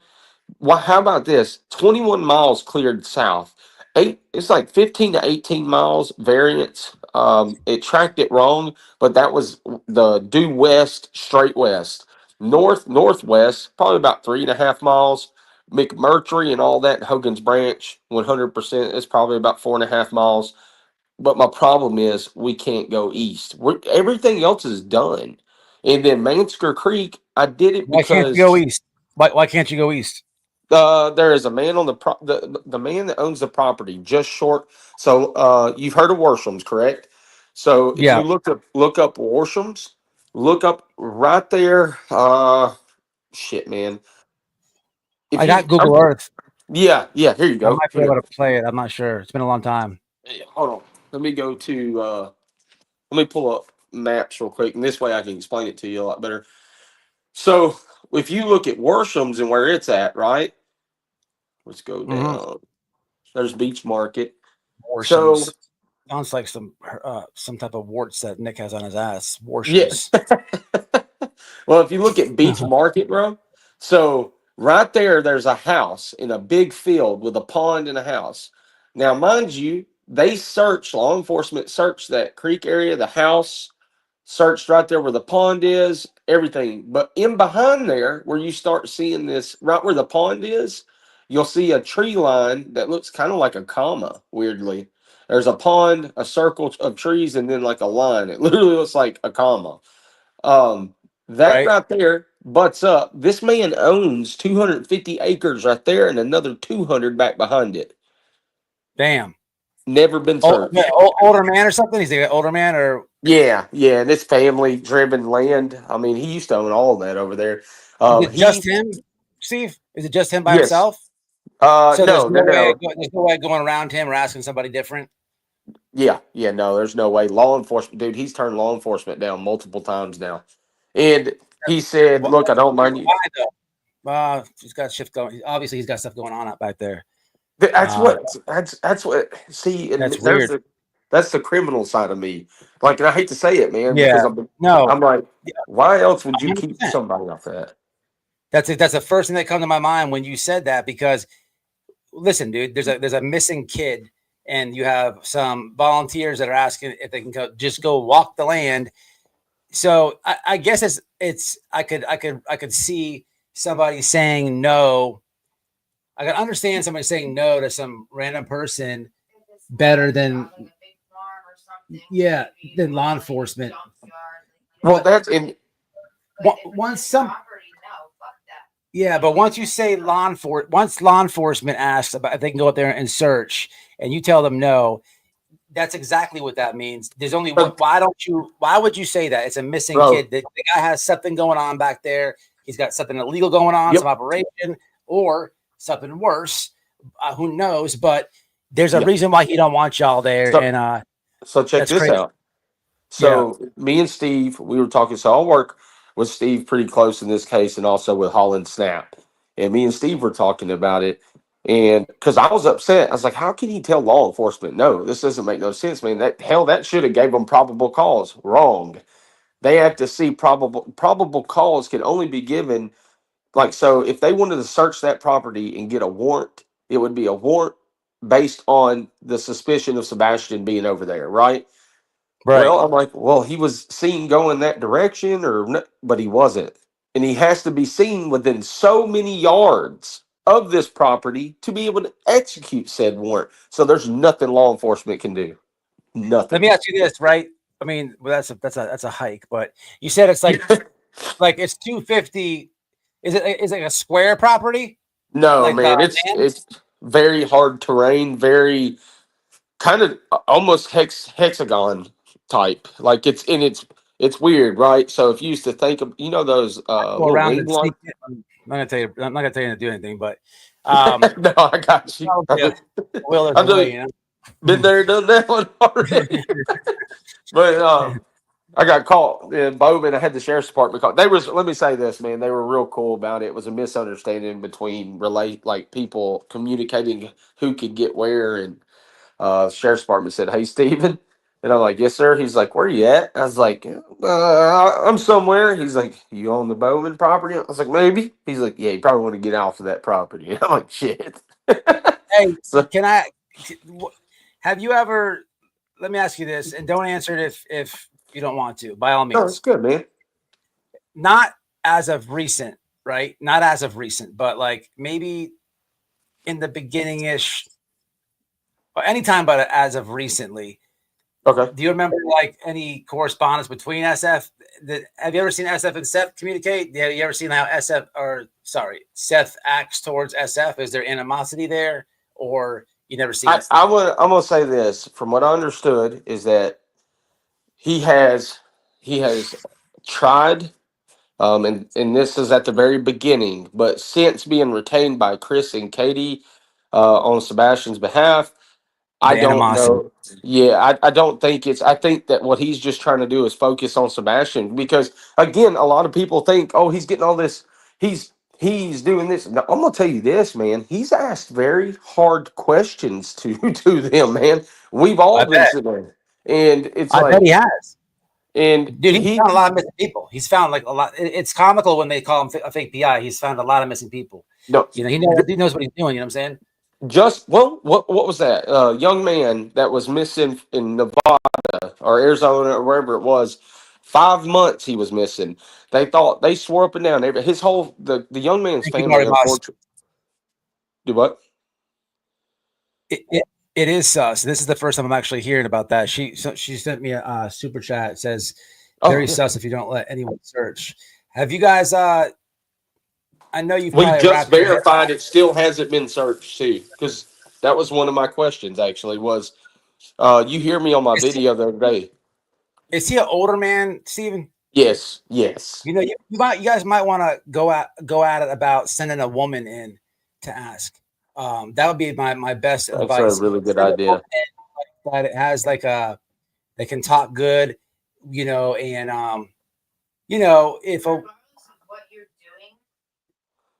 Well, how about this? 21 miles cleared south. It's like 15 to 18 miles variance. It tracked it wrong, but that was the due west, straight west. Northwest, probably about 3.5 miles. McMurtry and all that, Hogan's Branch, 100%. It's probably about 4.5 miles. But my problem is we can't go east. Everything else is done. And then Mansker Creek, I did it Why can't you go east? Why can't you go east? There is a man on the man that owns the property just short. So you've heard of Worsham's, correct? So if you look up Worsham's, look up right there. Shit, man. I got Google Earth. Yeah. Here you go. I might be able to play it. I'm not sure. It's been a long time. Hold on. Let me go to. Let me pull up maps real quick, and this way I can explain it to you a lot better. So if you look at Worsham's and where it's at, right? Let's go down. There's Beach Market. Worsham's. So sounds like some type of warts that Nick has on his ass. Worsham's. Yeah. Well, if you look at Beach Market, bro, so right there's a house in a big field with a pond and a house. Now, mind you, law enforcement searched that creek area, the house, searched right there where the pond is, everything. But in behind there, where you start seeing this, right where the pond is, you'll see a tree line that looks kind of like a comma, weirdly. There's a pond, a circle of trees, and then like a line. It literally looks like a comma. That Right. right there butts up. This man owns 250 acres right there and another 200 back behind it. Damn. Never been Oh, searched. older man or something? He's an older man or Yeah, and it's family driven land. I mean, he used to own all of that over there. is it just He him, Steve? Is it just him by Yes. himself? So No, no, no. there's no way going around him or asking somebody different. Yeah, no, there's no way. Law enforcement, dude, he's turned law enforcement down multiple times now. And he said, Why, "Look, I don't mind you." why though? He's got shift going. Obviously, he's got stuff going on up back there. That's what. See, and That's weird. that's the criminal side of me. Like, and I hate to say it, man, because Yeah. I'm like, why else would you 100%. keep somebody off that? That's the first thing that comes to my mind when you said that, because listen, dude, there's a missing kid, and you have some volunteers that are asking if they can go walk the land. So I guess it's I could see somebody saying no. I can understand somebody saying no to some random person better than than law enforcement. Well, that's in once some but once you say once law enforcement asks about if they can go out there and search, and you tell them no, that's exactly what that means. There's only one. Why would you say that? It's a missing kid. The guy has something going on back there. He's got something illegal going on, some operation, or something worse. Who knows? But there's a reason why he don't want y'all there. So check this out. So me and Steve, we were talking. So I'll work with Steve pretty close in this case, and also with Holland Snap. And me and Steve were talking about it, and because I was upset, I was like, "How can he tell law enforcement no? This doesn't make no sense, man. That should have gave them probable cause. Wrong. They have to see probable cause can only be given. Like, so if they wanted to search that property and get a warrant, it would be a warrant based on the suspicion of Sebastian being over there, right? Well, I'm like, well, he was seen going that direction, but he wasn't, and he has to be seen within so many yards of this property to be able to execute said warrant. So there's nothing law enforcement can do. Nothing. Let me ask you this, right? I mean, well, that's a hike, but you said it's like like it's 250. Is it like a square property? No, like, man, it's very hard terrain, very kind of almost hexagon type. Like it's weird, right? So if you used to think of those go little around wing and ones. I'm not gonna tell you to do anything, but No, I got you. I've been there, done that one already. But I got caught in Bowman. I had the sheriff's department call. Let me say this, man. They were real cool about it. It was a misunderstanding between people communicating who could get where, and sheriff's department said, "Hey, Steven." And I'm like, "Yes, sir." He's like, "Where you at?" I was like, "I'm somewhere." He's like, "You own the Bowman property?" I was like, "Maybe." He's like, "Yeah, you probably want to get off of that property." I'm like, "Shit." Hey, have you ever? Let me ask you this, and don't answer it if you don't want to. By all means, no, it's good, man. Not as of recent, right? Not as of recent, but like maybe in the beginning-ish, or anytime, but as of recently. Okay. Do you remember like any correspondence between SF? Have you ever seen SF and Seth communicate? Have you ever seen how Seth acts towards SF? Is there animosity there, or you never seen it? I'm gonna say this. From what I understood, is that he has tried, and this is at the very beginning, but since being retained by Chris and Katie on Sebastian's behalf, I don't know. Yeah, I don't think I think that what he's just trying to do is focus on Sebastian, because again, a lot of people think, oh, he's getting all this, he's doing this. No, I'm gonna tell you this, man. He's asked very hard questions to them, man. We've all been sitting there, and it's I bet he has. And dude, he's found a lot of missing people. He's found like a lot. It's comical when they call him a fake PI. He's found a lot of missing people. No, he knows what he's doing. You know what I'm saying? What was that? Young man that was missing in Nevada or Arizona or wherever it was. 5 months he was missing. They swore up and down. His whole the young man's family. Do what? It is sus. This is the first time I'm actually hearing about that. She sent me a super chat. It says Oh, very yeah. sus if you don't let anyone search. Have you guys? I know you've We probably just wrapped your head. verified it still hasn't been searched too, because that was one of my questions. Actually, was you hear me on my video the other day? Is he an older man, Steven? Yes, yes. You know, you guys might want to go at it about sending a woman in to ask. That would be my best That's a advice. really good Send a woman idea. in that it has like a they can talk good, and if a Regardless of what you're doing,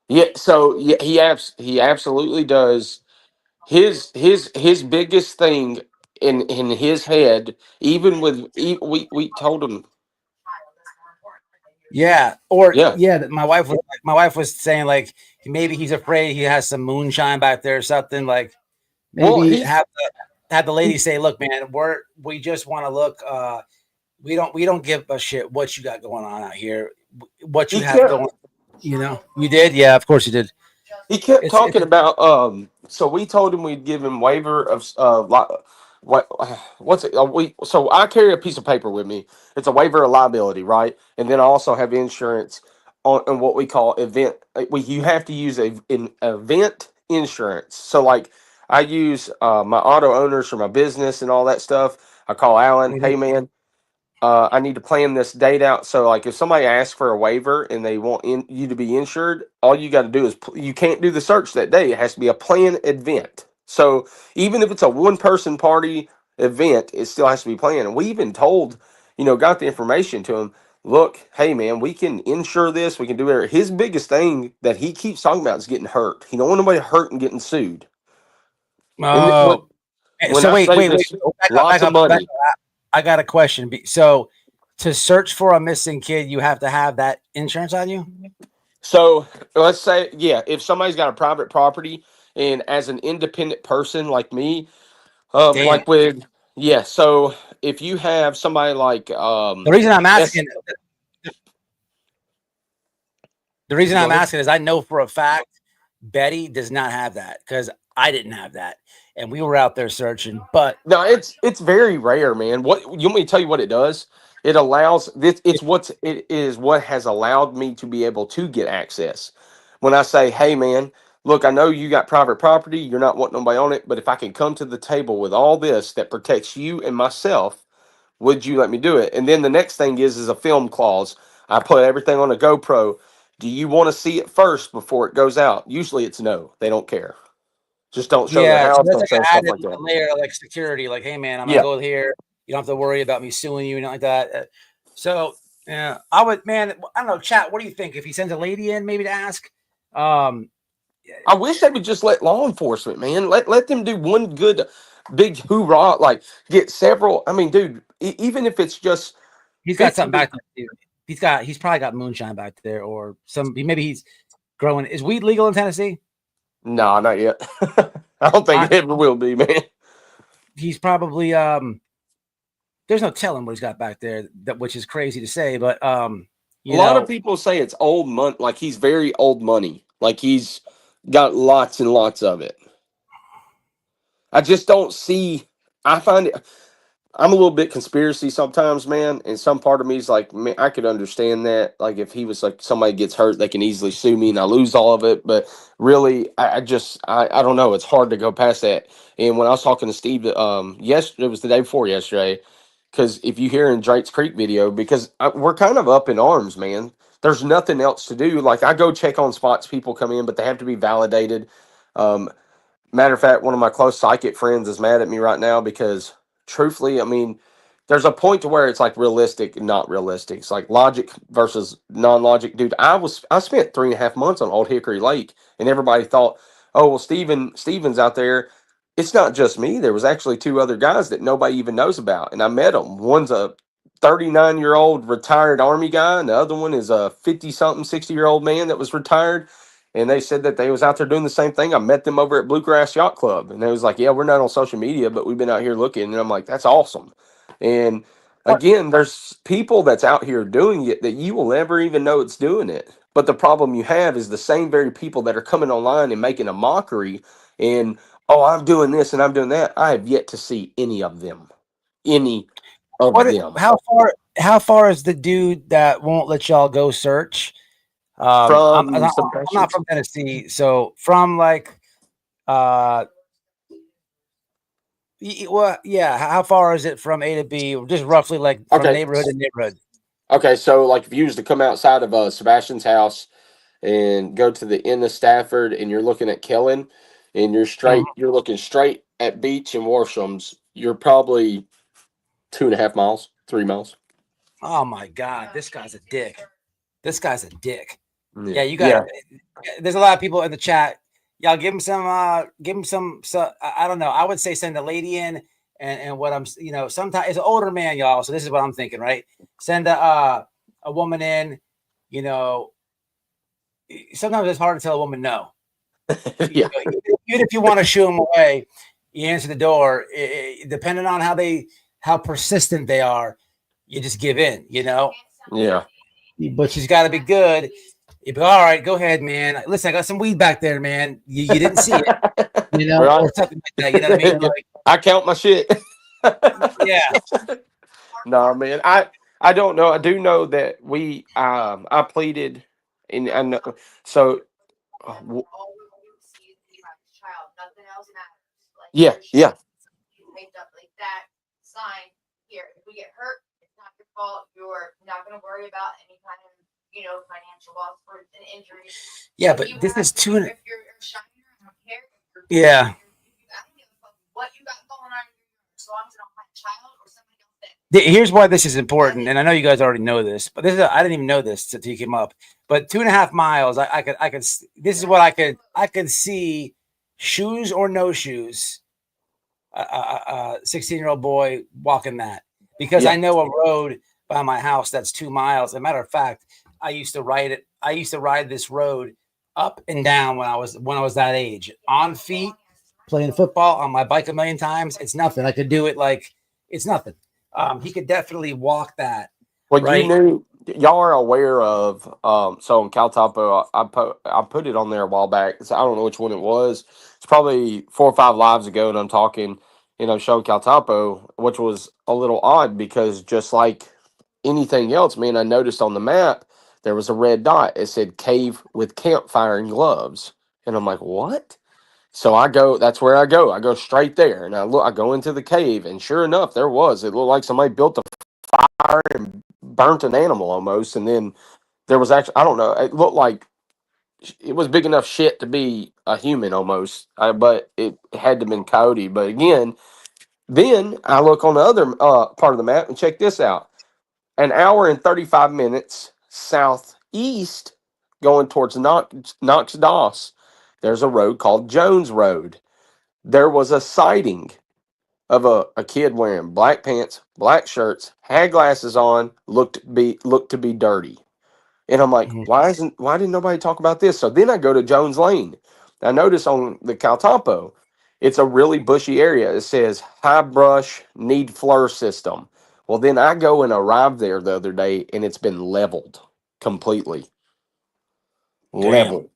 Yeah, so yeah, he absolutely does. His biggest thing in his head, even with we told him, child is more important than your yeah, or yeah. yeah, my wife was saying like maybe he's afraid he has some moonshine back there or something like Well, maybe have the lady say, look, man, we just want to look. We don't give a shit what you got going on out here, what you he have kept going. You did, yeah, of course you did. he kept It's talking about so we told him we'd give him waiver of what what's it we so I carry a piece of paper with me. It's a waiver of liability, right? And then I also have insurance on what we call event. You have to use an event insurance. So like I use my auto owners for my business and all that stuff. I call Alan, hey man, I need to plan this date out. So, like, if somebody asks for a waiver and they want you to be insured, all you got to do is you can't do the search that day. It has to be a planned event. So, even if it's a one-person party event, it still has to be planned. And we even told, got the information to him. Look, hey man, we can insure this. We can do it. His biggest thing that he keeps talking about is getting hurt. He don't want nobody hurt and getting sued. And oh. when So I wait, say wait, wait. this, Back up, lots back of up, back money. up. I got a question. So to search for a missing kid, you have to have that insurance on you. So let's say, yeah, if somebody's got a private property and as an independent person like me, Damn. like with, yeah, so if you have somebody like, The reason I'm yes, asking, the reason go I'm ahead. asking is I know for a fact Betty does not have that because I didn't have that, and we were out there searching. But No, it's very rare, man. What you want me to tell you what it does? It allows this. It is what has allowed me to be able to get access. When I say, "Hey, man, look, I know you got private property. You're not wanting nobody on it, but if I can come to the table with all this that protects you and myself, would you let me do it?" And then the next thing is a film clause. I put everything on a GoPro. Do you want to see it first before it goes out? Usually, it's no. They don't care. Just don't show their yeah, so house. that's Don't like show an stuff added like that. layer of like security. Like, hey man, I'm gonna Yeah. go here. You don't have to worry about me suing you and like that. So yeah, I would, man. I don't know, chat. What do you think if he sends a lady in, maybe to ask? Um, I wish they would just let law enforcement, man. Let them do one good big hoorah, like get several. I mean, dude, even if it's just he's got something 50. back there. Too. He's probably got moonshine back there, or maybe he's growing. Is weed legal in Tennessee? No, not yet. I don't think it ever will be, man. He's probably there's no telling what he's got back there, which is crazy to say, but A lot of people say it's old money, like he's very old money, like he's got lots and lots of it. I just don't see. I find it. I'm a little bit conspiracy sometimes, man. And some part of me is like, man, I could understand that. Like, if he was like somebody gets hurt, they can easily sue me and I lose all of it. But really, I don't know. It's hard to go past that. And when I was talking to Steve, yesterday, it was the day before yesterday, because if you hear in Drake's Creek video, because we're kind of up in arms, man. There's nothing else to do. Like, I go check on spots people come in, but they have to be validated. Um, Matter of fact, one of my close psychic friends is mad at me right now because, truthfully, I mean, there's a point to where it's like realistic and not realistic. It's like logic versus non-logic. Dude, I spent 3.5 months on Old Hickory Lake, and everybody thought, oh well, Steven's out there. It's not just me. There was actually two other guys that nobody even knows about, and I met them. One's a 39-year-old retired Army guy, and the other one is a 50-something, 60-year-old man that was retired, and they said that they was out there doing the same thing. I met them over at Bluegrass Yacht Club, and they was like, "Yeah, we're not on social media, but we've been out here looking." And I'm like, "That's awesome." And again, there's people that's out here doing it that you will never even know it's doing it. But the problem you have is the same very people that are coming online and making a mockery and oh, I'm doing this and I'm doing that. I have yet to see any of them. Any of What? them. How far is the dude that won't let y'all go search? I'm From not from Tennessee, so from like well, yeah. How far is it from A to B? Just roughly, like from Okay. neighborhood to neighborhood. Okay, so like if you was to come outside of Sebastian's house and go to the end of Stafford and you're looking at Kellen and you're looking straight at Beach and Warsham's, you're probably 2.5 miles, 3 miles. Oh my God, this guy's a dick. This guy's a dick. Yeah, Yeah, you got. There's a lot of people in the chat. Y'all give him some. Give him some. So I don't know. I would say send a lady in, and what I'm, sometimes it's an older man, y'all. So this is what I'm thinking, right? Send a woman in. Sometimes it's hard to tell a woman no. Yeah. Even if you want to shoo them away, you answer the door. Depending on how persistent they are, you just give in. Yeah. But she's got to be good. You'd be all right. Go ahead, man. Listen, I got some weed back there, man. You didn't see it, Right. or something like that. You know what I mean? Like, I count my shit. yeah. No, man. I don't know. I do know that I pleaded and I know so w- All we see is you have a child. Nothing else matters. Like yeah, yeah. Typed up like that sign here. If we get hurt, it's not your fault. You're not going to worry about any kind of financial loss for an injury. Yeah, but this is too. If you're a shiner, I don't care. Yeah. I don't give a fuck what you got going on, as long as I don't find a child or somebody else that. Here's why this is important, and I know you guys already know this, but I didn't even know this until you came up. But 2.5 miles, I could. This is what I could see, shoes or no shoes, a 16-year-old boy walking that, because I know a road by my house that's 2 miles. As a matter of fact, I used to ride it. I used to ride this road up and down when I was that age, on feet, playing football on my bike a million times. It's nothing. I could do it like it's nothing. He could definitely walk that. Well, right? y'all are aware of so in Cal Topo, I put it on there a while back. So I don't know which one it was. It's probably 4 or 5 lives ago, and I'm talking, show Cal Topo, which was a little odd because just like anything else, man, I noticed on the map there was a red dot. It said cave with campfire and gloves, and I'm like, what? So that's where I go. I go straight there, and I go into the cave, and sure enough, there was. It looked like somebody built a fire and burnt an animal almost, and then there was actually, I don't know, it looked like it was big enough shit to be a human almost, but it had to have been coyote. But again, then I look on the other part of the map and check this out. An hour and 35 minutes southeast going towards Knox Doss, there's a road called Jones Road. There was a sighting of a kid wearing black pants, black shirts, had glasses on, looked to be dirty. And I'm like, why didn't nobody talk about this? So then I go to Jones Lane. I notice on the Caltopo, it's a really bushy area. It says high brush need fleur system. Well, then I go and arrive there the other day and it's been leveled completely. Leveled.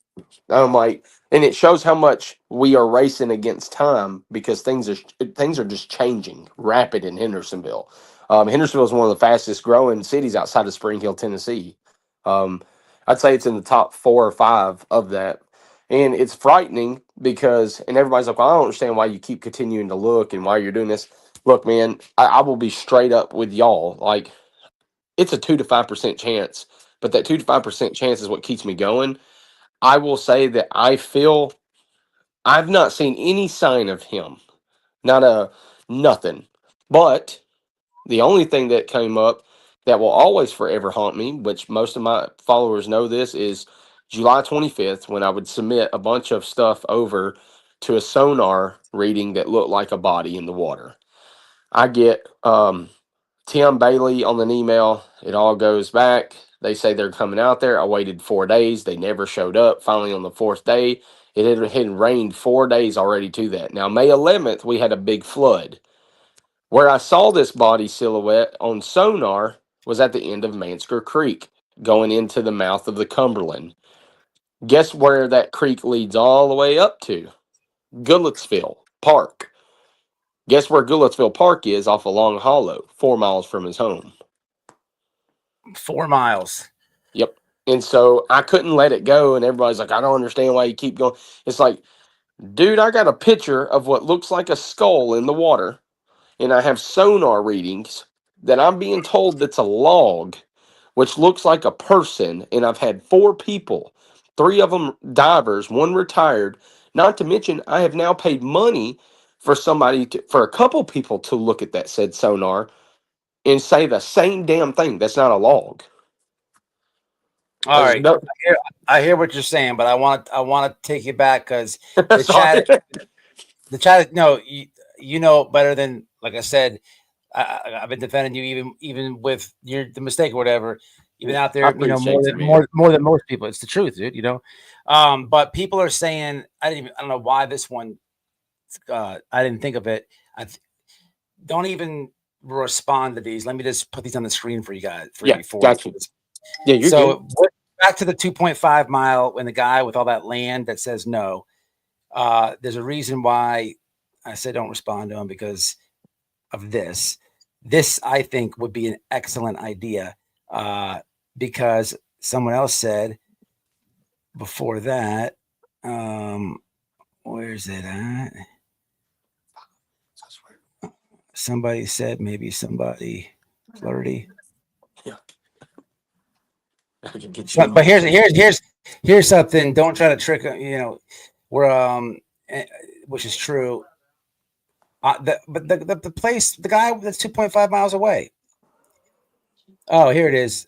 I'm like, and it shows how much we are racing against time because things are just changing rapid in Hendersonville. Hendersonville is one of the fastest growing cities outside of Spring Hill, Tennessee. Um, I'd say it's in the top 4 or 5 of that, and it's frightening because and everybody's like, well, I don't understand why you keep continuing to look and why you're doing this. Look, man, I will be straight up with y'all. Like, it's a 2 to 5% chance, but that 2 to 5% chance is what keeps me going. I will say that I've not seen any sign of him. Nothing. But the only thing that came up that will always forever haunt me, which most of my followers know this, is July 25th when I would submit a bunch of stuff over to a sonar reading that looked like a body in the water. I get Tim Bailey on an email. It all goes back. They say they're coming out there. I waited 4 days. They never showed up. Finally, on the 4th day, it had rained 4 days already to that. Now, May 11th, we had a big flood. Where I saw this body silhouette on sonar was at the end of Mansker Creek, going into the mouth of the Cumberland. Guess where that creek leads all the way up to? Goodlettsville. Park. Guess where Goodlettsville Park is off of Long Hollow, 4 miles from his home. 4 miles. Yep. And so I couldn't let it go. And everybody's like, I don't understand why you keep going. It's like, dude, I got a picture of what looks like a skull in the water. And I have sonar readings that I'm being told that's a log, which looks like a person. And I've had 4 people, 3 of them divers, 1 retired. Not to mention, I have now paid money for for a couple people to look at that said sonar and say the same damn thing. That's not a log. All There's right. no- I hear what you're saying, but I want to take you back because Sorry. the chat. No, you know better than, like I said. I've been defending you even with the mistake or whatever. You've been out I there, you know, appreciate you, man. more than most people. It's the truth, dude. You know, but people are saying I don't know why this one. I didn't think of it. Don't even respond to these. Let me just put these on the screen for you guys. Yeah, gotcha. Yeah, you're So good. back to the 2.5 mile when the guy with all that land that says no. There's a reason why I said don't respond to him because of this. This I think would be an excellent idea because someone else said before that. Where's it at? Somebody said maybe somebody flirty. Yeah. But here's something. Don't try to trick. You know, we're which is true. The place, the guy that's 2.5 miles away. Oh, here it is.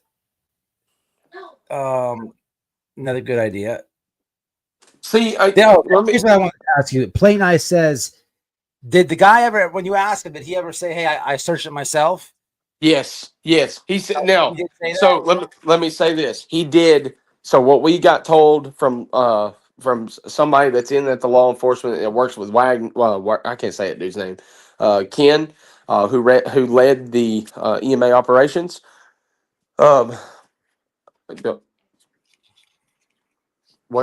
Another good idea. See, here's what I want to ask you. Play Nice says, did the guy ever, when you ask him, did he ever say, "Hey, I searched it myself"? Yes. He said now. He did say that? So let me say this. He did. So what we got told from somebody that's at the law enforcement that works with I can't say it dude's name. Ken, who led the EMA operations. What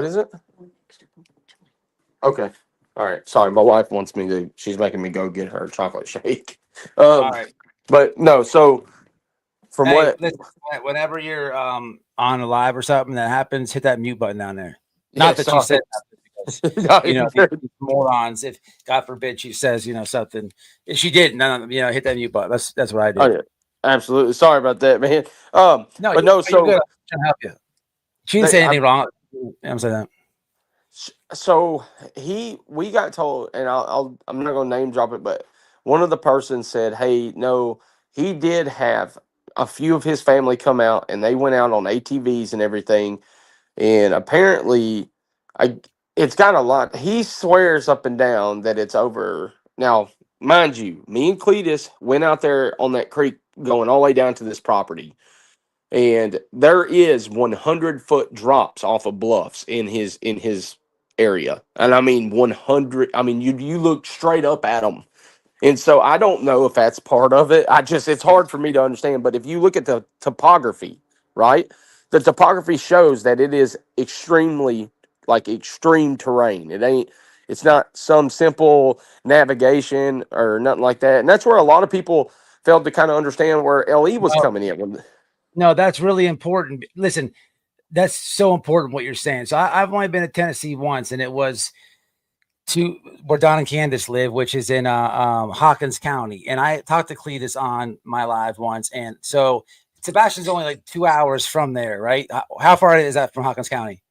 is it? Okay. All right. Sorry, my wife wants me to. She's making me go get her chocolate shake. All right. But no. So from Hey, what? listen, whenever you're on a live or something that happens, hit that mute button down there. Yeah, Not that you said that, because, No, you know, you're these morons. If God forbid she says, you know, something, if she did, no, you know, hit that mute button. That's what I did. Oh yeah, absolutely. Sorry about that, man. No, but no. you're So good. I'm trying to help you. She didn't say anything wrong. I'm saying that. So we got told, and I'm not going to name drop it, but one of the persons said, "Hey, no, he did have a few of his family come out, and they went out on ATVs and everything, and apparently, it's got a lot." He swears up and down that it's over. Now, mind you, me and Cletus went out there on that creek, going all the way down to this property. And there is 100-foot drops off of bluffs in his area, and I mean 100. I mean you look straight up at them, and so I don't know if that's part of it. It's hard for me to understand. But if you look at the topography, right, the topography shows that it is extremely extreme terrain. It's not some simple navigation or nothing like that, and that's where a lot of people failed to kind of understand where LE was coming in. No, that's really important. Listen, that's so important what you're saying. So I've only been to Tennessee once, and it was to where Don and Candace live, which is in Hawkins County. And I talked to Cletus on my live once, and so Sebastian's only like 2 hours from there, right? How far is that from Hawkins County?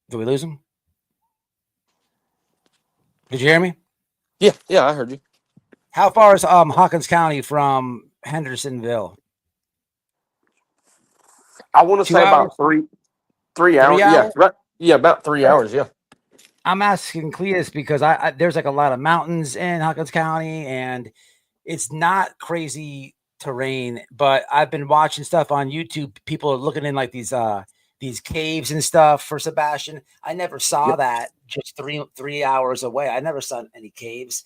Did we lose him? Did you hear me? Yeah, I heard you. How far is Hawkins County from Hendersonville? I want to say about 3 hours. 3 hours? Yeah, right. Yeah, about 3 hours. Yeah. I'm asking Cletus because I there's like a lot of mountains in Hawkins County, and it's not crazy terrain. But I've been watching stuff on YouTube. People are looking in like these caves and stuff for Sebastian. I never saw that just 3 hours away. I never saw any caves.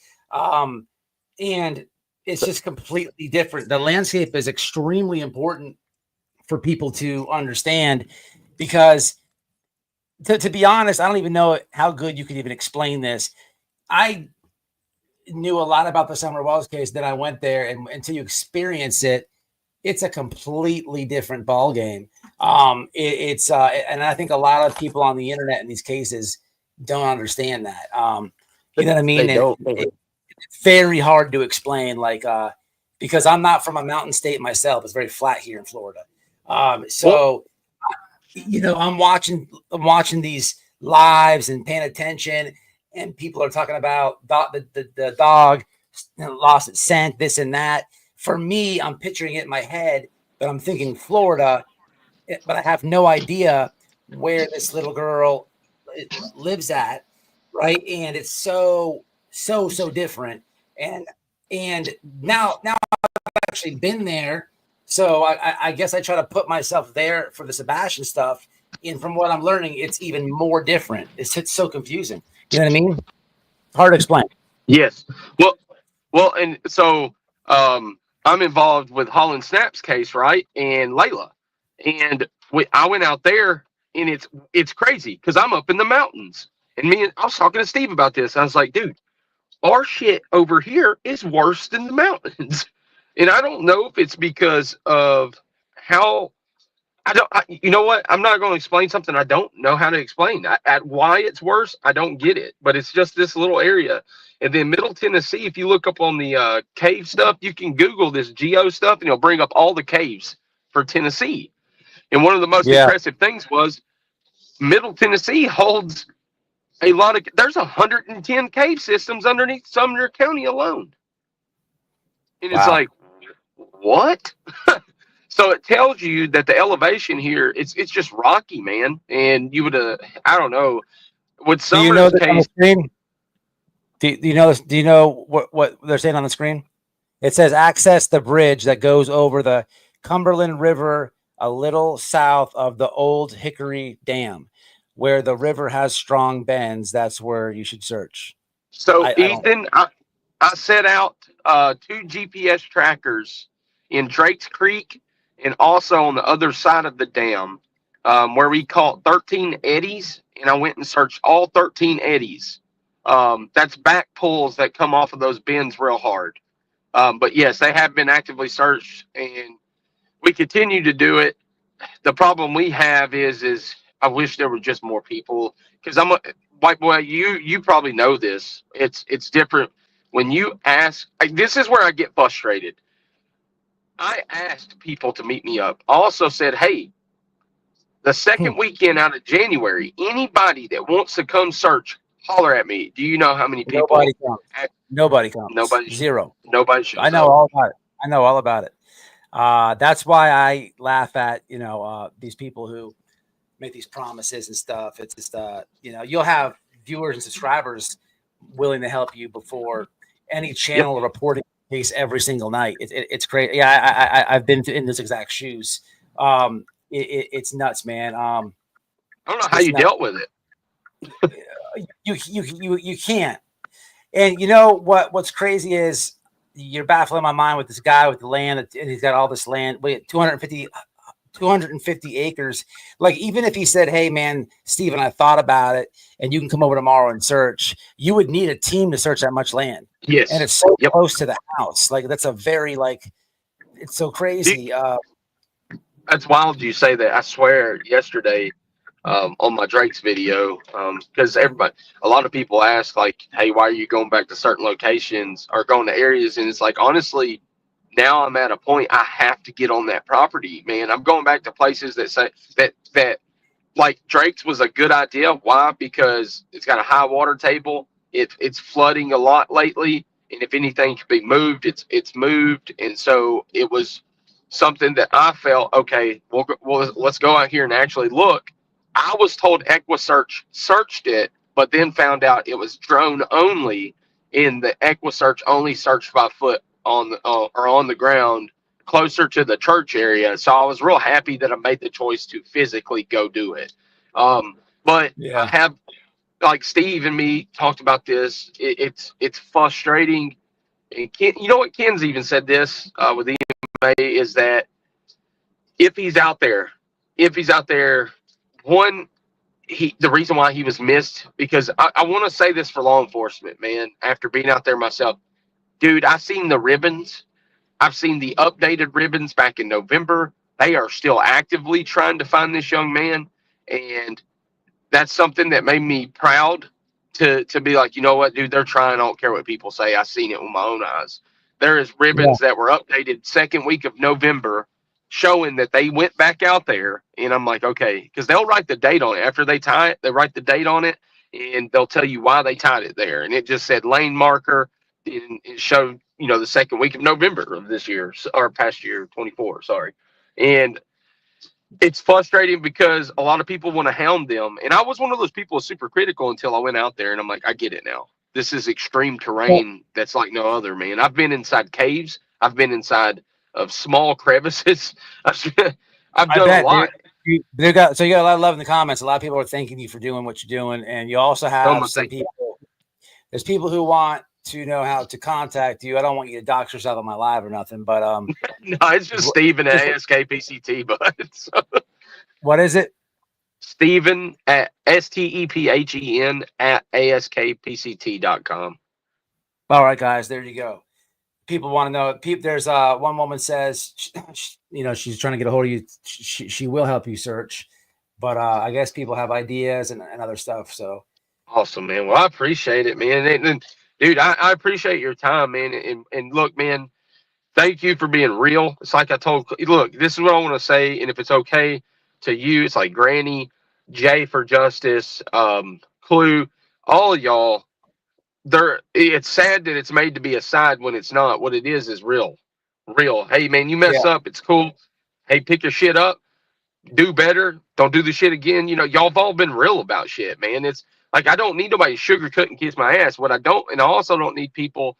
And it's just completely different. The landscape is extremely important for people to understand because to be honest, I don't even know how good you could even explain this. I knew a lot about the Summer Walls case. Then I went there, and until you experience it, it's a completely different ball game. It's and I think a lot of people on the internet in these cases don't understand that. You know what I mean? They don't. It's very hard to explain, like because I'm not from a mountain state myself. It's very flat here in Florida. So you know, I'm watching these lives and paying attention, and people are talking about the dog lost its scent, this and that. For me, I'm picturing it in my head, but I'm thinking Florida, but I have no idea where this little girl lives at, right? And it's so different. And now I've actually been there, so I guess I try to put myself there for the Sebastian stuff. And from what I'm learning, it's even more different. It's so confusing. You know what I mean? Hard to explain. Yes. Well, and so I'm involved with Holland Snap's case, right? And Layla, and I went out there, and it's crazy because I'm up in the mountains, and I was talking to Steve about this. I was like, dude, our shit over here is worse than the mountains, and I don't know if it's because of how. You know what? I'm not going to explain something I don't know how to explain. At why it's worse, I don't get it. But it's just this little area. And then Middle Tennessee, if you look up on the cave stuff, you can Google this geo stuff, and it'll bring up all the caves for Tennessee. And one of the most impressive things was Middle Tennessee holds a lot of. There's 110 cave systems underneath Sumner County alone. And it's like, what? So it tells you that the elevation here, it's just rocky, man. And you would, I don't know, with Do you know Summer's this on the case. screen? Do you know this? Do you know what they're saying on the screen? It says access the bridge that goes over the Cumberland River a little south of the old Hickory Dam, where the river has strong bends. That's where you should search. So I don't. Ethan, I set out 2 GPS trackers in Drake's Creek and also on the other side of the dam, where we caught 13 eddies, and I went and searched all 13 eddies. That's back pulls that come off of those bends real hard. But yes, they have been actively searched, and we continue to do it. The problem we have is I wish there were just more people, because I'm a white boy. You probably know this. It's different when you ask. This is where I get frustrated. I asked people to meet me up. I also said, hey, the second weekend out of January, anybody that wants to come search, holler at me. Do you know how many people? Nobody comes. Nobody comes. Nobody. Zero. Nobody shows I know up. all about it. I know all about it. That's why I laugh at these people who make these promises and stuff. It's just you'll have viewers and subscribers willing to help you before any channel reporting case every single night. It's crazy. Yeah, I've been in those exact shoes. It's nuts, man. I don't know how you dealt with it. You can't. And you know what's crazy is you're baffling my mind with this guy with the land, and he's got all this land. Wait, 250 acres. Like, even if he said, hey man, Steven, I thought about it, and you can come over tomorrow and search, you would need a team to search that much land. Yes. And it's so close to the house. Like, that's a very, it's so crazy. That's wild you say that. I swear yesterday on my Drake's video, because a lot of people ask, like, hey, why are you going back to certain locations or going to areas? And it's like, honestly, now I'm at a point I have to get on that property, man. I'm going back to places that say that like Drake's was a good idea. Why? Because it's got a high water table. It's flooding a lot lately, and if anything could be moved, it's moved. And so it was something that I felt, okay, well let's go out here and actually look. I was told EquiSearch searched it, but then found out it was drone only, and the EquiSearch only searched by foot on the ground closer to the church area. So I was real happy that I made the choice to physically go do it. But I have, like Steve and me talked about this. It's frustrating. And Ken, you know what? Ken's even said this with the EMA is that if he's out there, one, the reason why he was missed, because I want to say this for law enforcement, man, after being out there myself, dude, I've seen the ribbons. I've seen the updated ribbons back in November. They are still actively trying to find this young man. And that's something that made me proud to be like, you know what, dude, they're trying. I don't care what people say. I seen it with my own eyes. There is ribbons that were updated second week of November showing that they went back out there. And I'm like, okay, because they'll write the date on it. After they tie it, they write the date on it and they'll tell you why they tied it there. And it just said lane marker. And it showed, the second week of November of this year, or past year, 24, sorry. And it's frustrating because a lot of people want to hound them. And I was one of those people super critical until I went out there and I'm like, I get it now. This is extreme terrain that's like no other, man. I've been inside caves. I've been inside of small crevices. I've done a lot. You got a lot of love in the comments. A lot of people are thanking you for doing what you're doing. And you also have some people. There's people who want to know how to contact you. I don't want you to dox yourself on my live or nothing, but no, it's just Steven at ASKPCT, but what is it? Steven at STEPHEN at ASKPCT.com. All right, guys, there you go. People want to know. There's one woman says, she's trying to get a hold of you. She will help you search, but I guess people have ideas and other stuff. So awesome, man. Well, I appreciate it, man. And dude, I appreciate your time, man. And look, man, thank you for being real. It's like I told, look, this is what I want to say. And if it's okay to you, it's like Granny, Jay for Justice, Clue, all of y'all. It's sad that it's made to be a side when it's not. What it is real. Hey, man, you mess up. It's cool. Hey, pick your shit up. Do better. Don't do the shit again. Y'all have all been real about shit, man. It's like, I don't need nobody sugarcoat and kiss my ass. What I don't, and I also don't need people,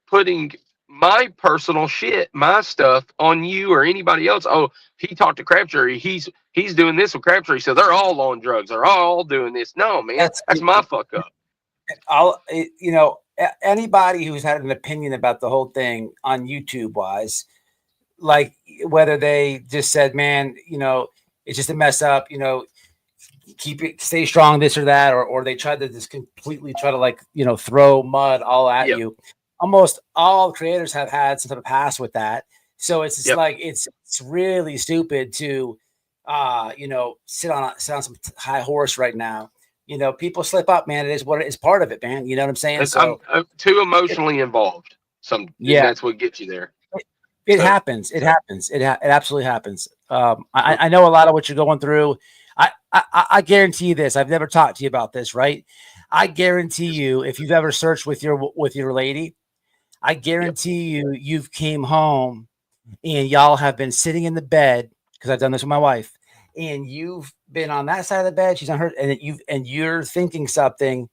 putting my personal shit, my stuff on you or anybody else. Oh, he talked to Crabtree. He's doing this with Crabtree. So they're all on drugs. They're all doing this. No, man, that's my fuck up. Anybody who's had an opinion about the whole thing on YouTube wise, like whether they just said, man, it's just a mess up, keep it, stay strong, this or that, or they tried to just completely try to throw mud all at you. Almost all creators have had some type of past with that. So it's just like, it's really stupid to, sit on some high horse right now. People slip up, man. It is what it is, part of it, man. You know what I'm saying? So I'm too emotionally involved. That's what gets you there. It happens. It happens. It absolutely happens. I know a lot of what you're going through. I guarantee you this. I've never talked to you about this, right? I guarantee you, if you've ever searched with your lady, I guarantee you've came home and y'all have been sitting in the bed, because I've done this with my wife, and you've been on that side of the bed, she's on her, and you're thinking something,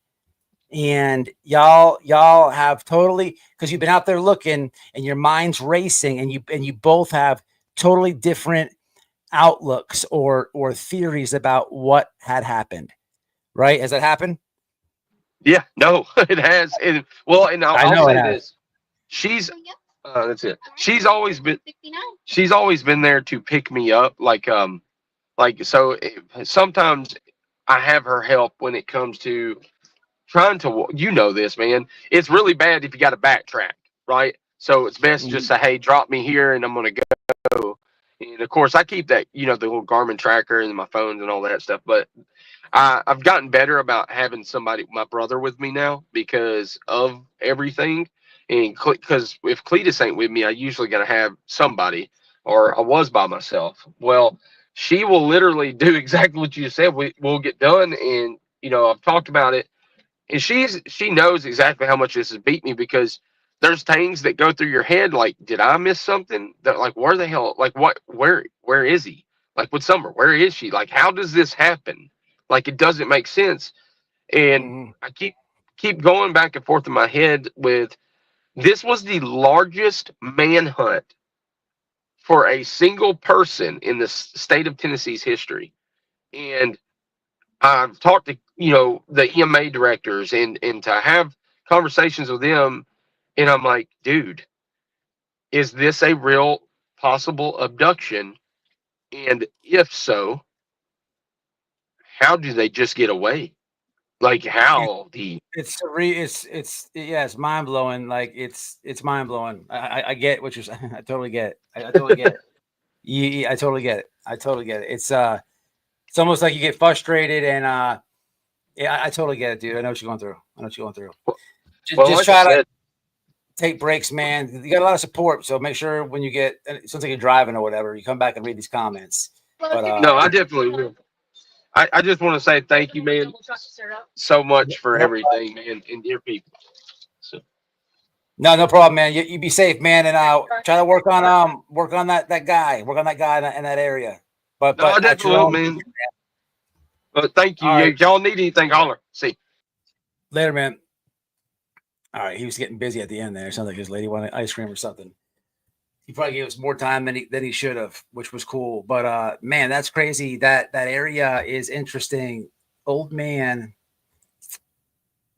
and y'all have totally, because you've been out there looking and your mind's racing, and you both have totally different outlooks or theories about what had happened. Right? Has that happened? Yeah, no, it has. And I'll say this. She's that's it. She's always been there to pick me up. Sometimes I have her help when it comes to trying to, this, man. It's really bad if you got to backtrack, right? So it's best just say, hey, drop me here and I'm going to go. And of course, I keep that, the little Garmin tracker and my phones and all that stuff. But I've gotten better about having my brother with me now because of everything. And because if Cletus ain't with me, I usually got to have somebody, or I was by myself. Well, she will literally do exactly what you said. We'll get done. And, I've talked about it. And she knows exactly how much this has beat me, because there's things that go through your head. Like, did I miss something? That, like, where the hell, like, where is he? Like with Summer, where is she? Like, how does this happen? Like, it doesn't make sense. And I keep going back and forth in my head with, this was the largest manhunt for a single person in the state of Tennessee's history. And I've talked to, the EMA directors and to have conversations with them. And I'm like, dude, is this a real possible abduction? And if so, how do they just get away? Like how the It's mind blowing. Like it's mind blowing. I get what you're saying. I totally get it. I totally get it. I totally get it. I totally get it. It's almost like you get frustrated and yeah, I totally get it, dude. I know what you're going through. I know what you're going through. well, Just like try I to said, take breaks, man. You got a lot of support, so make sure when you get it sounds like you're driving or whatever, you come back and read these comments. But no, I definitely will. I just want to say thank you, man, so much for no, everything, man, and dear people. So no problem, man. You be safe, man, and try to work on that guy, in that area. But no, I at definitely your will, own man. But thank you. all right, Y'all need anything, holler. See. later, man. All right, he was getting busy at the end there. Sounds like his lady wanted ice cream or something. He probably gave us more time than he should have, which was cool. But man, that's crazy. That area is interesting. Old man,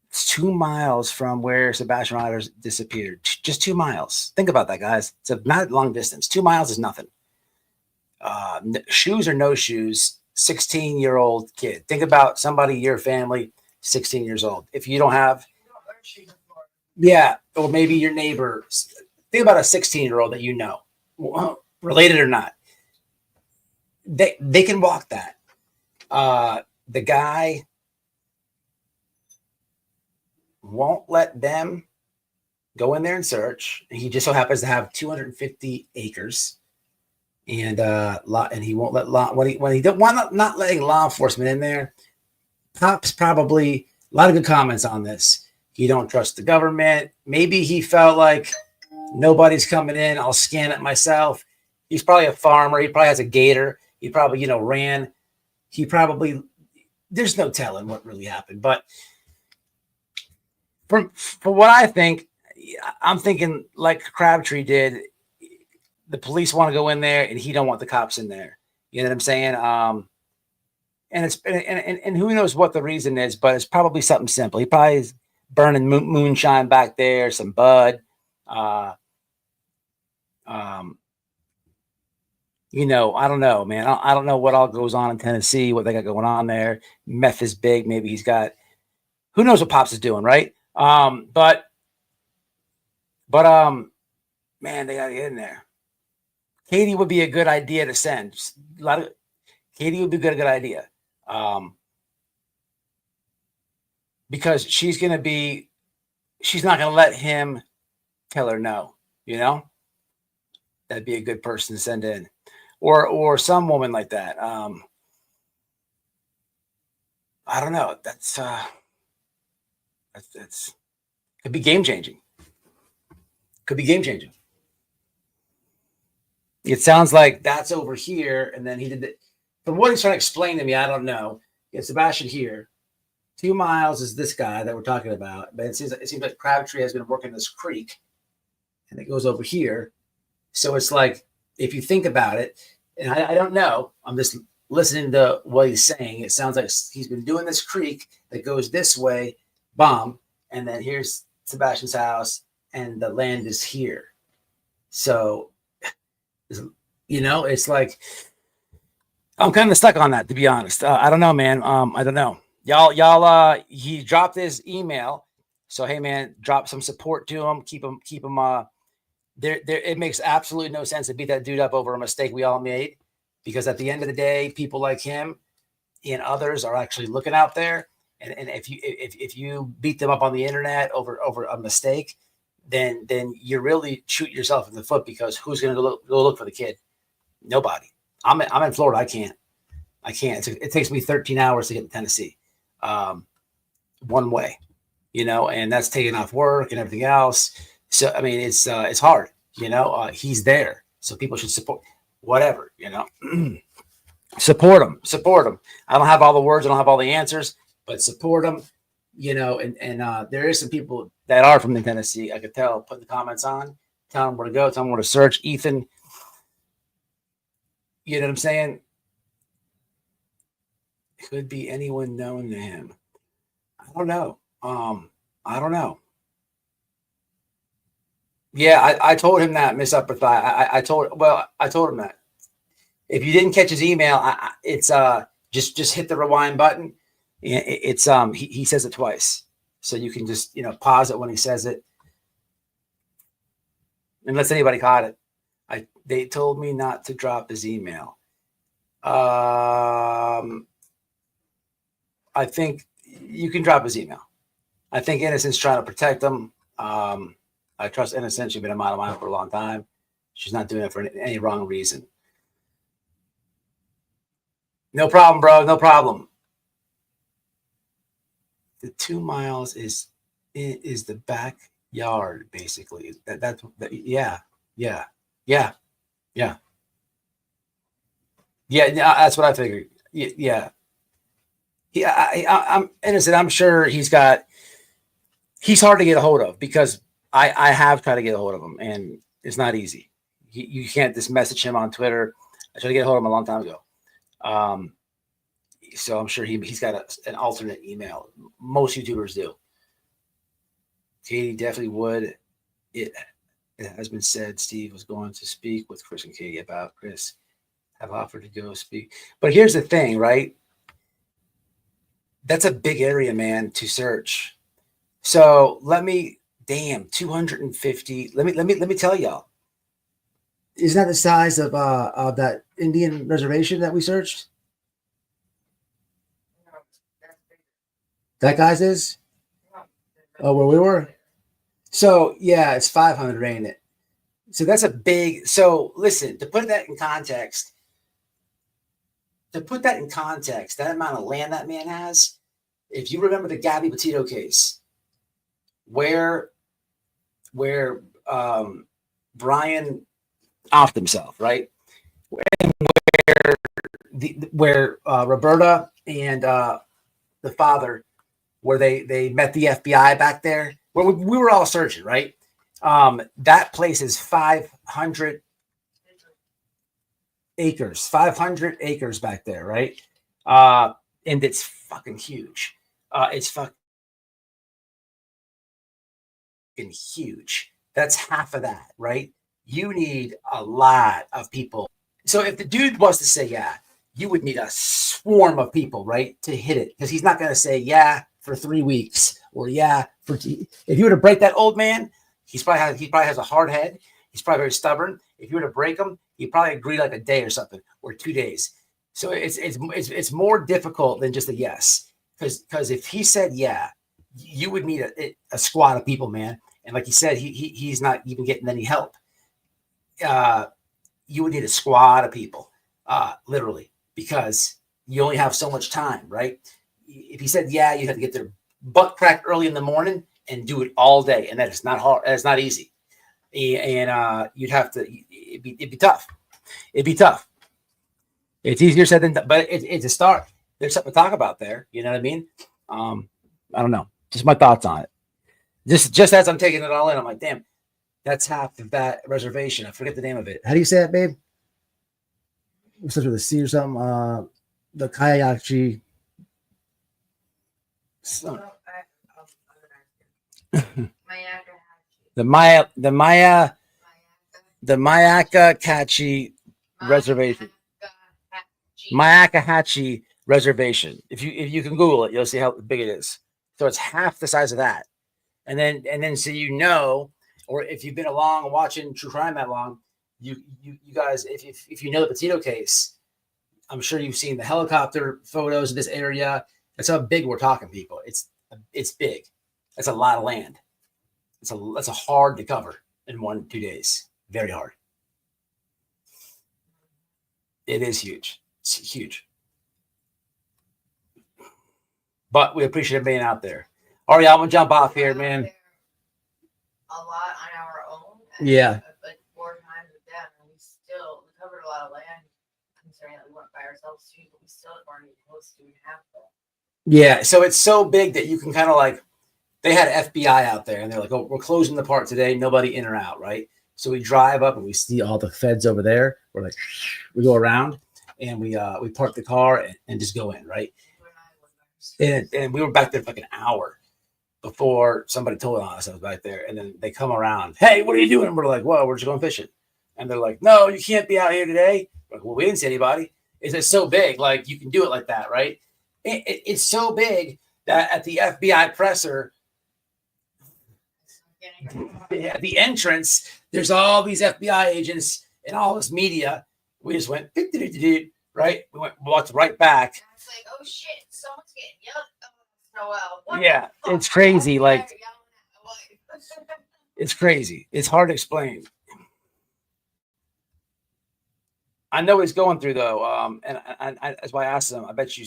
it's 2 miles from where Sebastian Rogers disappeared. Just 2 miles. Think about that, guys. It's a not long distance. 2 miles is nothing. Shoes or no shoes, 16-year-old kid. Think about somebody, your family, 16 years old. If you don't have, yeah, or maybe your neighbor. Think about a 16-year-old that you know, related or not. They can walk that. The guy won't let them go in there and search. He just so happens to have 250 acres, and he won't let when he don't want not letting law enforcement in there. Pop's probably a lot of good comments on this. He don't trust the government. Maybe he felt like nobody's coming in. I'll scan it myself. He's probably a farmer. He probably has a gator. He probably, ran. He probably, there's no telling what really happened. But for what I think, I'm thinking like Crabtree did. The police want to go in there, and he don't want the cops in there. You know what I'm saying? And who knows what the reason is, but it's probably something simple. He probably is burning moonshine back there, some bud. I don't know, man. I don't know what all goes on in Tennessee, what they got going on there. Meth is big. Maybe he's got, who knows what Pops is doing, right? But man, they got to get in there. Katie would be a good idea to send. Katie would be a good idea. Because she's not going to let him tell her no, that'd be a good person to send in, or some woman like that. I don't know. That's could be game changing. It sounds like that's over here, and then he did it. From what he's trying to explain to me, I don't know. It's Sebastian here. 2 miles is this guy that we're talking about, but it seems like Crabtree has been working this creek, and it goes over here. So it's like, if you think about it, and I don't know, I'm just listening to what he's saying. It sounds like he's been doing this creek that goes this way, bomb, and then here's Sebastian's house, and the land is here. So, it's like, I'm kind of stuck on that, to be honest. I don't know, man. I don't know. Y'all, he dropped his email. So, hey, man, drop some support to him. Keep him, there. It makes absolutely no sense to beat that dude up over a mistake we all made, because at the end of the day, people like him and others are actually looking out there. And if you beat them up on the internet over a mistake, then you really shoot yourself in the foot, because who's going to go look for the kid? Nobody. I'm in Florida. I can't. It takes me 13 hours to get to Tennessee, one way, and that's taking off work and everything else. So, I mean, it's hard, he's there. So people should support whatever, support him. I don't have all the words. I don't have all the answers, but support him, and there is some people that are from Tennessee. I could tell, put the comments on, tell them where to go, tell them where to search. Ethan, you know what I'm saying? Could be anyone known to him. I don't know. I don't know. Yeah, I told him that, Miss Upper Thigh. I told him that. If you didn't catch his email, it's Just hit the rewind button. It's he says it twice, so you can just pause it when he says it, unless anybody caught it. They told me not to drop his email. I think you can drop his email. I think Innocent's trying to protect him. I trust Innocent. She's been a model mine for a long time. She's not doing it for any wrong reason. No problem, bro. No problem. The 2 miles is the backyard, basically. Yeah. That's what I figured. Yeah. I'm Innocent. I'm sure he's hard to get a hold of, because I have tried to get a hold of him, and it's not easy. You can't just message him on Twitter. I tried to get a hold of him a long time ago. So I'm sure he's got an alternate email. Most YouTubers do. Katie definitely would. It has been said Steve was going to speak with Chris and Katie about Chris. Have offered to go speak. But here's the thing, right? That's a big area, man, to search. So 250. Let me tell y'all. Isn't that the size of that Indian reservation that we searched? That guy's is? Oh, where we were? So yeah, it's 500, ain't it? So that's a big. So listen, to put that in context, that amount of land that man has. If you remember the Gabby Petito case, where Brian offed himself, right? Where Roberta and the father, where they met the FBI back there, where we were all searching, right? That place is 500 acres, 500 acres back there, right? And it's fucking huge. It's fucking huge. That's half of that, right? You need a lot of people. So if the dude was to say yeah, you would need a swarm of people, right, to hit it, because he's not going to say yeah for 3 weeks or yeah for. If you were to break that old man, he probably has a hard head. He's probably very stubborn. If you were to break him, he'd probably agree like a day or something, or 2 days. So it's more difficult than just a yes, because if he said yeah, you would need a squad of people, man. And like he said, he's not even getting any help. You would need a squad of people, literally, because you only have so much time, right? If he said yeah, you have to get their butt cracked early in the morning and do it all day, and that is not hard. That's not easy, and you'd have to. It'd be tough. It'd be tough. It's easier said than done, but it's a start. There's something to talk about there. You know what I mean? I don't know. Just my thoughts on it. Just as I'm taking it all in, I'm like, damn, that's half of that reservation. I forget the name of it. How do you say that, babe? It starts with a C or something. The Kayachi. The Mayakahachi Reservation. Mayakahachi Reservation. If you can Google it, you'll see how big it is. So it's half the size of that. And then so or if you've been along watching true crime that long, you guys, if you know the Petito case, I'm sure you've seen the helicopter photos of this area. That's how big we're talking, people. It's big. That's a lot of land. That's a hard to cover in 1-2 days. Very hard. It is huge. It's huge. But we appreciate being out there. All right, I'm gonna jump off here, man. A lot on our own. Yeah. Like 4 times with them, and we covered a lot of land, considering that we went by ourselves too, but we still weren't even close to half of it. Yeah, so it's so big that you can kind of like, they had FBI out there, and they're like, oh, we're closing the park today, nobody in or out, right? So we drive up and we see all the feds over there. We're like, we go around and we park the car and just go in, right? And we were back there for like an hour before somebody told us I was back there. And then they come around, hey, what are you doing? And we're like, well, we're just going fishing. And they're like, no, you can't be out here today. We're like, well, we didn't see anybody. It's so big, like you can do it like that, right? It's so big that at the FBI presser, at the entrance, there's all these FBI agents and all this media. We just went, right? We walked right back. It's like, oh shit, someone's getting yelled at. Noel. What Yeah, the fuck? it's crazy. Like, Yelling at my wife. it's crazy. It's hard to explain. I know he's going through though. And that's why I asked him. I bet you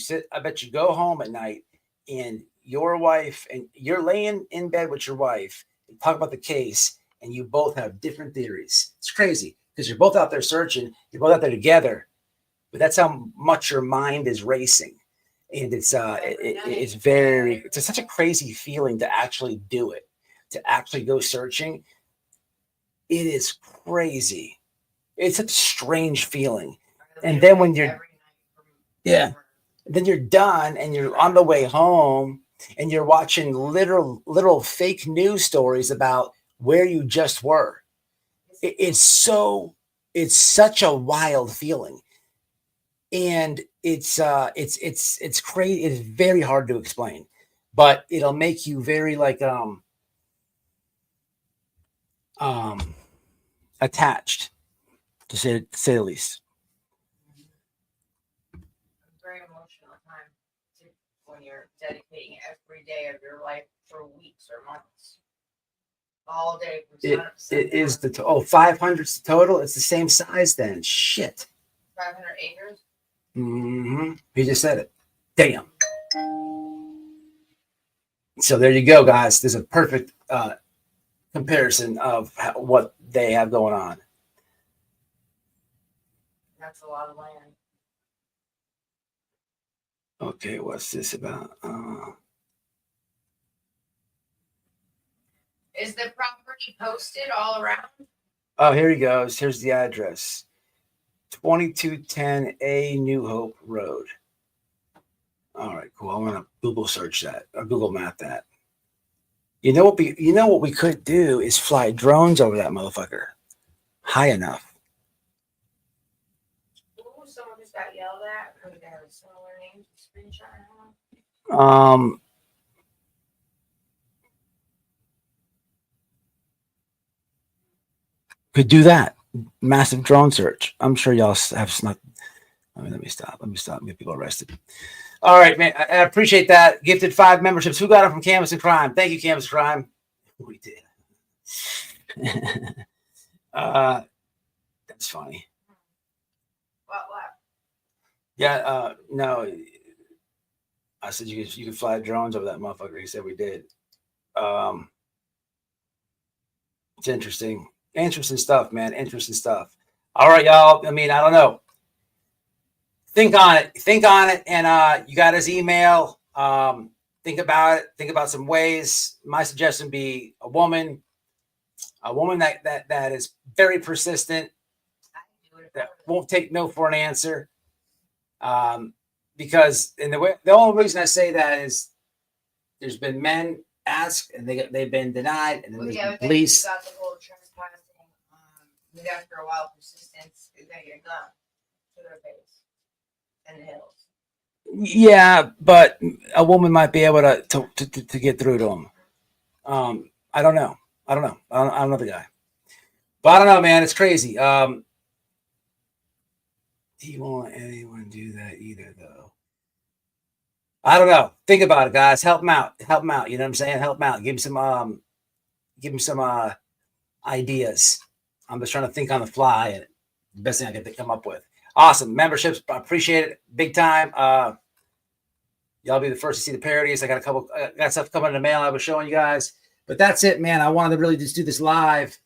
go home at night and your wife and you're laying in bed with your wife and talk about the case, and you both have different theories. It's crazy because you're both out there searching, you're both out there together, but that's how much your mind is racing. And it's such a crazy feeling to actually do it, to actually go searching. It is crazy. It's such a strange feeling. And then when you're, then you're done and you're on the way home and you're watching literal fake news stories about where you just were. It's such a wild feeling. And it's crazy. It's very hard to explain, but it'll make you very like, attached, to say the least. Very emotional time when you're dedicating every day of your life for weeks or months. All day. It is 500 total. It's the same size then. Shit. 500 acres. Mm-hmm. He just said it. Damn. So there you go, guys. There's a perfect comparison of what they have going on. That's a lot of land. Okay, what's this about? Is the property posted all around? Oh, here he goes. Here's the address. 2210 A New Hope Road. All right, cool. I'm gonna Google search that or Google map that. You know what we could do is fly drones over that motherfucker high enough. Ooh, someone just got yelled at. Who they have a similar name to screenshot? Could do that. Massive drone search. I'm sure y'all have snuck. Let me stop. Get people arrested. All right, man. I appreciate that. Gifted 5 memberships. Who got them from Canvas and Crime? Thank you, Canvas and Crime. We did. That's funny. What? Yeah. No. I said you could fly drones over that motherfucker. He said we did. It's interesting. Interesting stuff, man. Interesting stuff. All right, y'all. I mean, I don't know. Think on it. And you got his email. Think about it. Think about some ways. My suggestion would be a woman that is very persistent, that won't take no for an answer. Because the only reason I say that is there's been men asked and they've been denied, and then there's been police. You got the whole trespassing. After a while, persistence is gonna get gun to their face and the hills. Yeah, but a woman might be able to get through to them. I don't know. I don't know the guy, but I don't know, man. It's crazy. Do you want anyone to do that either, though? I don't know. Think about it, guys. Help them out. You know what I'm saying? Help them out. Give them some ideas. I'm just trying to think on the fly, and the best thing I can come up with. Awesome. Memberships. I appreciate it. Big time. Y'all be the first to see the parodies. I got stuff coming in the mail I was showing you guys. But that's it, man. I wanted to really just do this live.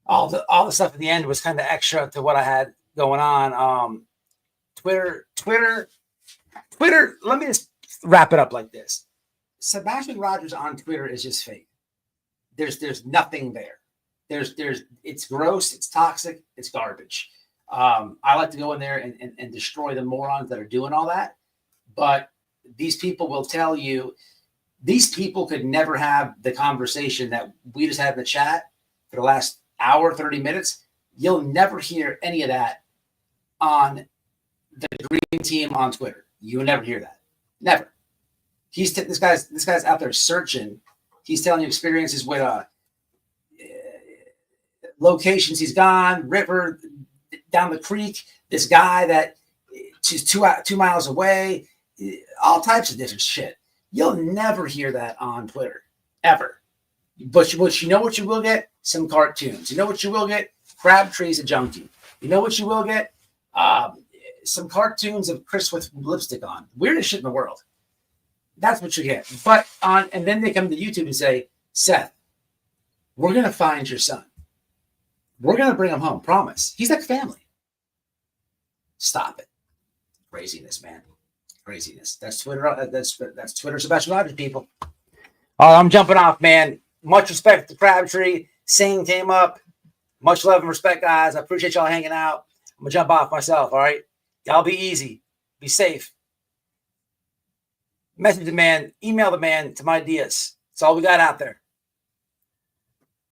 All the stuff at the end was kind of extra to what I had going on. Twitter. Let me just wrap it up like this. Sebastian Rogers on Twitter is just fake. There's nothing there. It's gross, it's toxic, it's garbage. I like to go in there and destroy the morons that are doing all that. But these people will tell you, these people could never have the conversation that we just had in the chat for the last hour, 30 minutes. You'll never hear any of that on the green team on Twitter. You will never hear that. Never. This guy's out there searching. He's telling you experiences with locations he's gone, river, down the creek. This guy that is 2 miles away. All types of different shit. You'll never hear that on Twitter, ever. But you know what you will get? Some cartoons. You know what you will get? Crabtree's a junkie. You know what you will get? Some cartoons of Chris with lipstick on. Weirdest shit in the world. That's what you get. And then they come to YouTube and say, Seth, we're going to find your son. We're going to bring him home. Promise. He's like family. Stop it. Craziness, man. Craziness. That's Twitter. That's Twitter Sebastian Rogers, people. I'm jumping off, man. Much respect to Crabtree. Singh came up. Much love and respect, guys. I appreciate y'all hanging out. I'm going to jump off myself, all right? Y'all be easy. Be safe. Message the man. Email the man to my ideas. That's all we got out there.